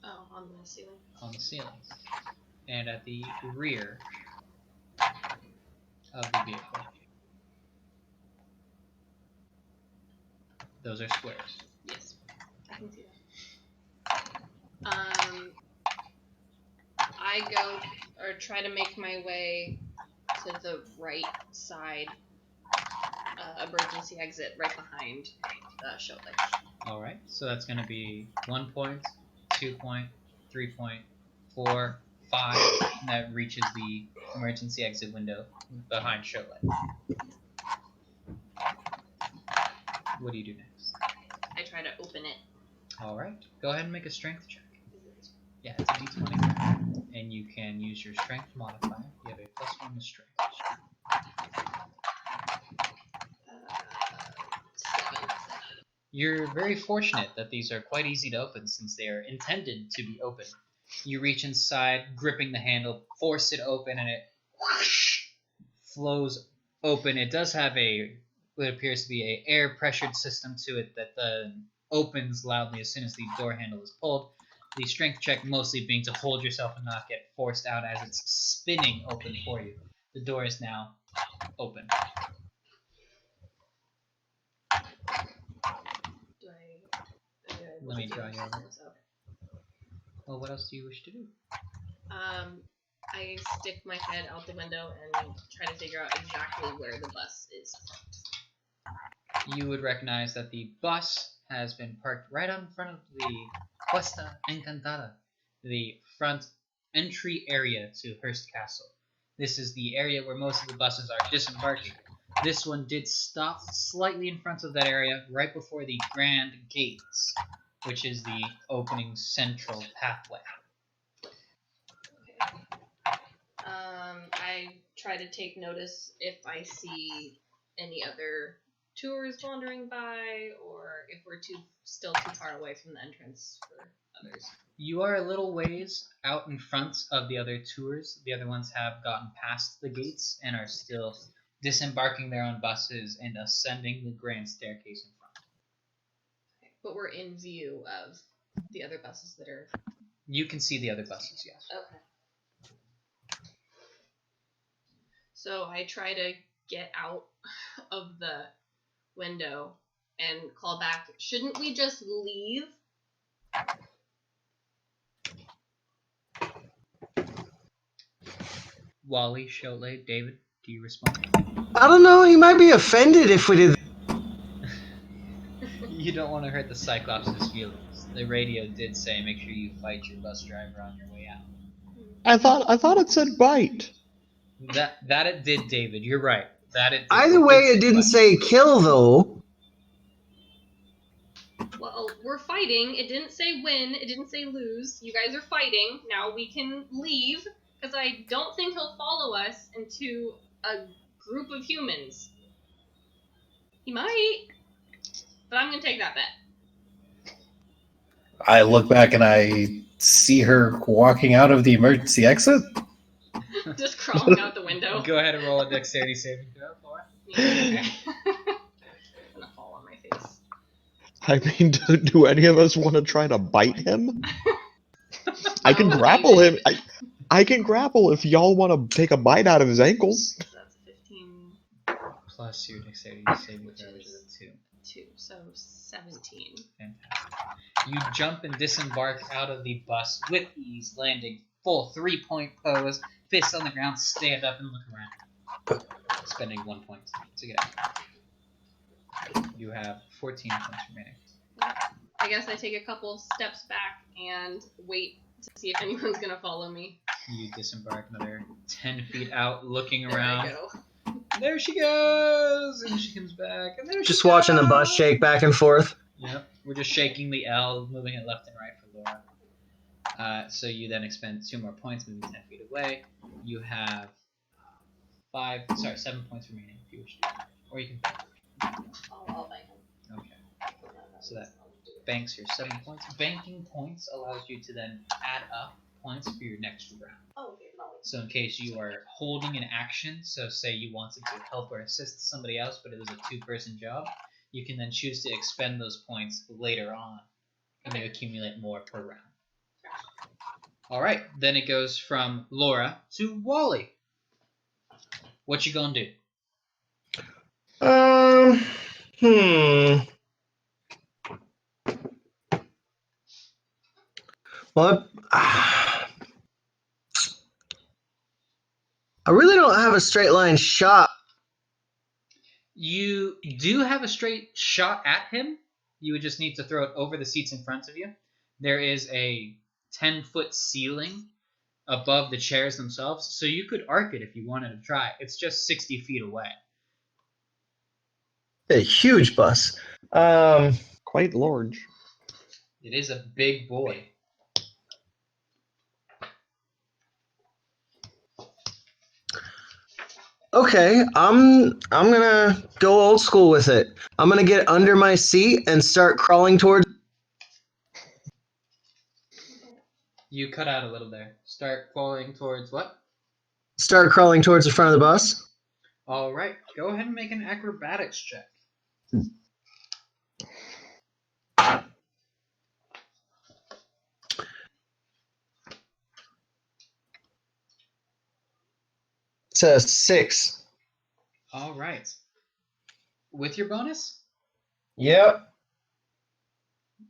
Speaker 6: Oh, on the ceiling.
Speaker 2: on the ceilings, and at the rear of the vehicle. Those are squares.
Speaker 6: Yes, I can see that. I go or try to make my way to the right side emergency exit right behind Showlight.
Speaker 2: Alright, so that's going to be 1 point, 2 point, 3 point, 4, 5, and that reaches the emergency exit window behind Showlight. What do you do next?
Speaker 6: I try to open it.
Speaker 2: Alright, go ahead and make a strength check. Yeah, it's a d20, and you can use your strength modifier. You have a +1 to strength.
Speaker 6: 7.
Speaker 2: You're very fortunate that these are quite easy to open since they are intended to be open. You reach inside, gripping the handle, force it open, and it whoosh, flows open. It does have what appears to be a air pressured system to it that opens loudly as soon as the door handle is pulled. The strength check mostly being to hold yourself and not get forced out as it's spinning open for you. The door is now open. Let me draw you over. Well, what else do you wish to do?
Speaker 6: I stick my head out the window and try to figure out exactly where the bus is parked.
Speaker 2: You would recognize that the bus has been parked right out in front of the Cuesta Encantada, the front entry area to Hearst Castle. This is the area where most of the buses are disembarking. This one did stop slightly in front of that area, right before the Grand Gates, which is the opening central pathway.
Speaker 6: I try to take notice if I see any other tours wandering by, or if we're still too far away from the entrance for others.
Speaker 2: You are a little ways out in front of the other tours. The other ones have gotten past the gates and are still disembarking their own buses and ascending the grand staircase in front.
Speaker 6: But we're in view of The other buses that are...
Speaker 2: You can see the other buses, yes.
Speaker 6: Okay. So I try to get out of the window and call back. Shouldn't we just leave?
Speaker 2: Wally, Shole, David, do you respond?
Speaker 4: I don't know. He might be offended if we did.
Speaker 2: You don't want to hurt the Cyclops' feelings. The radio did say make sure you fight your bus driver on your way out.
Speaker 3: I thought it said bite.
Speaker 2: That it did, David. You're right. That it did.
Speaker 4: Either way, it didn't say kill though.
Speaker 6: Well, we're fighting. It didn't say win. It didn't say lose. You guys are fighting. Now we can leave, because I don't think he'll follow us into a group of humans. He might, but I'm going to take that bet.
Speaker 1: I look back and I see her walking out of the emergency exit.
Speaker 6: Just crawling out the window.
Speaker 2: Go ahead and roll a dexterity saving throw, Laura.
Speaker 6: Yeah, okay. Gonna fall on my face.
Speaker 3: I mean, do any of us want to try to bite him? I can grapple him. I can grapple if y'all want to take a bite out of his ankles.
Speaker 6: So that's 15
Speaker 2: Plus your dexterity saving throw, which is a 2.
Speaker 6: 2, so 17.
Speaker 2: Fantastic. You jump and disembark out of the bus with ease, landing full 3-point pose, fists on the ground, stand up and look around. Spending 1 point to get out. You have 14 points remaining.
Speaker 6: I guess I take a couple steps back and wait to see if anyone's gonna follow me.
Speaker 2: You disembark another 10 feet out, looking
Speaker 6: There
Speaker 2: around.
Speaker 6: I go.
Speaker 2: There she goes! And she comes back, and there she
Speaker 4: Just watching the bus
Speaker 2: goes!
Speaker 4: shake back and forth.
Speaker 2: Yep, we're just shaking the L, moving it left and right for Laura. So you then expend 2 more points, moving 10 feet away. You have 7 points remaining if you wish to do that. Or you can bank.
Speaker 6: I'll bank him.
Speaker 2: Okay. So that banks your 7 points. Banking points allows you to then add up points for your next round.
Speaker 6: Oh, okay, no.
Speaker 2: So in case you are holding an action, so say you wanted to help or assist somebody else, but it was a 2-person job, you can then choose to expend those points later on, and you accumulate more per round. All right, then it goes from Laura to Wally. What you gonna do?
Speaker 4: Well, I really don't have a straight line shot.
Speaker 2: You do have a straight shot at him. You would just need to throw it over the seats in front of you. There is a 10-foot ceiling above the chairs themselves, so you could arc it if you wanted to try. It's just 60 feet away.
Speaker 4: A huge bus.
Speaker 3: Quite large.
Speaker 2: It is a big boy.
Speaker 4: Okay, I'm gonna go old school with it. I'm gonna get under my seat and start crawling towards.
Speaker 2: You cut out a little there. Start crawling towards what?
Speaker 4: Start crawling towards the front of the bus.
Speaker 2: All right, go ahead and make an acrobatics check.
Speaker 4: It's a 6.
Speaker 2: All right. With your bonus?
Speaker 4: Yep.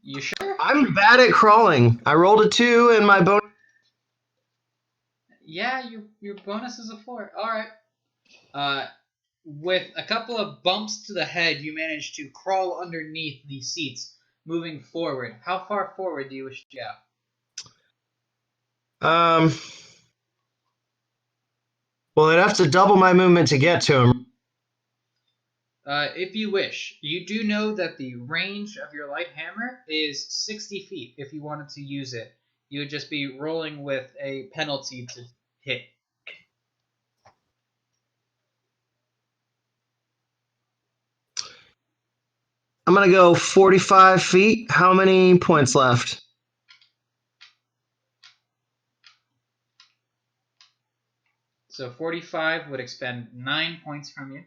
Speaker 2: You sure?
Speaker 4: I'm bad at crawling. I rolled a 2 and my bonus.
Speaker 2: Yeah, your bonus is a 4. All right. With a couple of bumps to the head, you manage to crawl underneath the seats, moving forward. How far forward do you wish to go?
Speaker 4: Well, I'd have to double my movement to get to him.
Speaker 2: If you wish. You do know that the range of your light hammer is 60 feet. If you wanted to use it, you would just be rolling with a penalty to hit.
Speaker 4: I'm gonna go 45 feet. How many points left?
Speaker 2: So 45 would expend 9 points from you.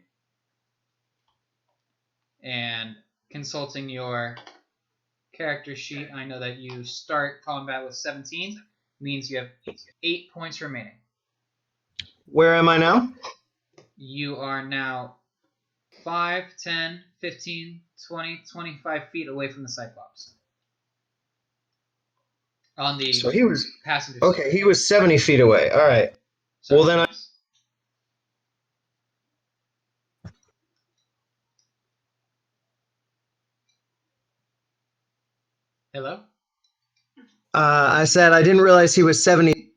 Speaker 2: And consulting your character sheet, I know that you start combat with 17. Means you have 8 points remaining.
Speaker 4: Where am I now?
Speaker 2: You are now 5, 10, 15, 20, 25 feet away from the Cyclops. On the
Speaker 4: So he was
Speaker 2: passenger
Speaker 4: okay.
Speaker 2: side.
Speaker 4: He was 70 feet away. All right.
Speaker 2: Sorry,
Speaker 4: Well, then I-
Speaker 2: yes. Hello?
Speaker 4: I said I didn't realize he was 70.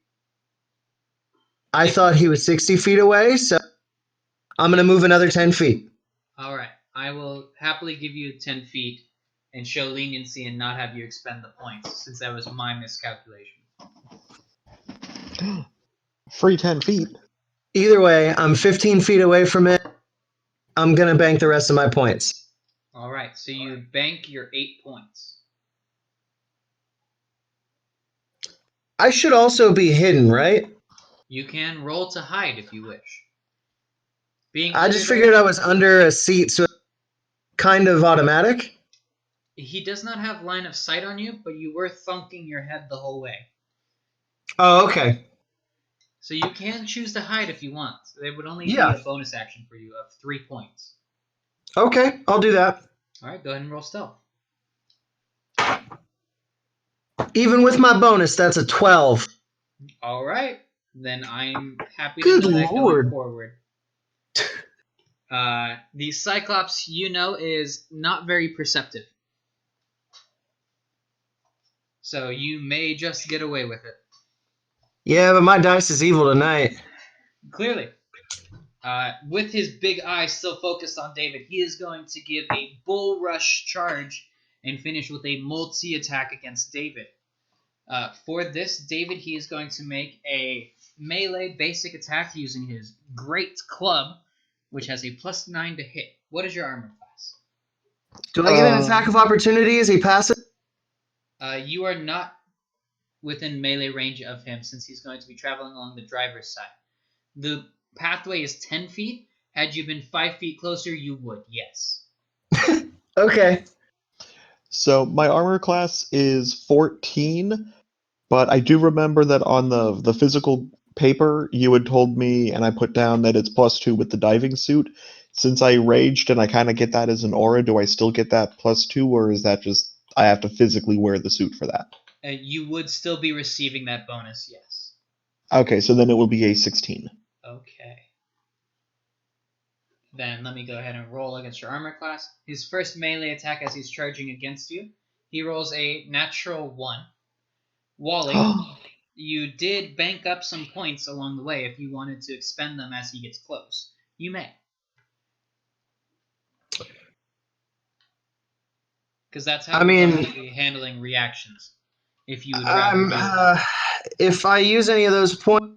Speaker 4: I thought he was 60 feet away. So I'm gonna move another 10 feet.
Speaker 2: All right. I will happily give you 10 feet and show leniency and not have you expend the points, since that was my miscalculation.
Speaker 3: Free 10 feet.
Speaker 4: Either way, I'm 15 feet away from it. I'm gonna bank the rest of my points.
Speaker 2: All right. So you bank your 8 points.
Speaker 4: I should also be hidden, right?
Speaker 2: You can roll to hide if you wish. Being
Speaker 4: I just
Speaker 2: clear,
Speaker 4: figured
Speaker 2: though,
Speaker 4: I was under a seat, so kind of automatic.
Speaker 2: he does not have line of sight on you, but you were thunking your head the whole way.
Speaker 4: Oh, okay.
Speaker 2: So you can choose to hide if you want. There would only
Speaker 4: Yeah.
Speaker 2: be a bonus action for you of 3 points.
Speaker 4: Okay, I'll do that.
Speaker 2: All right, go ahead and roll stealth.
Speaker 4: Even with my bonus, that's a 12.
Speaker 2: All right, then I'm happy
Speaker 4: Good
Speaker 2: to know that
Speaker 4: lord.
Speaker 2: going forward. The Cyclops, is not very perceptive. So you may just get away with it.
Speaker 4: Yeah, but my dice is evil tonight.
Speaker 2: Clearly. With his big eyes still focused on David, he is going to give a bull rush charge and finish with a multi-attack against David. For this, David, he is going to make a melee basic attack using his great club, which has a +9 to hit. What is your armor class?
Speaker 4: Do I get an attack of opportunity as he passes?
Speaker 2: You are not within melee range of him since he's going to be traveling along the driver's side. The pathway is 10 feet. Had you been 5 feet closer, you would, yes.
Speaker 4: Okay.
Speaker 3: So my armor class is 14, but I do remember that on the physical paper you had told me, and I put down that it's +2 with the diving suit. Since I raged and I kind of get that as an aura, do I still get that +2, or is that just I have to physically wear the suit for that?
Speaker 2: You would still be receiving that bonus, yes.
Speaker 3: Okay, so then it will be a 16.
Speaker 2: Okay. Then let me go ahead and roll against your armor class. His first melee attack as he's charging against you, he rolls a natural 1. Wally, you did bank up some points along the way if you wanted to expend them as he gets close. You may. Because that's how we're going to be handling reactions. If you would rather do that.
Speaker 4: If I use any of those points,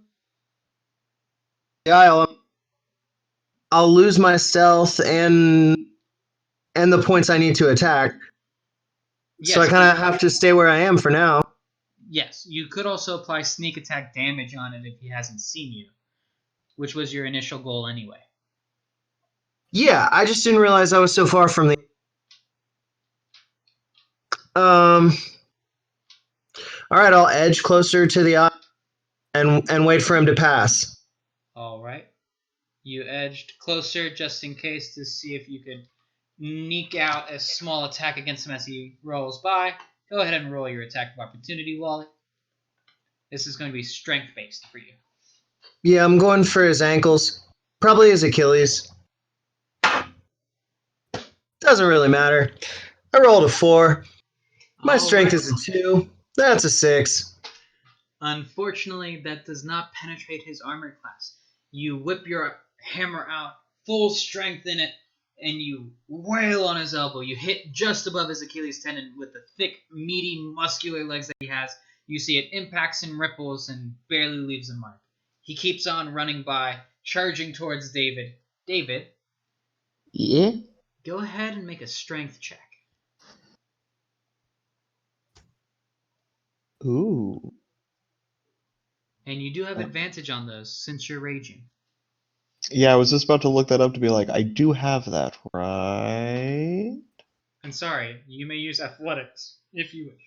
Speaker 4: I'll lose my stealth and the points I need to attack.
Speaker 2: Yes,
Speaker 4: so I kind of have to stay where I am for now.
Speaker 2: Yes, you could also apply sneak attack damage on it if he hasn't seen you, which was your initial goal anyway.
Speaker 4: Yeah, I just didn't realize I was so far from the. All right, I'll edge closer to the eye and wait for him to pass.
Speaker 2: All right. You edged closer just in case to see if you could eke out a small attack against him as he rolls by. Go ahead and roll your attack of opportunity, Wally. This is going to be strength-based for you.
Speaker 4: Yeah, I'm going for his ankles. Probably his Achilles. Doesn't really matter. I rolled a 4. My strength is a 2. That's a 6.
Speaker 2: Unfortunately, that does not penetrate his armor class. You whip your hammer out, full strength in it, and you wail on his elbow. You hit just above his Achilles tendon with the thick, meaty, muscular legs that he has. You see it impacts and ripples and barely leaves a mark. He keeps on running by, charging towards David. David?
Speaker 3: Yeah?
Speaker 2: Go ahead and make a strength check.
Speaker 3: Ooh.
Speaker 2: And you do have advantage on those since you're raging.
Speaker 3: Yeah, I was just about to look that up to be like, I do have that, right?
Speaker 2: I'm sorry, you may use athletics. if you wish.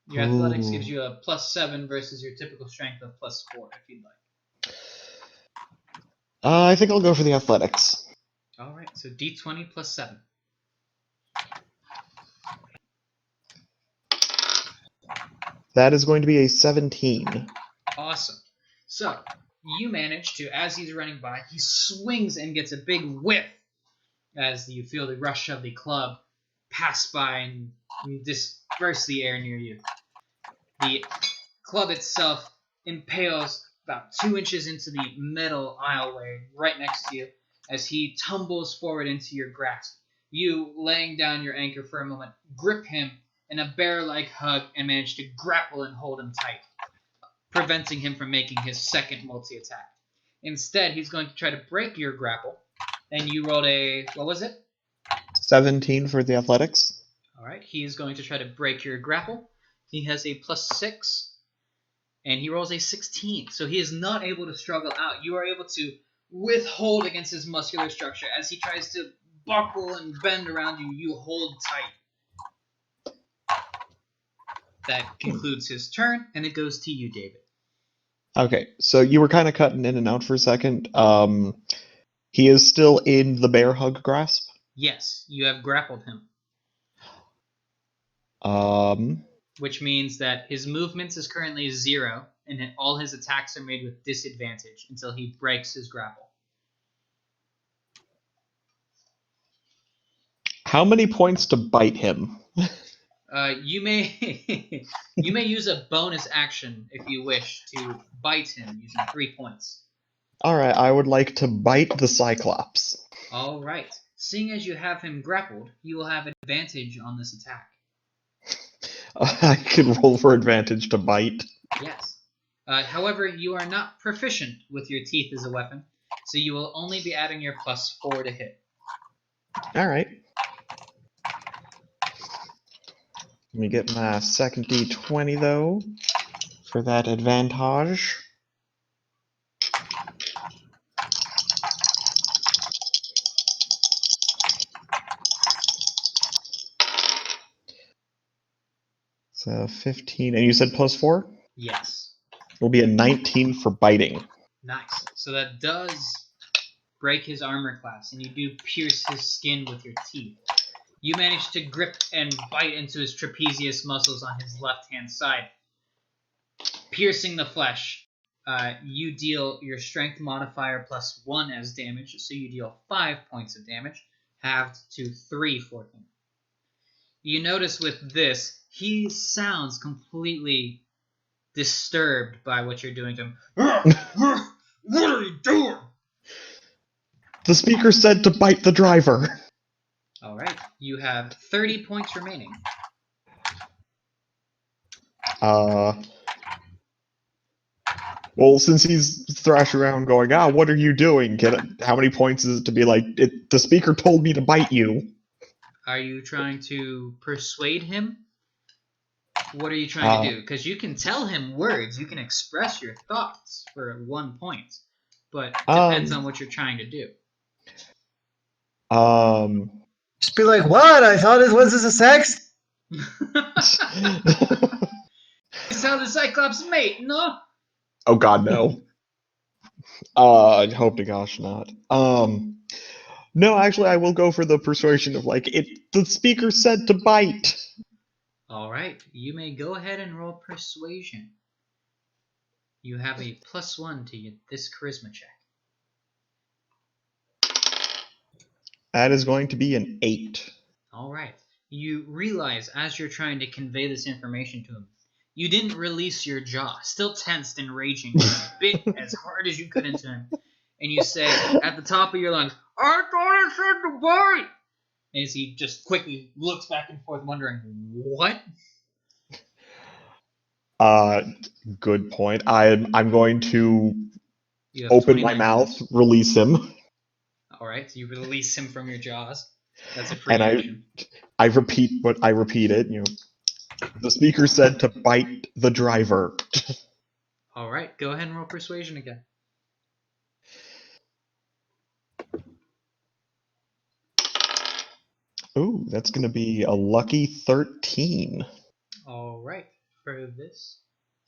Speaker 2: Your athletics gives you a +7 versus your typical strength of +4, if you'd like.
Speaker 3: I think I'll go for the athletics.
Speaker 2: All right, so D20 +7.
Speaker 3: That is going to be a 17.
Speaker 2: Awesome. So you manage to, as he's running by, he swings and gets a big whiff as you feel the rush of the club pass by and disperse the air near you. The club itself impales about 2 inches into the metal aisleway right next to you as he tumbles forward into your grasp. You, laying down your anchor for a moment, grip him in a bear-like hug and manage to grapple and hold him tight, preventing him from making his second multi-attack. Instead, he's going to try to break your grapple, and you rolled a, what was it?
Speaker 3: 17 for the athletics.
Speaker 2: All right, he's going to try to break your grapple. He has a +6, and he rolls a 16. So he is not able to struggle out. You are able to withhold against his muscular structure. As he tries to buckle and bend around you, you hold tight. That concludes his turn, and it goes to you, David.
Speaker 3: Okay, so you were kind of cutting in and out for a second. He is still in the bear hug grasp.
Speaker 2: Yes, you have grappled him. Which means that his movements is currently 0, and all his attacks are made with disadvantage until he breaks his grapple.
Speaker 3: How many points to bite him?
Speaker 2: You may you may use a bonus action if you wish to bite him using 3 points.
Speaker 3: Alright, I would like to bite the Cyclops.
Speaker 2: All right. Seeing as you have him grappled, you will have advantage on this attack.
Speaker 3: I can roll for advantage to bite.
Speaker 2: Yes. However, you are not proficient with your teeth as a weapon, so you will only be adding your +4 to hit.
Speaker 3: Alright. Let me get my second D20 though, for that advantage. So 15, and you said +4?
Speaker 2: Yes.
Speaker 3: It'll be a 19 for biting.
Speaker 2: Nice. So that does break his armor class, and you do pierce his skin with your teeth. You manage to grip and bite into his trapezius muscles on his left-hand side, piercing the flesh. You deal your strength modifier +1 as damage, so you deal 5 points of damage, halved to 3 for him. You notice with this, he sounds completely disturbed by what you're doing to him. What are you doing?
Speaker 3: The speaker said to bite the driver.
Speaker 2: All right, you have 30 points remaining.
Speaker 3: Well, since he's thrashing around going, what are you doing? How many points is it to be like, the speaker told me to bite you?
Speaker 2: Are you trying to persuade him? What are you trying to do? Because you can tell him words, you can express your thoughts for 1 point, but it depends on what you're trying to do.
Speaker 4: Just be like, what? Was this a sex?
Speaker 2: You saw the Cyclops mate, no?
Speaker 3: Oh god, no. I hope to gosh not. No, actually, I will go for the persuasion of the speaker said to bite.
Speaker 2: All right, you may go ahead and roll persuasion. You have a +1 to this charisma check.
Speaker 3: That is going to be an 8.
Speaker 2: All right. You realize as you're trying to convey this information to him, you didn't release your jaw, still tensed and raging. You bit as hard as you could into him, and you say at the top of your lungs, "I thought I said to bite." As he just quickly looks back and forth, wondering what.
Speaker 3: Good point. I'm going to
Speaker 2: You have
Speaker 3: open my
Speaker 2: 29
Speaker 3: mouth,
Speaker 2: minutes.
Speaker 3: release him.
Speaker 2: All right, so you release him from your jaws. That's a free
Speaker 3: And
Speaker 2: action.
Speaker 3: I repeat it. The speaker said to bite the driver.
Speaker 2: All right, go ahead and roll persuasion again.
Speaker 3: Ooh, that's going to be a lucky 13.
Speaker 2: All right. For this,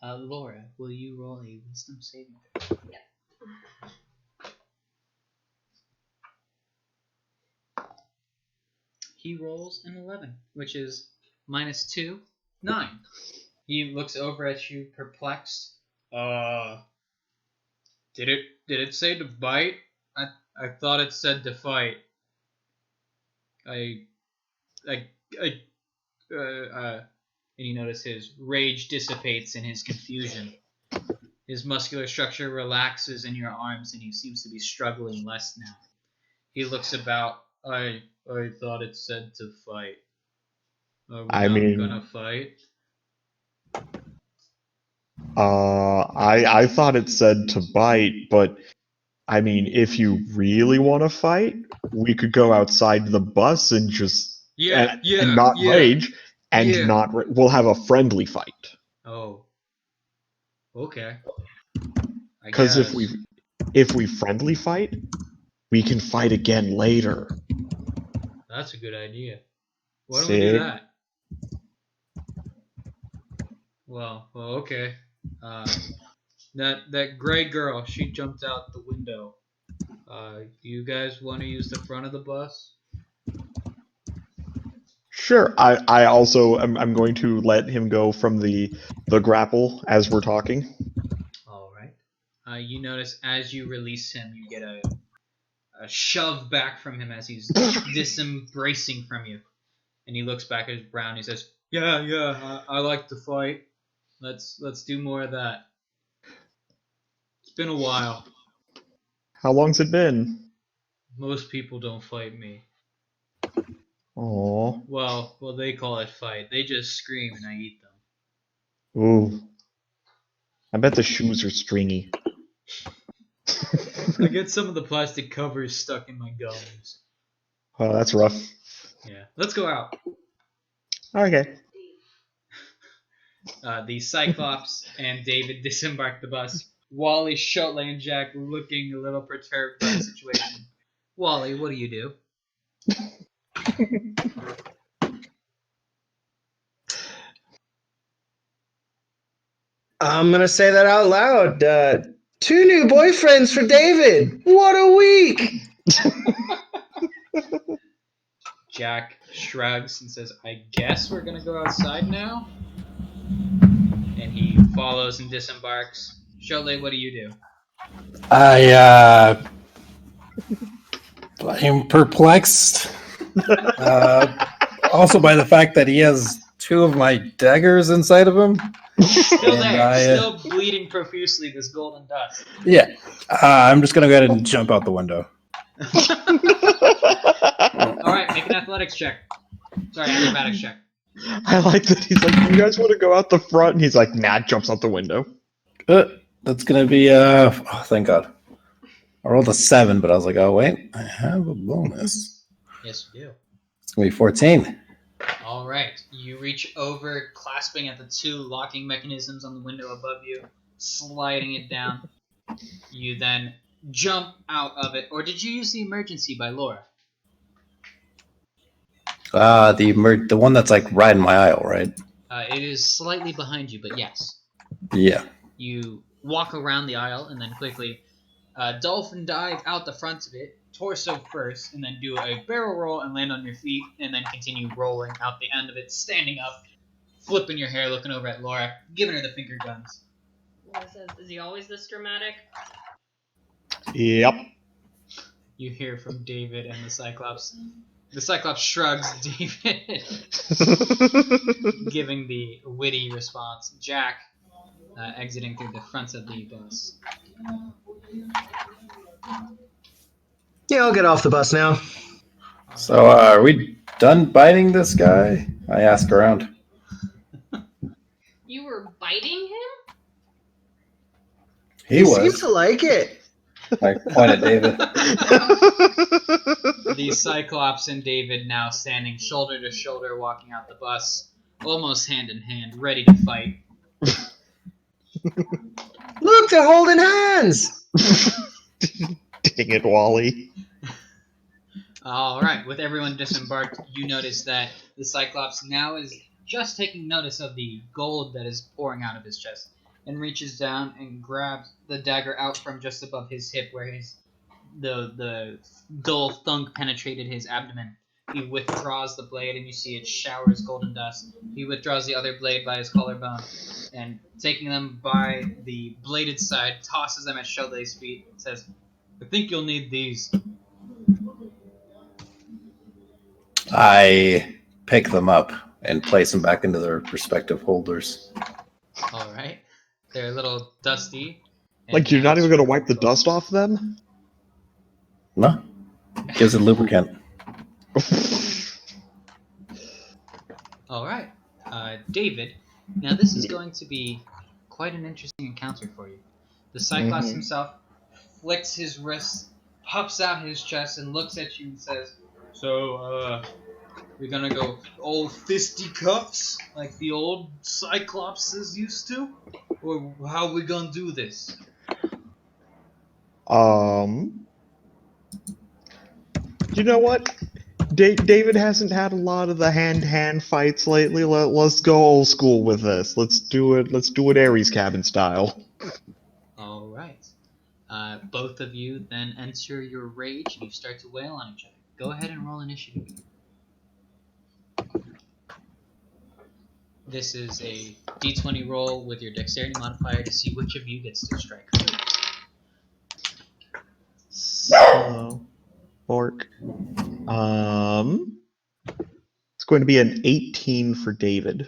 Speaker 2: Laura, will you roll a wisdom saving throw? He rolls an 11, which is -2, 9. He looks over at you, perplexed. Did it say to bite? I thought it said to fight. And you notice his rage dissipates in his confusion. His muscular structure relaxes in your arms, and he seems to be struggling less now. He looks about. I thought it said to fight. Are we not gonna fight?
Speaker 3: I thought it said to bite, but I mean, if you really want to fight, we could go outside the bus and just and not rage and we'll have a friendly fight.
Speaker 2: Oh. Okay.
Speaker 3: Because if we friendly fight, we can fight again later.
Speaker 2: That's a good idea. Why don't we do that? Well, okay. That gray girl, she jumped out the window. You guys want to use the front of the bus?
Speaker 3: Sure. I also I'm going to let him go from the grapple as we're talking.
Speaker 2: All right. You notice as you release him, you get a shove back from him as he's disembracing from you, and he looks back at his brow and he says, "Yeah, I like to fight. Let's do more of that. It's been a while.
Speaker 3: How long's it been?
Speaker 2: Most people don't fight me.
Speaker 3: Aww.
Speaker 2: Well, they call it fight. They just scream and I eat them."
Speaker 3: Ooh. I bet the shoes are stringy.
Speaker 2: I get some of the plastic covers stuck in my gums.
Speaker 3: Oh, that's rough.
Speaker 2: Yeah. Let's go out.
Speaker 3: Okay.
Speaker 2: The Cyclops and David disembark the bus. Wally, Shotley, and Jack looking a little perturbed by the situation. Wally, what do you do?
Speaker 4: I'm gonna say that out loud. 2 new boyfriends for David. What a week!
Speaker 2: Jack shrugs and says, "I guess we're gonna go outside now." And he follows and disembarks. Shotley, what do you do?
Speaker 1: I'm perplexed. Also by the fact that he has 2 of my daggers inside of him.
Speaker 2: Still there, still bleeding profusely, this golden dust.
Speaker 1: Yeah. I'm just going to go ahead and jump out the window.
Speaker 2: Alright, make an athletics check. Sorry, acrobatics check.
Speaker 3: I like that he's like, "You guys want to go out the front?" And he's like, "Nah," jumps out the window.
Speaker 1: That's going to be, oh, thank God. I rolled a 7, but I was like, oh, wait, I have a bonus.
Speaker 2: Yes, you do.
Speaker 1: It's going to be 14.
Speaker 2: Alright, you reach over, clasping at the 2 locking mechanisms on the window above you, sliding it down. You then jump out of it. Or did you use the emergency by Laura?
Speaker 1: The one that's like right in my aisle, right?
Speaker 2: It is slightly behind you, but yes.
Speaker 1: Yeah.
Speaker 2: You walk around the aisle and then quickly dolphin dive out the front of it, torso first, and then do a barrel roll and land on your feet, and then continue rolling out the end of it, standing up, flipping your hair, looking over at Laura, giving her the finger guns.
Speaker 6: Laura says, "Is he always this dramatic?"
Speaker 3: Yep.
Speaker 2: You hear from David and the Cyclops. The Cyclops shrugs David, giving the witty response. Jack, exiting through the front of the bus.
Speaker 4: Yeah, I'll get off the bus now.
Speaker 1: So, are we done biting this guy? I ask around.
Speaker 6: You were biting him?
Speaker 1: He
Speaker 4: seems
Speaker 1: was.
Speaker 4: to like it.
Speaker 1: I point at David.
Speaker 2: The Cyclops and David now standing shoulder to shoulder, walking out the bus, almost hand in hand, ready to fight.
Speaker 4: Look, they're holding hands.
Speaker 3: Dang it, Wally.
Speaker 2: All right, with everyone disembarked, you notice that the Cyclops now is just taking notice of the gold that is pouring out of his chest and reaches down and grabs the dagger out from just above his hip where the dull thunk penetrated his abdomen. He withdraws the blade and you see it showers golden dust. He withdraws the other blade by his collarbone and taking them by the bladed side, tosses them at Shellay's feet and says, I think you'll need these.
Speaker 1: I pick them up and place them back into their respective holders.
Speaker 2: All right. They're a little dusty.
Speaker 3: Like, you're not even going to wipe the dust off them?
Speaker 1: No, gives it lubricant.
Speaker 2: All right. David, now this is going to be quite an interesting encounter for you. The Cyclops himself flicks his wrist, puffs out his chest, and looks at you and says, So, we're gonna go old fisticuffs like the old Cyclopses used to? Or how we gonna do this?
Speaker 3: You know what? David hasn't had a lot of the hand-to-hand fights lately. Let's go old school with this. Let's do it Ares cabin style.
Speaker 2: All right. Both of you then enter your rage and you start to wail on each other. Go ahead and roll initiative. This is a d20 roll with your dexterity modifier to see which of you gets to strike first.
Speaker 3: So, Bork. It's going to be an 18 for David.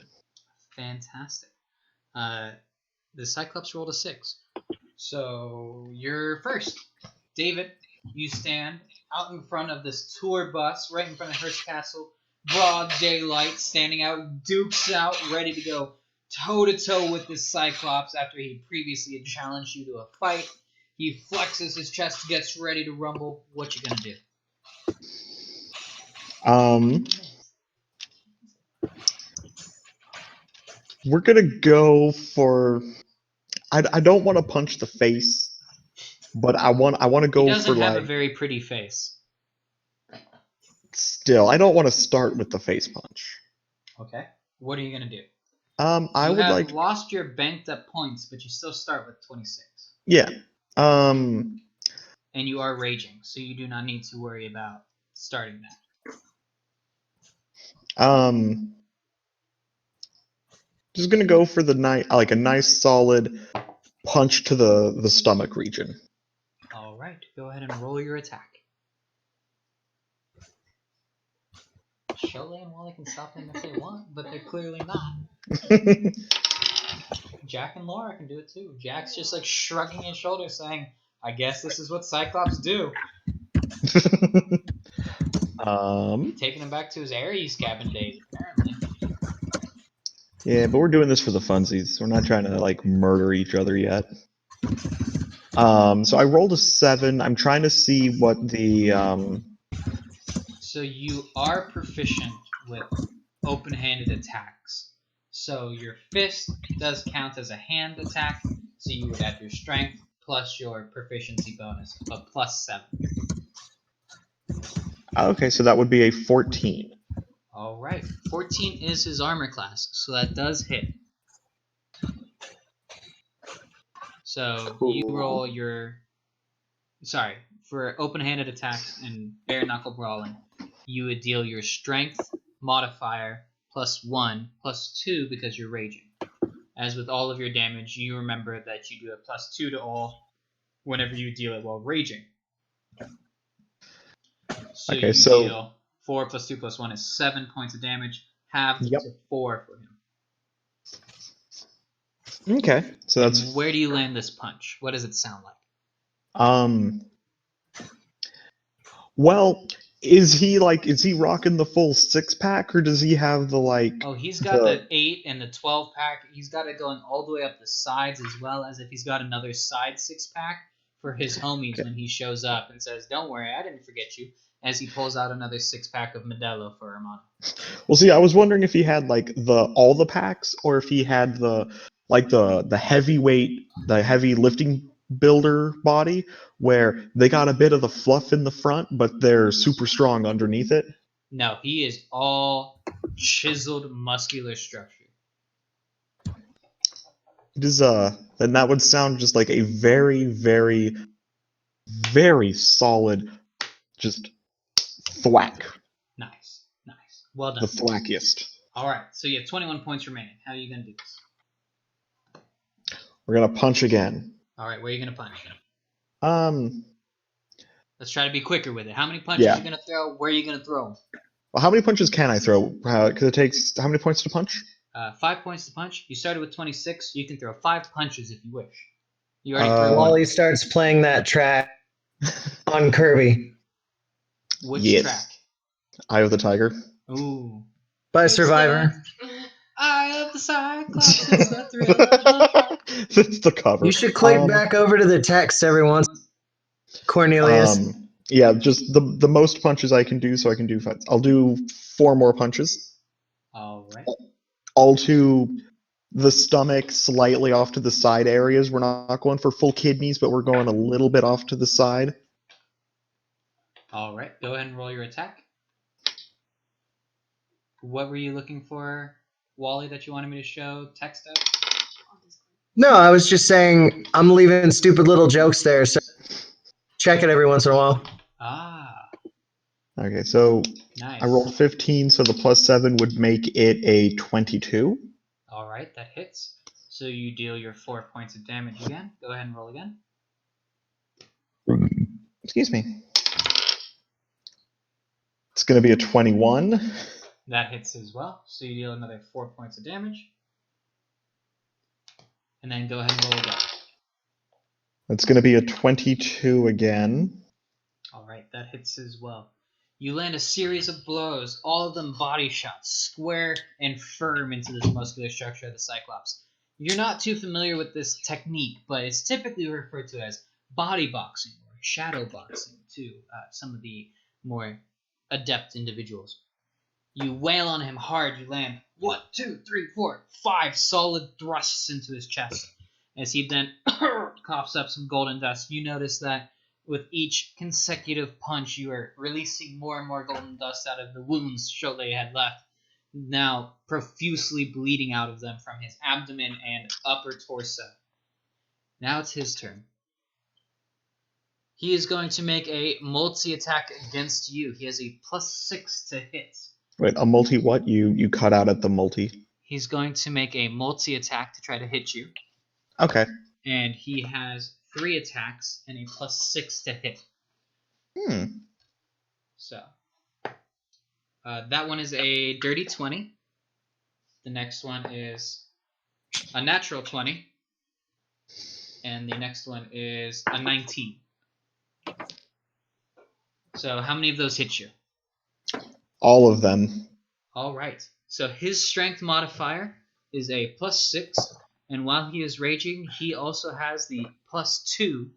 Speaker 2: Fantastic. The Cyclops rolled a 6. So you're first. David, you stand out in front of this tour bus, right in front of Hearst Castle, broad daylight, standing out, dukes out, ready to go toe-to-toe with this Cyclops after he previously had challenged you to a fight. He flexes his chest, gets ready to rumble. What you gonna do?
Speaker 3: We're gonna go for. I don't want to punch the face, but I want to go
Speaker 2: He doesn't
Speaker 3: for
Speaker 2: have
Speaker 3: like.
Speaker 2: a very pretty face.
Speaker 3: Still, I don't want to start with the face punch.
Speaker 2: Okay. What are you gonna do?
Speaker 3: I
Speaker 2: you
Speaker 3: would
Speaker 2: have
Speaker 3: like.
Speaker 2: lost your banked up points, but you still start with 26.
Speaker 3: Yeah.
Speaker 2: And you are raging, so you do not need to worry about starting that.
Speaker 3: Just gonna go for the like a nice solid punch to the stomach region.
Speaker 2: All right, go ahead and roll your attack. Shelly and Wally can stop them if they want, but they're clearly not. Jack and Laura can do it too. Jack's just like shrugging his shoulders, saying, "I guess this is what Cyclops do." Taking him back to his Ares cabin days, apparently.
Speaker 3: Yeah, but we're doing this for the funsies. We're not trying to like murder each other yet. So I rolled a 7. I'm trying to see what the
Speaker 2: So you are proficient with open-handed attacks. So your fist does count as a hand attack, so you would add your strength plus your proficiency bonus of +7.
Speaker 3: Okay, so that would be a 14.
Speaker 2: All right, 14 is his armor class, so that does hit. So
Speaker 3: Cool.
Speaker 2: you roll your... Sorry, for open-handed attacks and bare-knuckle brawling, you would deal your strength modifier +1, +2 because you're raging. As with all of your damage, you remember that you do a +2 to all whenever you deal it while raging. So
Speaker 3: Okay,
Speaker 2: you
Speaker 3: so
Speaker 2: deal 4 + 2 + 1 is 7 points of damage, halved to 4 for him.
Speaker 3: Okay, so that's.
Speaker 2: And where do you land this punch? What does it sound like?
Speaker 3: Well, is he rocking the full 6-pack, or does he have the like?
Speaker 2: Oh, he's got the 8 and the 12-pack. He's got it going all the way up the sides, as well as if he's got another side 6-pack for his homies when he shows up and says, "Don't worry, I didn't forget you." As he pulls out another 6-pack of Modelo for Armando.
Speaker 3: Well, see, I was wondering if he had like all the packs, or if he had the heavyweight, the heavy lifting builder body, where they got a bit of the fluff in the front, but they're super strong underneath it?
Speaker 2: No, he is all chiseled muscular structure.
Speaker 3: It is then that would sound just like a very, very, very solid, just thwack.
Speaker 2: Nice. Well
Speaker 3: The
Speaker 2: done.
Speaker 3: thwackiest.
Speaker 2: All right, so you have 21 points remaining. How are you going to do this?
Speaker 3: We're gonna punch again.
Speaker 2: All right, where are you going to punch?
Speaker 3: Um,
Speaker 2: Let's try to be quicker with it. How many punches
Speaker 3: Yeah.
Speaker 2: are you going to throw? Where are you going to throw them?
Speaker 3: well, how many punches can I throw? Because it takes how many points to punch?
Speaker 2: 5 points to punch. You started with 26. You can throw 5 punches if you wish. You already threw one.
Speaker 4: Wally starts playing that track on Kirby
Speaker 2: Which
Speaker 3: Yes.
Speaker 2: track?
Speaker 3: Eye of the Tiger.
Speaker 2: Ooh.
Speaker 4: by
Speaker 2: It's
Speaker 4: Survivor.
Speaker 2: Eye of the Cyclops is the thrill of the
Speaker 3: That's the cover.
Speaker 4: You should click back over to the text every once, Cornelius.
Speaker 3: Yeah, just the most punches I can do, so I can do 5. I'll do 4 more punches.
Speaker 2: All right.
Speaker 3: All to the stomach, slightly off to the side areas. We're not going for full kidneys, but we're going a little bit off to the side.
Speaker 2: All right. Go ahead and roll your attack. What were you looking for, Wally, that you wanted me to show text of?
Speaker 4: No, I was just saying I'm leaving stupid little jokes there, so check it every once in a while.
Speaker 2: Ah,
Speaker 3: Okay, so
Speaker 2: nice.
Speaker 3: I rolled 15, so the +7 would make it a 22.
Speaker 2: All right, that hits. So you deal your 4 points of damage again. Go ahead and roll again.
Speaker 3: Excuse me. It's going to be a 21.
Speaker 2: That hits as well. So you deal another 4 points of damage. And then go ahead and roll again.
Speaker 3: That's going to be a 22 again.
Speaker 2: All right, that hits as well. You land a series of blows, all of them body shots, square and firm into this muscular structure of the Cyclops. You're not too familiar with this technique, but it's typically referred to as body boxing or shadow boxing to some of the more adept individuals. You wail on him hard. You land 1, 2, 3, 4, 5 solid thrusts into his chest. As he then coughs up some golden dust, you notice that with each consecutive punch, you are releasing more and more golden dust out of the wounds Cholet had left, now profusely bleeding out of them from his abdomen and upper torso. Now it's his turn. He is going to make a multi-attack against you. He has a +6 to hit.
Speaker 3: Wait, a multi what? You cut out at the multi.
Speaker 2: He's going to make a multi-attack to try to hit you.
Speaker 3: Okay.
Speaker 2: And he has 3 attacks and a +6 to hit. So that one is a dirty 20. The next one is a natural 20. And the next one is a 19. So how many of those hit you?
Speaker 3: All of them.
Speaker 2: All right. So his strength modifier is a +6. And while he is raging, he also has the +2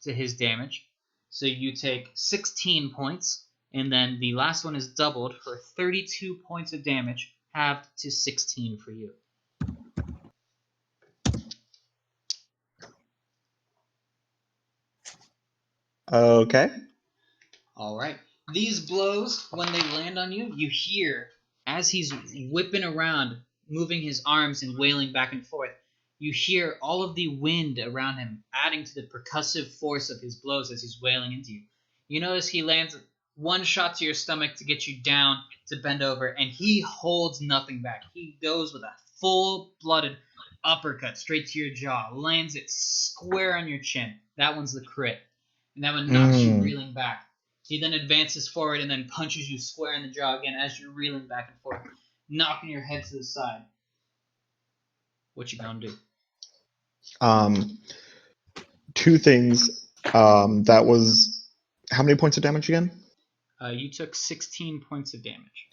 Speaker 2: to his damage. So you take 16 points. And then the last one is doubled for 32 points of damage, halved to 16 for you.
Speaker 3: Okay.
Speaker 2: All right. These blows, when they land on you, you hear as he's whipping around, moving his arms and wailing back and forth. You hear all of the wind around him adding to the percussive force of his blows as he's wailing into you. You notice he lands one shot to your stomach to get you down to bend over, and he holds nothing back. He goes with a full-blooded uppercut straight to your jaw, lands it square on your chin. That one's the crit. And that one knocks you reeling back. He then advances forward and then punches you square in the jaw again as you're reeling back and forth, knocking your head to the side. What you gonna do?
Speaker 3: 2 things. That was how many points of damage again?
Speaker 2: You took 16 points of damage.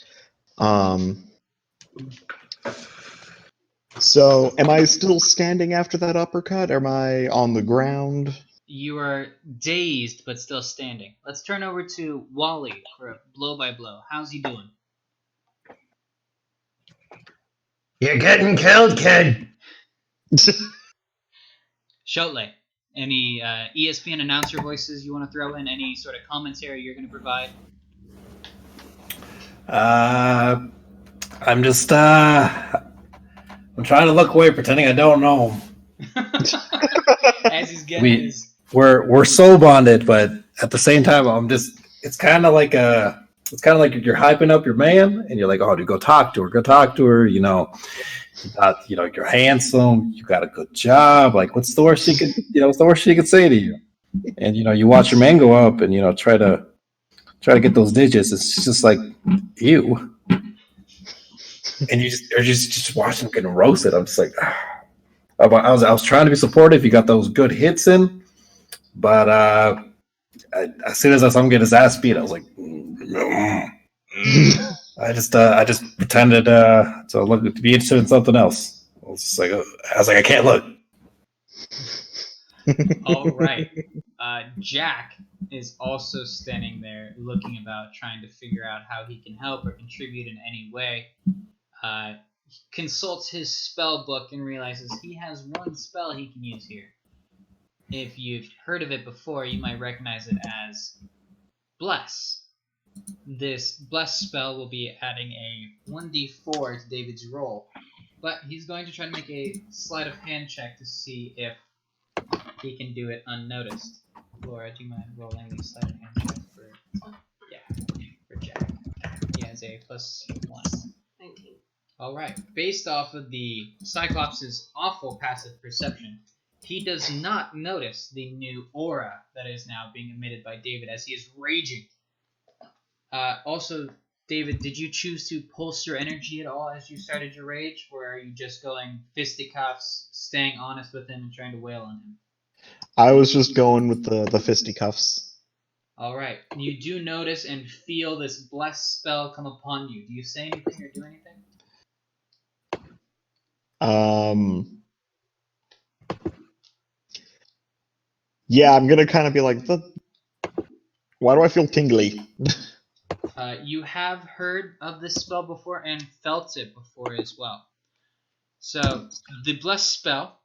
Speaker 3: So am I still standing after that uppercut? Or am I on the ground?
Speaker 2: You are dazed but still standing. Let's turn over to Wally for a blow by blow. How's he doing?
Speaker 4: You're getting killed, kid.
Speaker 2: Cholet, Any ESPN announcer voices you want to throw in? Any sort of commentary you're going to provide?
Speaker 1: I'm just I'm trying to look away, pretending I don't know him.
Speaker 2: As he's getting his.
Speaker 1: We're soul bonded, but at the same time, I'm just. It's kind of like you're hyping up your man, and you're like, oh, dude, go talk to her. You know, you're handsome, you got a good job. Like, what's the worst she could say to you? And you watch your man go up, and try to get those digits. It's just like, ew. And you're just watching him getting roasted. I'm just like, I was trying to be supportive. He got those good hits in, but as soon as I saw him get his ass beat, I was like, I just pretended to be interested in something else. I was like, I can't look.
Speaker 2: All right. Jack is also standing there looking about, trying to figure out how he can help or contribute in any way. He consults his spell book and realizes he has one spell he can use here. If you've heard of it before, you might recognize it as Bless. This Bless spell will be adding a 1d4 to David's roll, but he's going to try to make a sleight of hand check to see if he can do it unnoticed. Laura, do you mind rolling the sleight of hand check for Jack? He has a +1.
Speaker 6: 19.
Speaker 2: Alright, based off of the Cyclops' awful passive perception, he does not notice the new aura that is now being emitted by David as he is raging. Also, David, did you choose to pulse your energy at all as you started your rage, or are you just going fisticuffs, staying honest with him, and trying to wail on him?
Speaker 3: I was just going with the fisticuffs.
Speaker 2: Alright, you do notice and feel this bless spell come upon you. Do you say anything or do anything?
Speaker 3: Yeah, I'm gonna kind of be like, why do I feel tingly?
Speaker 2: You have heard of this spell before and felt it before as well. So, the bless spell,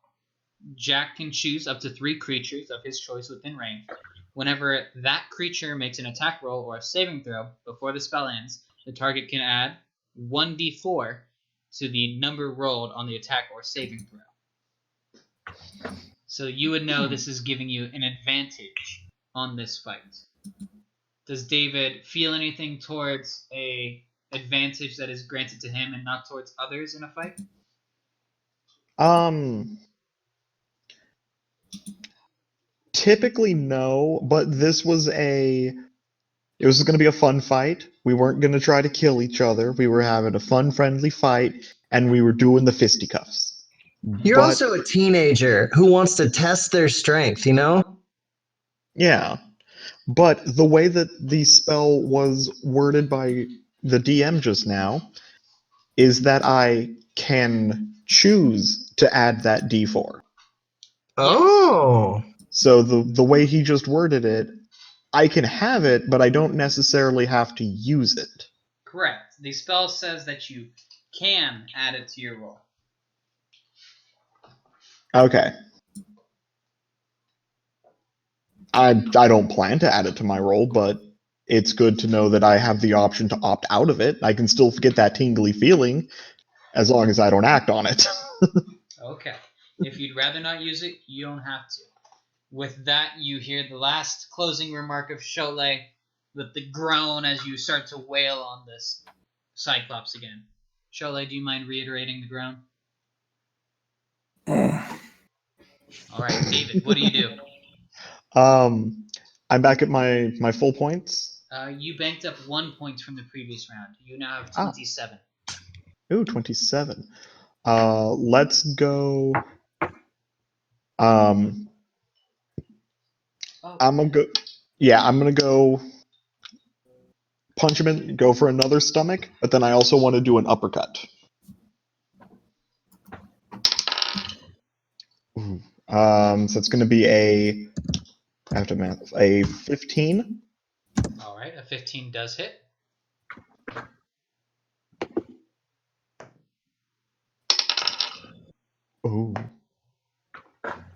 Speaker 2: Jack can choose up to 3 creatures of his choice within range. Whenever that creature makes an attack roll or a saving throw before the spell ends, the target can add 1d4 to the number rolled on the attack or saving throw. So you would know this is giving you an advantage on this fight. Does David feel anything towards a advantage that is granted to him and not towards others in a fight?
Speaker 3: Typically no, but this was it was going to be a fun fight. We weren't going to try to kill each other. We were having a fun, friendly fight, and we were doing the fisticuffs.
Speaker 4: You're
Speaker 3: But,
Speaker 4: also a teenager who wants to test their strength, you know?
Speaker 3: yeah. But the way that the spell was worded by the DM just now is that I can choose to add that D4.
Speaker 4: Oh.
Speaker 3: So the way he just worded it, I can have it, but I don't necessarily have to use it.
Speaker 2: Correct. The spell says that you can add it to your roll.
Speaker 3: Okay. I don't plan to add it to my roll, but it's good to know that I have the option to opt out of it. I can still get that tingly feeling as long as I don't act on it.
Speaker 2: Okay. If you'd rather not use it, you don't have to. With that, you hear the last closing remark of Cholet with the groan as you start to wail on this Cyclops again. Cholet, do you mind reiterating the groan? Alright, David, what do you do?
Speaker 3: I'm back at my full points.
Speaker 2: You banked up 1 point from the previous round. You now have 27.
Speaker 3: Ooh, 27. Let's go. I'm gonna go. Yeah, I'm gonna go punch him in, go for another stomach, but then I also want to do an uppercut. Ooh. So it's gonna be I have to math, a 15.
Speaker 2: Alright, a 15 does hit.
Speaker 3: Ooh.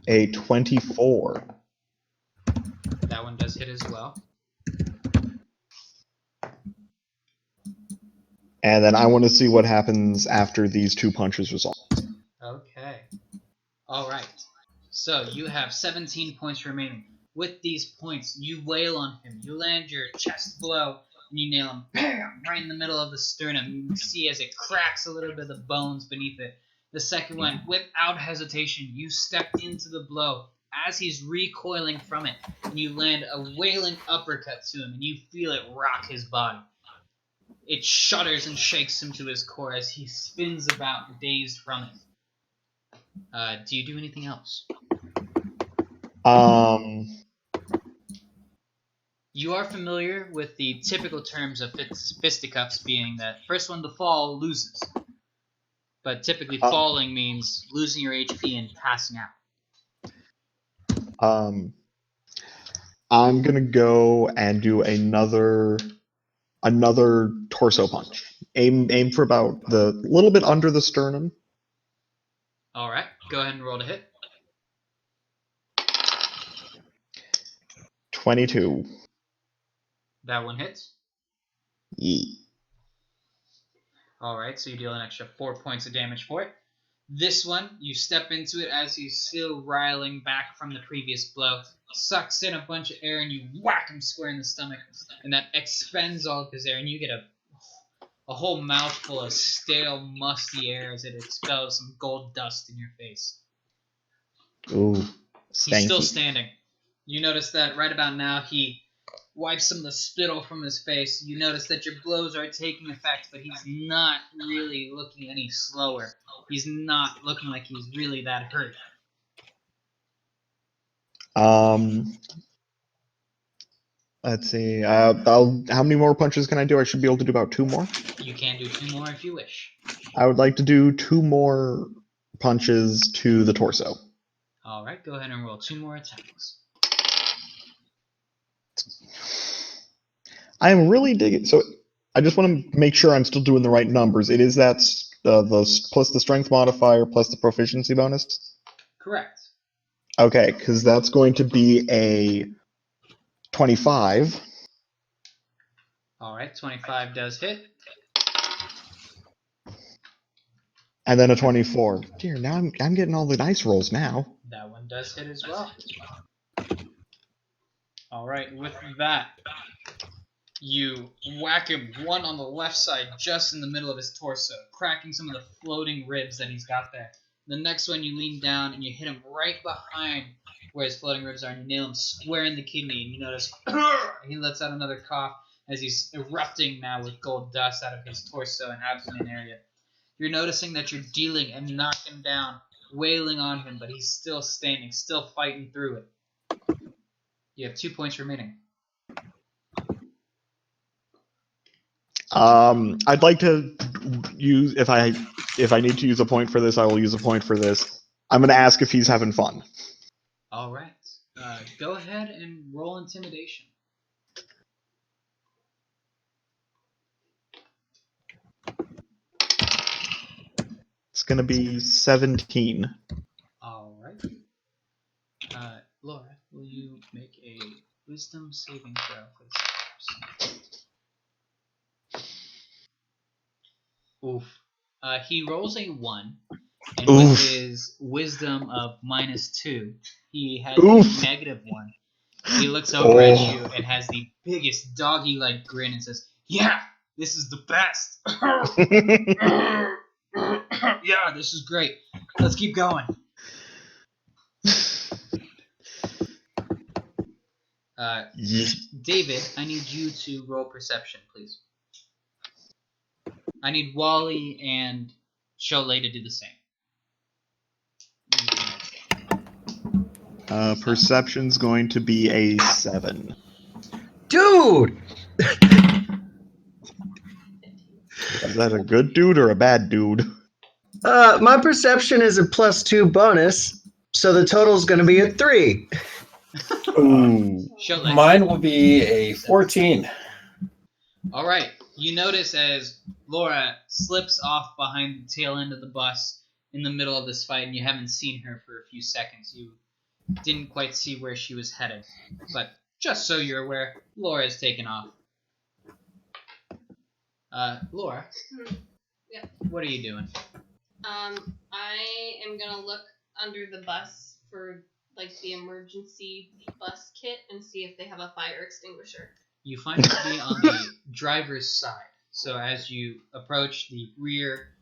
Speaker 3: A 24.
Speaker 2: That one does hit as well.
Speaker 3: And then I want to see what happens after these 2 punches resolve.
Speaker 2: Okay. All right. So you have 17 points remaining. With these points, you wail on him. You land your chest blow, and you nail him, bam, right in the middle of the sternum. You see as it cracks a little bit of the bones beneath it. The second one, without hesitation, you step into the blow as he's recoiling from it, and you land a wailing uppercut to him, and you feel it rock his body. It shudders and shakes him to his core as he spins about, dazed from it. Do you do anything else? You are familiar with the typical terms of fisticuffs being that first one to fall loses. But typically falling means losing your HP and passing out.
Speaker 3: I'm gonna go and do another torso punch. Aim for about the little bit under the sternum.
Speaker 2: Alright, go ahead and roll to hit.
Speaker 3: 22.
Speaker 2: That one hits.
Speaker 3: Yee.
Speaker 2: Alright, so you deal an extra 4 points of damage for it. This one, you step into it as he's still riling back from the previous blow, sucks in a bunch of air, and you whack him square in the stomach, and that expends all of his air, and you get a whole mouthful of stale, musty air as it expels some gold dust in your face.
Speaker 3: Ooh,
Speaker 2: He's
Speaker 3: stanky.
Speaker 2: still standing. You notice that right about now he wipes some of the spittle from his face. You notice that your blows are taking effect, but he's not really looking any slower. He's not looking like he's really that hurt.
Speaker 3: Let's see. How many more punches can I do? I should be able to do about 2 more.
Speaker 2: You can do 2 more if you wish.
Speaker 3: I would like to do 2 more punches to the torso.
Speaker 2: Alright, go ahead and roll 2 more attacks.
Speaker 3: I am really digging. So I just want to make sure I'm still doing the right numbers. It is that the plus the strength modifier plus the proficiency bonus.
Speaker 2: Correct.
Speaker 3: Okay, because that's going to be a 25.
Speaker 2: Alright, 25 does hit.
Speaker 3: And then a 24. Dear, now I'm getting all the dice rolls now.
Speaker 2: That one does hit as well. Alright, with that, you whack him one on the left side, just in the middle of his torso, cracking some of the floating ribs that he's got there. The next one, you lean down and you hit him right behind where his floating ribs are, and you nail him square in the kidney, and you notice he lets out another cough as he's erupting now with gold dust out of his torso and abdomen area. You're noticing that you're dealing and knocking down, wailing on him, but he's still standing, still fighting through it. You have 2 points remaining.
Speaker 3: I'd like to use if I need to use a point for this, I will use a point for this. I'm going to ask if he's having fun.
Speaker 2: All right. Go ahead and roll intimidation.
Speaker 3: It's going to be 17.
Speaker 2: All right. Laura, will you make a wisdom saving throw for this person? Oof. He rolls a 1, and with his wisdom of -2, he has
Speaker 3: Oof.
Speaker 2: a -1. He looks over at you and has the biggest doggy-like grin and says, "Yeah, this is the best. Yeah, this is great. Let's keep going." David, I need you to roll perception, please. I need Wally and Cholet to do the same.
Speaker 3: Perception's going to be a 7.
Speaker 4: Dude!
Speaker 3: Is that a good dude or a bad dude?
Speaker 4: My perception is a +2 bonus, so the total's going to be a 3.
Speaker 3: Ooh.
Speaker 2: Cholet.
Speaker 1: Mine will be a 14.
Speaker 2: All right. You notice as Laura slips off behind the tail end of the bus in the middle of this fight, and you haven't seen her for a few seconds. You didn't quite see where she was headed. But just so you're aware, Laura's taken off. Laura?
Speaker 6: Yeah.
Speaker 2: What are you doing?
Speaker 6: I am gonna look under the bus for like the emergency bus kit and see if they have a fire extinguisher.
Speaker 2: You find it to be on the driver's side. So as you approach the rear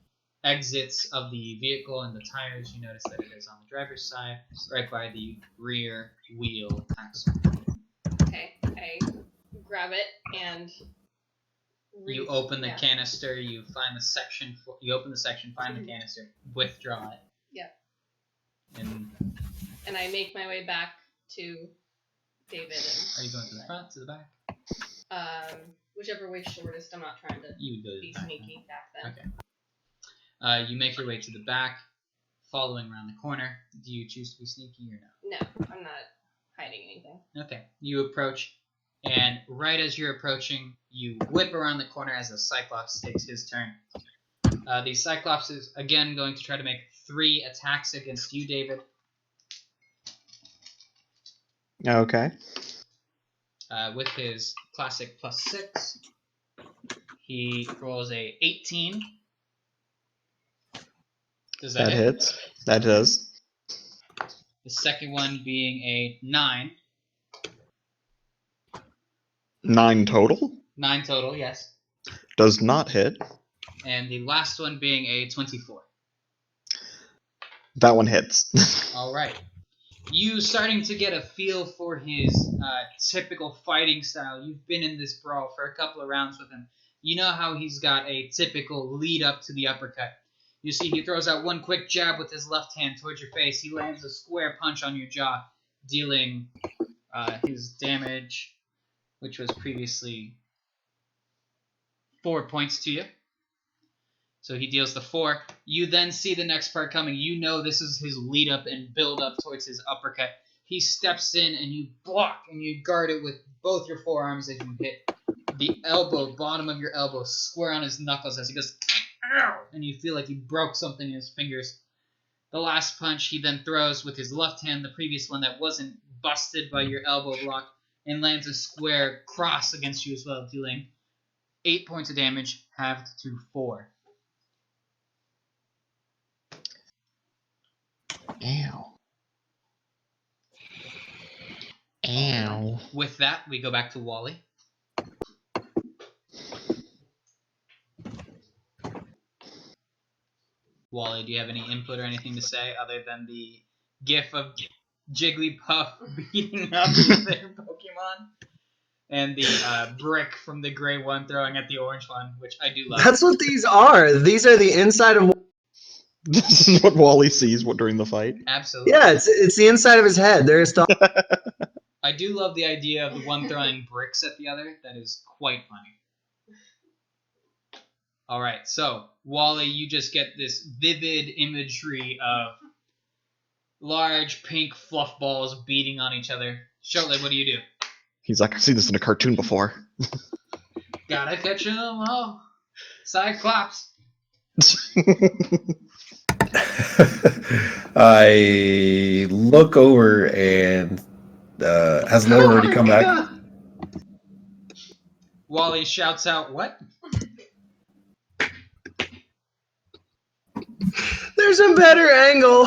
Speaker 2: exits of the vehicle and the tires, you notice that it is on the driver's side, right by the rear wheel axle.
Speaker 6: Okay, I grab it and
Speaker 2: You open the canister, you find the section, you open the section, find the canister, withdraw it.
Speaker 6: Yep.
Speaker 2: And
Speaker 6: I make my way back to David.
Speaker 2: Are you going to the front, to the back?
Speaker 6: Whichever way shortest. I'm not trying to
Speaker 2: You would go to
Speaker 6: be
Speaker 2: the back.
Speaker 6: sneaky back then.
Speaker 2: Okay. You make your way to the back, following around the corner. Do you choose to be sneaky or no?
Speaker 6: No, I'm not hiding anything.
Speaker 2: Okay. You approach, and right as you're approaching, you whip around the corner as the Cyclops takes his turn. The Cyclops is again going to try to make 3 attacks against you, David.
Speaker 3: Okay.
Speaker 2: With his classic +6, he rolls a 18. Does that hit?
Speaker 3: hits. That does.
Speaker 2: The second one being a 9.
Speaker 3: 9 total.
Speaker 2: 9 total, yes.
Speaker 3: Does not hit.
Speaker 2: And the last one being a 24.
Speaker 3: That one hits.
Speaker 2: All right. You starting to get a feel for his typical fighting style. You've been in this brawl for a couple of rounds with him. You know how he's got a typical lead up to the uppercut. You see he throws out one quick jab with his left hand towards your face. He lands a square punch on your jaw, dealing his damage, which was previously 4 points to you. So he deals the 4. You then see the next part coming. You know this is his lead up and build up towards his uppercut. He steps in and you block and you guard it with both your forearms as you hit the elbow, bottom of your elbow, square on his knuckles as he goes, ow! And you feel like he broke something in his fingers. The last punch he then throws with his left hand, the previous one that wasn't busted by your elbow block, and lands a square cross against you as well, dealing 8 points of damage, halved to 4.
Speaker 3: Ow. Ow.
Speaker 2: With that, we go back to Wally. Wally, do you have any input or anything to say other than the gif of Jigglypuff beating up their Pokemon? And the brick from the gray one throwing at the orange one, which I do love.
Speaker 4: That's what these are. These are the inside of.
Speaker 3: This is what Wally sees during the fight.
Speaker 2: Absolutely.
Speaker 4: Yeah, it's the inside of his head. There's the.
Speaker 2: I do love the idea of the one throwing bricks at the other. That is quite funny. All right, so Wally, you just get this vivid imagery of large pink fluff balls beating on each other. Shortly, what do you do?
Speaker 3: He's like, I've seen this in a cartoon before.
Speaker 2: Gotta catch 'em all. Cyclops.
Speaker 1: I look over and has Laura already come back?
Speaker 2: Wally shouts out, "What?"
Speaker 4: There's a better angle.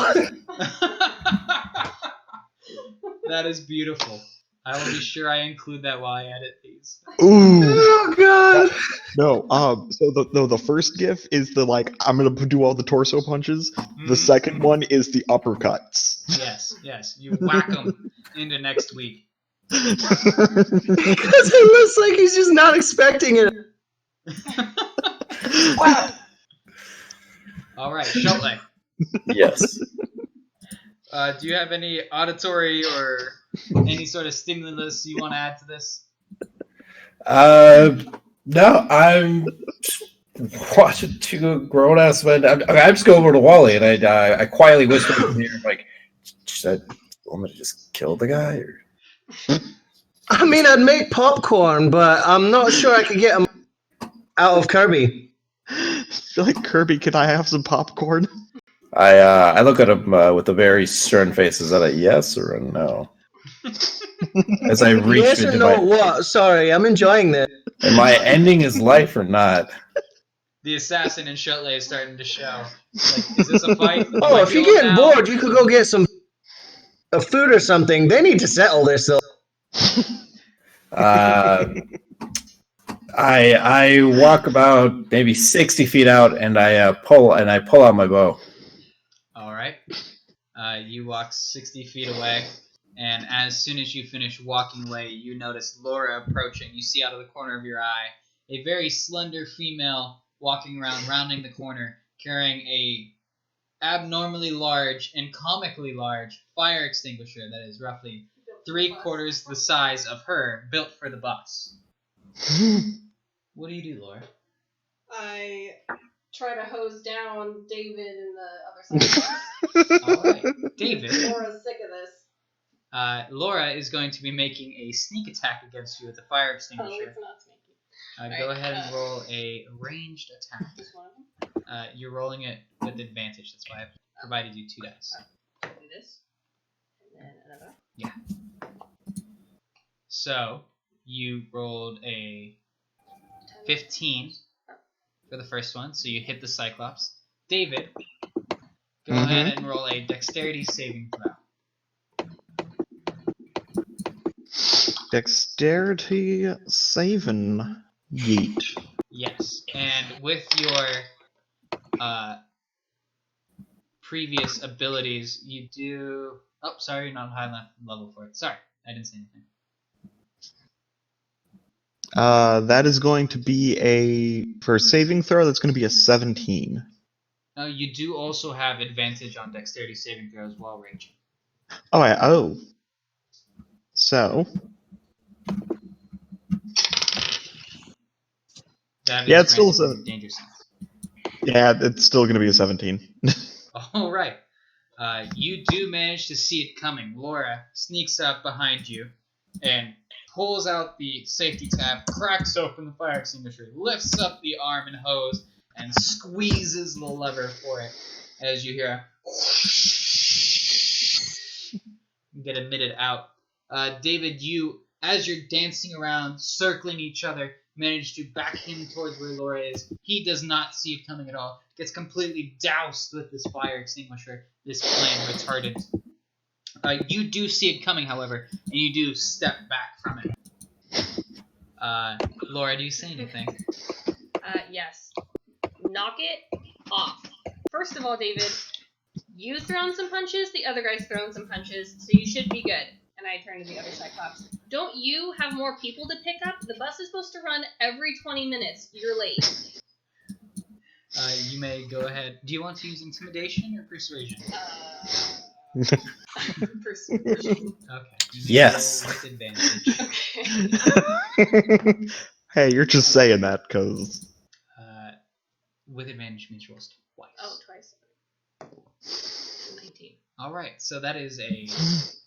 Speaker 2: That is beautiful. I will be sure I include that while I edit these.
Speaker 3: Ooh.
Speaker 4: Oh god.
Speaker 3: No. So the first gif is the I'm gonna do all the torso punches. The second one is the uppercuts.
Speaker 2: Yes. You whack them into next week.
Speaker 4: Because it looks like he's just not expecting it.
Speaker 2: Wow. All right, Shortly.
Speaker 1: Yes.
Speaker 2: Do you have any auditory or any sort of stimulus you want to add to this?
Speaker 1: No, I'm watching two grown ass men. I just go over to Wally and I quietly whisper in his ear, like, "Should I want me to just kill the guy?" Or...
Speaker 4: I mean, I'd make popcorn, but I'm not sure I could get him out of Kirby.
Speaker 3: I feel like, Kirby, can I have some popcorn?
Speaker 1: I look at him with a very stern face. Is that a yes or a no? As I reach
Speaker 4: Yes or
Speaker 1: into
Speaker 4: no?
Speaker 1: my,
Speaker 4: What? Sorry, I'm enjoying this.
Speaker 1: am I ending his life or not?
Speaker 2: The assassin in Shutley is starting to show. Like, is this a fight? Do
Speaker 4: Oh,
Speaker 2: I
Speaker 4: if you're
Speaker 2: kill him
Speaker 4: getting
Speaker 2: now?
Speaker 4: bored, you could go get some food or something. They need to settle this though.
Speaker 1: I walk about maybe 60 feet out, and I pull out my bow.
Speaker 2: All right. You walk 60 feet away, and as soon as you finish walking away, you notice Laura approaching. You see out of the corner of your eye a very slender female walking around, rounding the corner, carrying a abnormally large and comically large fire extinguisher that is roughly 3/4 the size of her, built for the bus. What do you do, Laura?
Speaker 6: I try to hose down David and the other side.
Speaker 2: All right, David.
Speaker 6: Laura's sick of this.
Speaker 2: Laura is going to be making a sneak attack against you with a fire
Speaker 6: Oh,
Speaker 2: extinguisher.
Speaker 6: it's not sneaky.
Speaker 2: Go
Speaker 6: Right,
Speaker 2: ahead and roll a ranged attack.
Speaker 6: Just one of them.
Speaker 2: You're rolling it with advantage. That's why I provided you 2 dice.
Speaker 6: Do this. And then another.
Speaker 2: So you rolled a 15 for the first one, so you hit the Cyclops. David, go ahead and roll a dexterity saving throw.
Speaker 3: Dexterity saving. Yeet.
Speaker 2: Yes, and with your previous abilities, you do. Oh, sorry, not high enough level for it. Sorry, I didn't say anything.
Speaker 3: That is going to be for a saving throw, that's going to be a 17.
Speaker 2: You do also have advantage on dexterity saving throws while raging.
Speaker 3: Oh. So.
Speaker 2: That
Speaker 3: Yeah,
Speaker 2: is
Speaker 3: it's still
Speaker 2: granted danger sense.
Speaker 3: Yeah, it's still going to be a 17.
Speaker 2: All right. You do manage to see it coming. Laura sneaks up behind you and pulls out the safety tab, cracks open the fire extinguisher, lifts up the arm and hose, and squeezes the lever for it. As you hear get emitted out. David, you, as you're dancing around, circling each other, manage to back him towards where Laura is. He does not see it coming at all. Gets completely doused with this fire extinguisher, this flame retardant. You do see it coming, however, and you do step back from it. Laura, do you say anything?
Speaker 6: Yes. Knock it off. First of all, David, you thrown some punches, the other guy's thrown some punches, so you should be good. And I turn to the other Cyclops. Don't you have more people to pick up? The bus is supposed to run every 20 minutes. You're late.
Speaker 2: You may go ahead. Do you want to use intimidation or persuasion?
Speaker 6: Persuasion.
Speaker 2: Okay.
Speaker 1: Yes.
Speaker 2: Roll with advantage.
Speaker 6: Okay.
Speaker 3: Hey, you're just saying that because.
Speaker 2: With advantage means rolls twice.
Speaker 6: Oh, twice. 19.
Speaker 2: All right, so that is a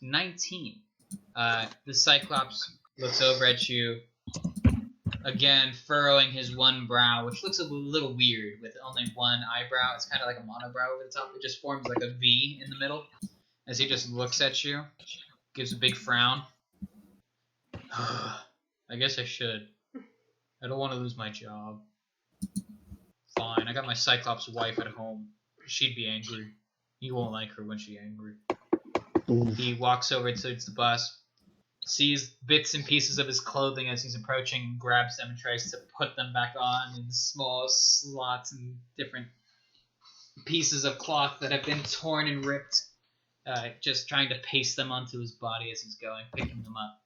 Speaker 2: 19. The Cyclops looks over at you, again furrowing his one brow, which looks a little weird with only one eyebrow. It's kind of like a monobrow over the top. It just forms like a V in the middle as he just looks at you, gives a big frown. I guess I should. I don't want to lose my job. Fine, I got my Cyclops wife at home. She'd be angry. You won't like her when she's angry.
Speaker 3: Ooh.
Speaker 2: He walks over towards the bus, sees bits and pieces of his clothing as he's approaching, grabs them and tries to put them back on in small slots and different pieces of cloth that have been torn and ripped, just trying to paste them onto his body as he's going, picking them up.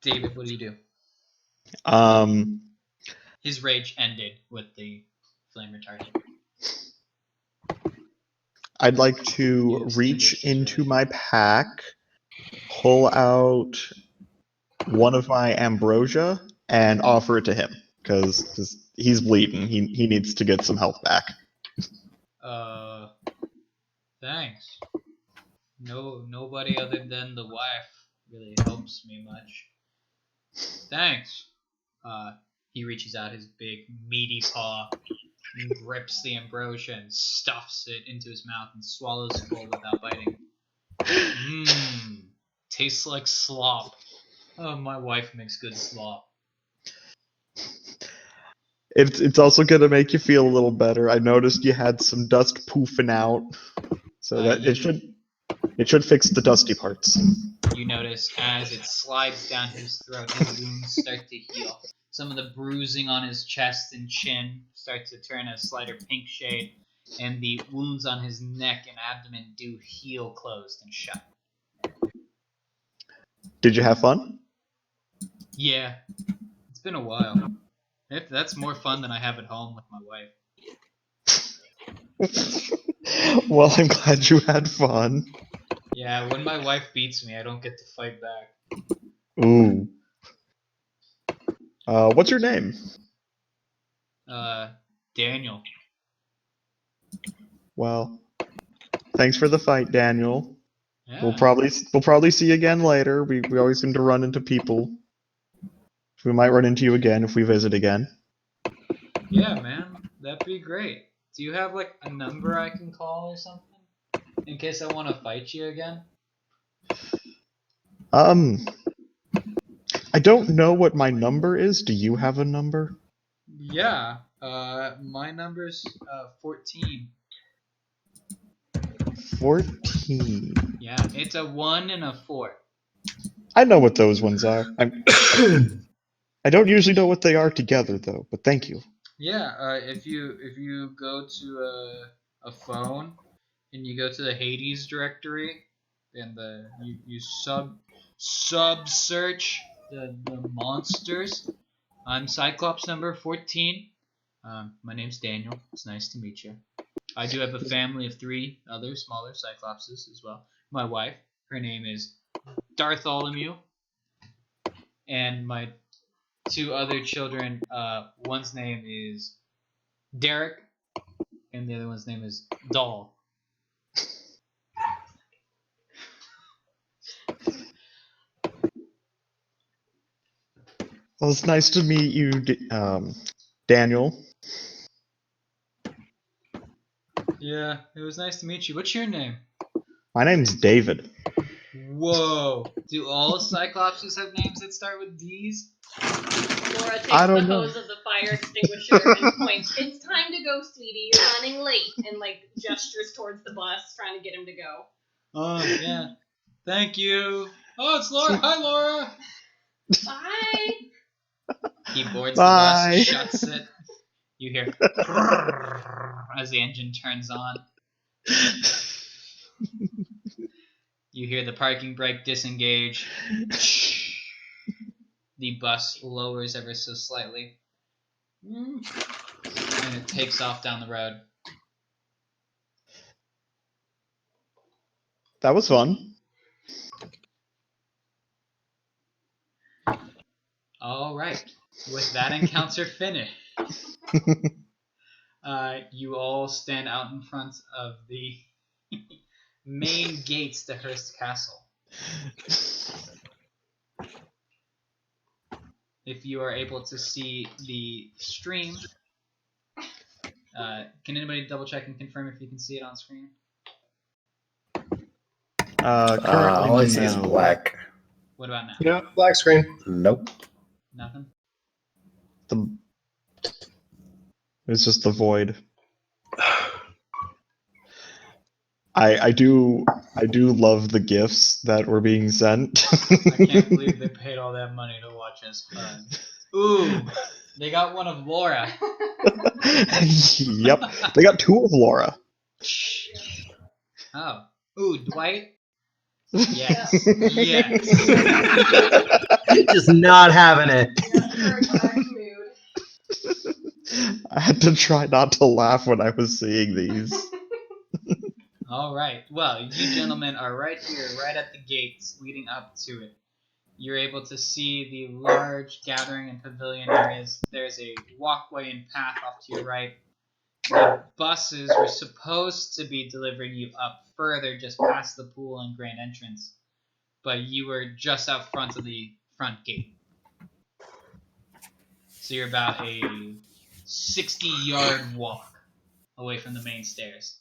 Speaker 2: David, what do you do? His rage ended with the flame retardant.
Speaker 3: I'd like to reach into my pack, pull out one of my ambrosia, and offer it to him because he's bleeding. He needs to get some health back.
Speaker 2: Thanks. Nobody other than the wife really helps me much. Thanks. He reaches out his big meaty paw, and grips the ambrosia and stuffs it into his mouth and swallows it whole without biting. Mmm, tastes like slop. Oh, my wife makes good slop.
Speaker 3: It's also gonna make you feel a little better. I noticed you had some dust poofing out, so that it should fix the dusty parts.
Speaker 2: You notice as it slides down his throat, his wounds start to heal. Some of the bruising on his chest and chin start to turn a slighter pink shade, and the wounds on his neck and abdomen do heal closed and shut.
Speaker 3: Did you have fun?
Speaker 2: Yeah, it's been a while. That's more fun than I have at home with my wife.
Speaker 3: Well, I'm glad you had fun.
Speaker 2: Yeah, when my wife beats me, I don't get to fight back.
Speaker 3: Ooh. What's your name?
Speaker 2: Daniel.
Speaker 3: Well, thanks for the fight, Daniel.
Speaker 2: Yeah.
Speaker 3: We'll probably see you again later. We always seem to run into people. We might run into you again if we visit again.
Speaker 2: Yeah, man, that'd be great. Do you have like a number I can call or something in case I want to fight you again?
Speaker 3: I don't know what my number is. Do you have a number?
Speaker 2: Yeah. My number's 14.
Speaker 3: 14.
Speaker 2: Yeah, it's a 1 and a 4.
Speaker 3: I know what those ones are. I don't usually know what they are together though, but thank you.
Speaker 2: Yeah. If you go to a phone and you go to the Hades directory and you sub search the monsters. I'm Cyclops number 14. My name's Daniel. It's nice to meet you. I do have a family of 3 other smaller Cyclopses as well. My wife, her name is Bartholomew, and my 2 other children, one's name is Derek, and the other one's name is Doll.
Speaker 3: Well, it's nice to meet you, Daniel.
Speaker 2: Yeah, it was nice to meet you. What's your name?
Speaker 3: My name's David.
Speaker 2: Whoa. Do all Cyclopses have names that start with D's?
Speaker 6: Laura takes
Speaker 3: I
Speaker 6: the
Speaker 3: don't know.
Speaker 6: hose of the fire extinguisher and points, "It's time to go, sweetie. You're running late," and like gestures towards the bus, trying to get him to go.
Speaker 2: Oh, yeah. Thank you. Oh, it's Laura. Hi, Laura.
Speaker 6: Bye.
Speaker 2: He boards
Speaker 3: Bye.
Speaker 2: the bus, shuts it. You hear as the engine turns on. You hear the parking brake disengage. The bus lowers ever so slightly. And it takes off down the road.
Speaker 3: That was fun.
Speaker 2: All right. With that encounter finished, you all stand out in front of the main gates to Hearst Castle. If you are able to see the stream, can anybody double check and confirm if you can see it on screen?
Speaker 3: Currently,
Speaker 1: All I see is
Speaker 3: no.
Speaker 1: black.
Speaker 2: What about now?
Speaker 4: Yeah, black screen.
Speaker 1: Nope.
Speaker 2: Nothing?
Speaker 3: It's just the void. I do love the gifts that were being sent.
Speaker 2: I can't believe they paid all that money to watch us fun. Ooh, they got one of Laura.
Speaker 3: Yep, they got 2 of Laura.
Speaker 2: Oh. Ooh, Dwight? Yes. Yes.
Speaker 4: Just not having it.
Speaker 6: Very black mood.
Speaker 3: I had to try not to laugh when I was seeing these.
Speaker 2: All right. Well, you gentlemen are right here, right at the gates leading up to it. You're able to see the large gathering and pavilion areas. There's a walkway and path off to your right. The buses were supposed to be delivering you up further, just past the pool and grand entrance, but you were just out front of the front gate. So you're about a 60-yard walk away from the main stairs.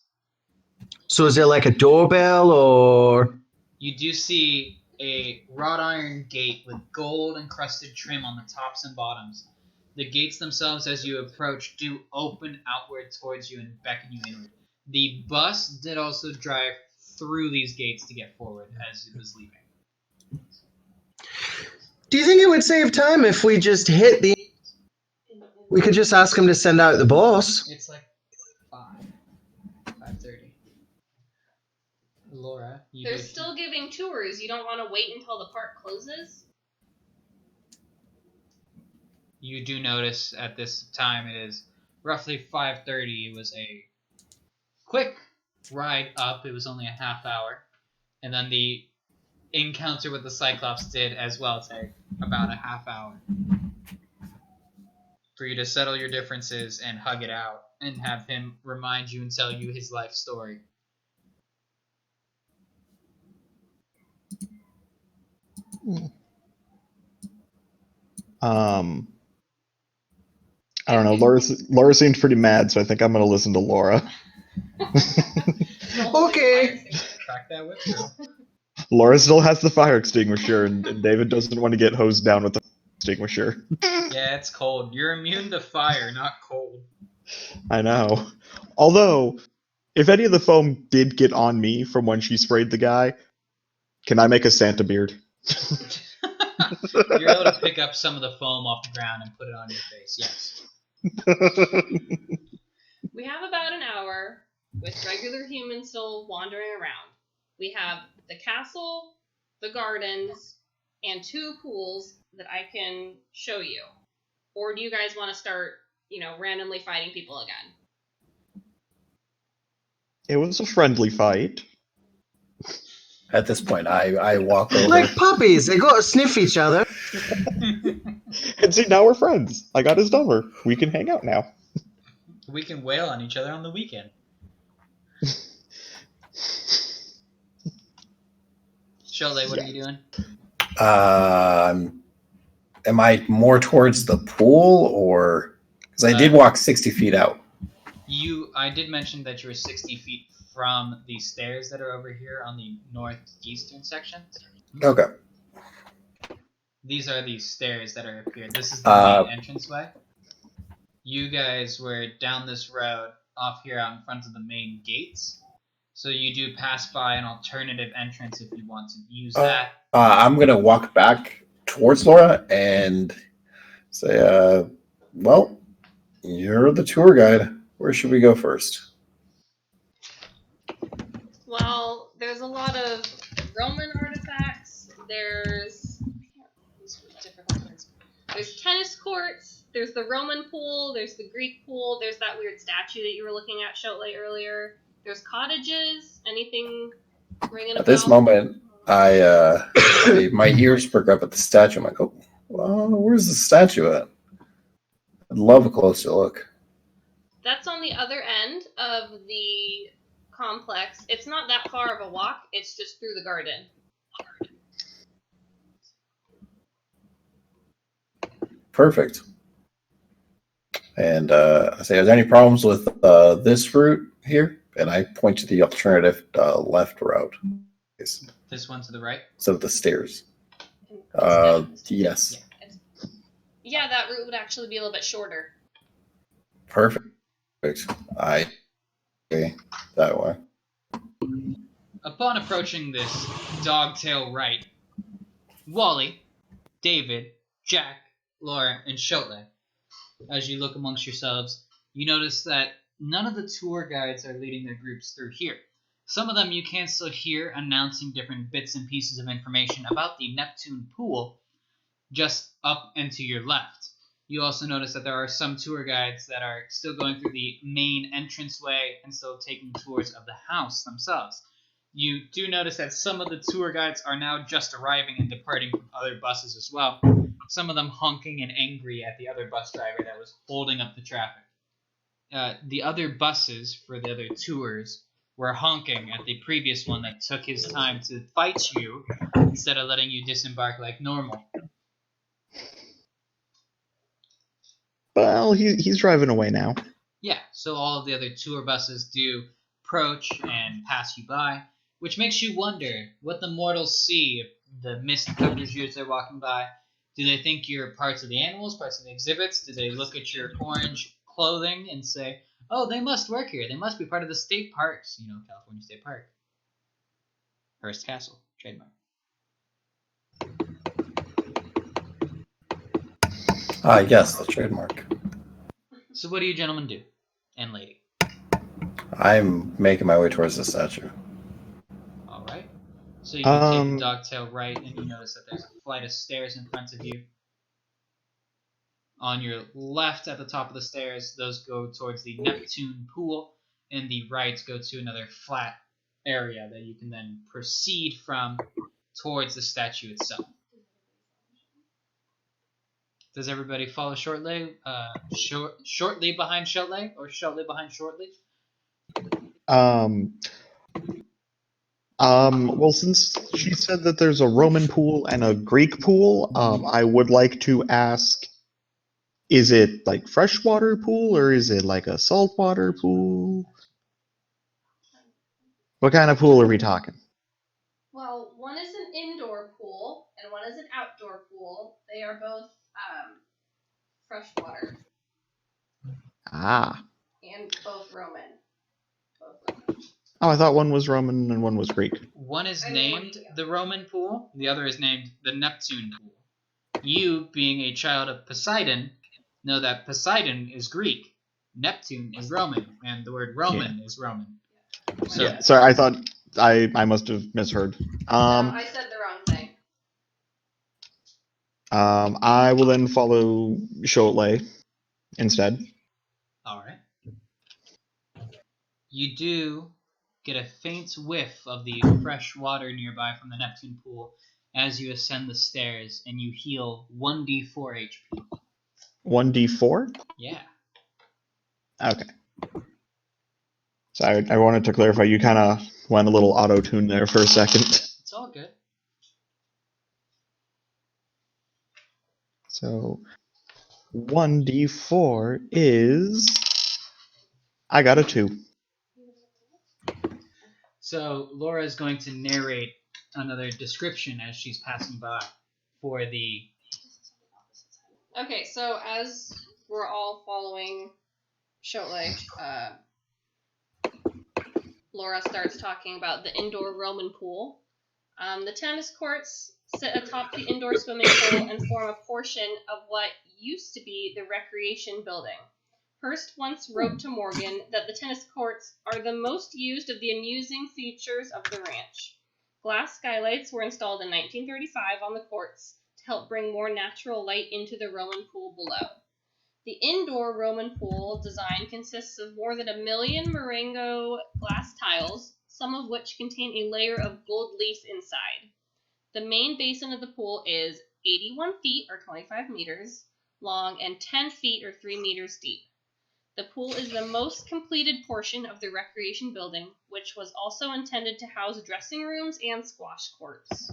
Speaker 4: So is there like a doorbell or?
Speaker 2: You do see a wrought iron gate with gold encrusted trim on the tops and bottoms. The gates themselves, as you approach, do open outward towards you and beckon you inward. The bus did also drive through these gates to get forward as it was leaving.
Speaker 4: Do you think it would save time if we just hit the? We could just ask him to send out the boss.
Speaker 2: It's like 5:30. Laura,
Speaker 6: They're still giving tours. You don't want to wait until the park closes?
Speaker 2: You do notice at this time it is roughly 5:30. It was a quick ride up. It was only a half hour. And then the encounter with the Cyclops did as well take about a half hour. For you to settle your differences and hug it out and have him remind you and tell you his life story.
Speaker 3: I don't know. Laura seems pretty mad, so I think I'm going to listen to Laura.
Speaker 4: Okay.
Speaker 2: Track that whip through.
Speaker 3: Laura still has the fire extinguisher, and David doesn't want to get hosed down with the extinguisher.
Speaker 2: Yeah, it's cold. You're immune to fire, not cold.
Speaker 3: I know. Although, if any of the foam did get on me from when she sprayed the guy, can I make a Santa beard?
Speaker 2: You're able to pick up some of the foam off the ground and put it on your face, yes.
Speaker 6: We have about an hour with regular humans still wandering around. We have the castle, the gardens, and 2 pools that I can show you. Or do you guys want to start, randomly fighting people again?
Speaker 3: It was a friendly fight.
Speaker 1: At this point, I walk over.
Speaker 4: Like puppies, they go to sniff each other.
Speaker 3: And see, now we're friends. I got his number. We can hang out now.
Speaker 2: We can wail on each other on the weekend. Shole, what are you doing?
Speaker 1: Am I more towards the pool, or because I did walk 60 feet out?
Speaker 2: I did mention that you were 60 feet from the stairs that are over here on the northeastern section.
Speaker 1: Okay.
Speaker 2: These are the stairs that are up here. This is the main entranceway. You guys were down this road off here out in front of the main gates. So you do pass by an alternative entrance if you want to use that.
Speaker 1: I'm going to walk back towards Laura and say, well, you're the tour guide. Where should we go first?
Speaker 6: Well, there's a lot of Roman artifacts. There's tennis courts. There's the Roman pool. There's the Greek pool. There's that weird statue that you were looking at, Shole, earlier. There's cottages. Anything ringing a bell?
Speaker 1: At this moment, my ears perk up at the statue. I'm like, oh, well, where's the statue at? I'd love a closer look.
Speaker 6: That's on the other end of the complex. It's not that far of a walk. It's just through the garden.
Speaker 1: Perfect. And I say, are there any problems with this route here? And I point to the alternative left route.
Speaker 2: This one to the right?
Speaker 1: So the stairs. Yes.
Speaker 6: Yeah, that route would actually be a little bit shorter.
Speaker 1: Perfect. Okay, that way.
Speaker 2: Upon approaching this dogtail right, Wally, David, Jack, Laura, and Shole, as you look amongst yourselves, you notice that none of the tour guides are leading their groups through here. Some of them you can still hear announcing different bits and pieces of information about the Neptune pool just up and to your left. You also notice that there are some tour guides that are still going through the main entranceway and still taking tours of the house themselves. You do notice that some of the tour guides are now just arriving and departing from other buses as well. Some of them honking and angry at the other bus driver that was holding up the traffic. The other buses for the other tours were honking at the previous one that took his time to fight you instead of letting you disembark like normal.
Speaker 3: Well, he's driving away now.
Speaker 2: Yeah, so all of the other tour buses do approach and pass you by, which makes you wonder what the mortals see if the mist covers you as they're walking by. Do they think you're parts of the animals, parts of the exhibits? Do they look at your orange clothing and say, oh, they must work here. They must be part of the state parks, California State Park. Hearst Castle, trademark.
Speaker 1: Yes, the trademark.
Speaker 2: So what do you gentlemen do? And lady.
Speaker 1: I'm making my way towards the statue.
Speaker 2: All right. So you can take the dogtail right, and you notice that there's a flight of stairs in front of you. On your left at the top of the stairs, those go towards the Neptune pool, and the right go to another flat area that you can then proceed from towards the statue itself. Does everybody follow shortly? Shortly behind shortly, or shortly behind shortly?
Speaker 3: Well, since she said that there's a Roman pool and a Greek pool, I would like to ask, is it like freshwater pool or is it like a saltwater pool? What kind of pool are we talking?
Speaker 6: Well, one is an indoor pool and one is an outdoor pool. They are both freshwater
Speaker 3: Ah.
Speaker 6: and both Roman.
Speaker 3: Oh, I thought one was Roman and one was Greek.
Speaker 2: One is named the Roman pool, the other is named the Neptune pool. You, being a child of Poseidon, know that Poseidon is Greek, Neptune is Roman, and the word Roman is Roman. So,
Speaker 3: Yeah, sorry, I thought I must have misheard.
Speaker 6: No, I said the wrong thing.
Speaker 3: I will then follow Shotley instead.
Speaker 2: all right. You do get a faint whiff of the fresh water nearby from the Neptune pool as you ascend the stairs, and you heal 1d4 HP.
Speaker 3: 1d4?
Speaker 2: Yeah.
Speaker 3: Okay. So I wanted to clarify, you kind of went a little auto-tune there for a second.
Speaker 2: It's all good.
Speaker 3: So 1d4 is... I got a 2.
Speaker 2: So Laura is going to narrate another description as she's passing by for the...
Speaker 6: Okay, so as we're all following Shotley, Laura starts talking about the indoor Roman pool. The tennis courts sit atop the indoor swimming pool and form a portion of what used to be the recreation building. Hearst once wrote to Morgan that the tennis courts are the most used of the amusing features of the ranch. Glass skylights were installed in 1935 on the courts to help bring more natural light into the Roman pool below. The indoor Roman pool design consists of more than 1 million Marengo glass tiles, some of which contain a layer of gold leaf inside. The main basin of the pool is 81 feet or 25 meters long and 10 feet or 3 meters deep. The pool is the most completed portion of the recreation building, which was also intended to house dressing rooms and squash courts.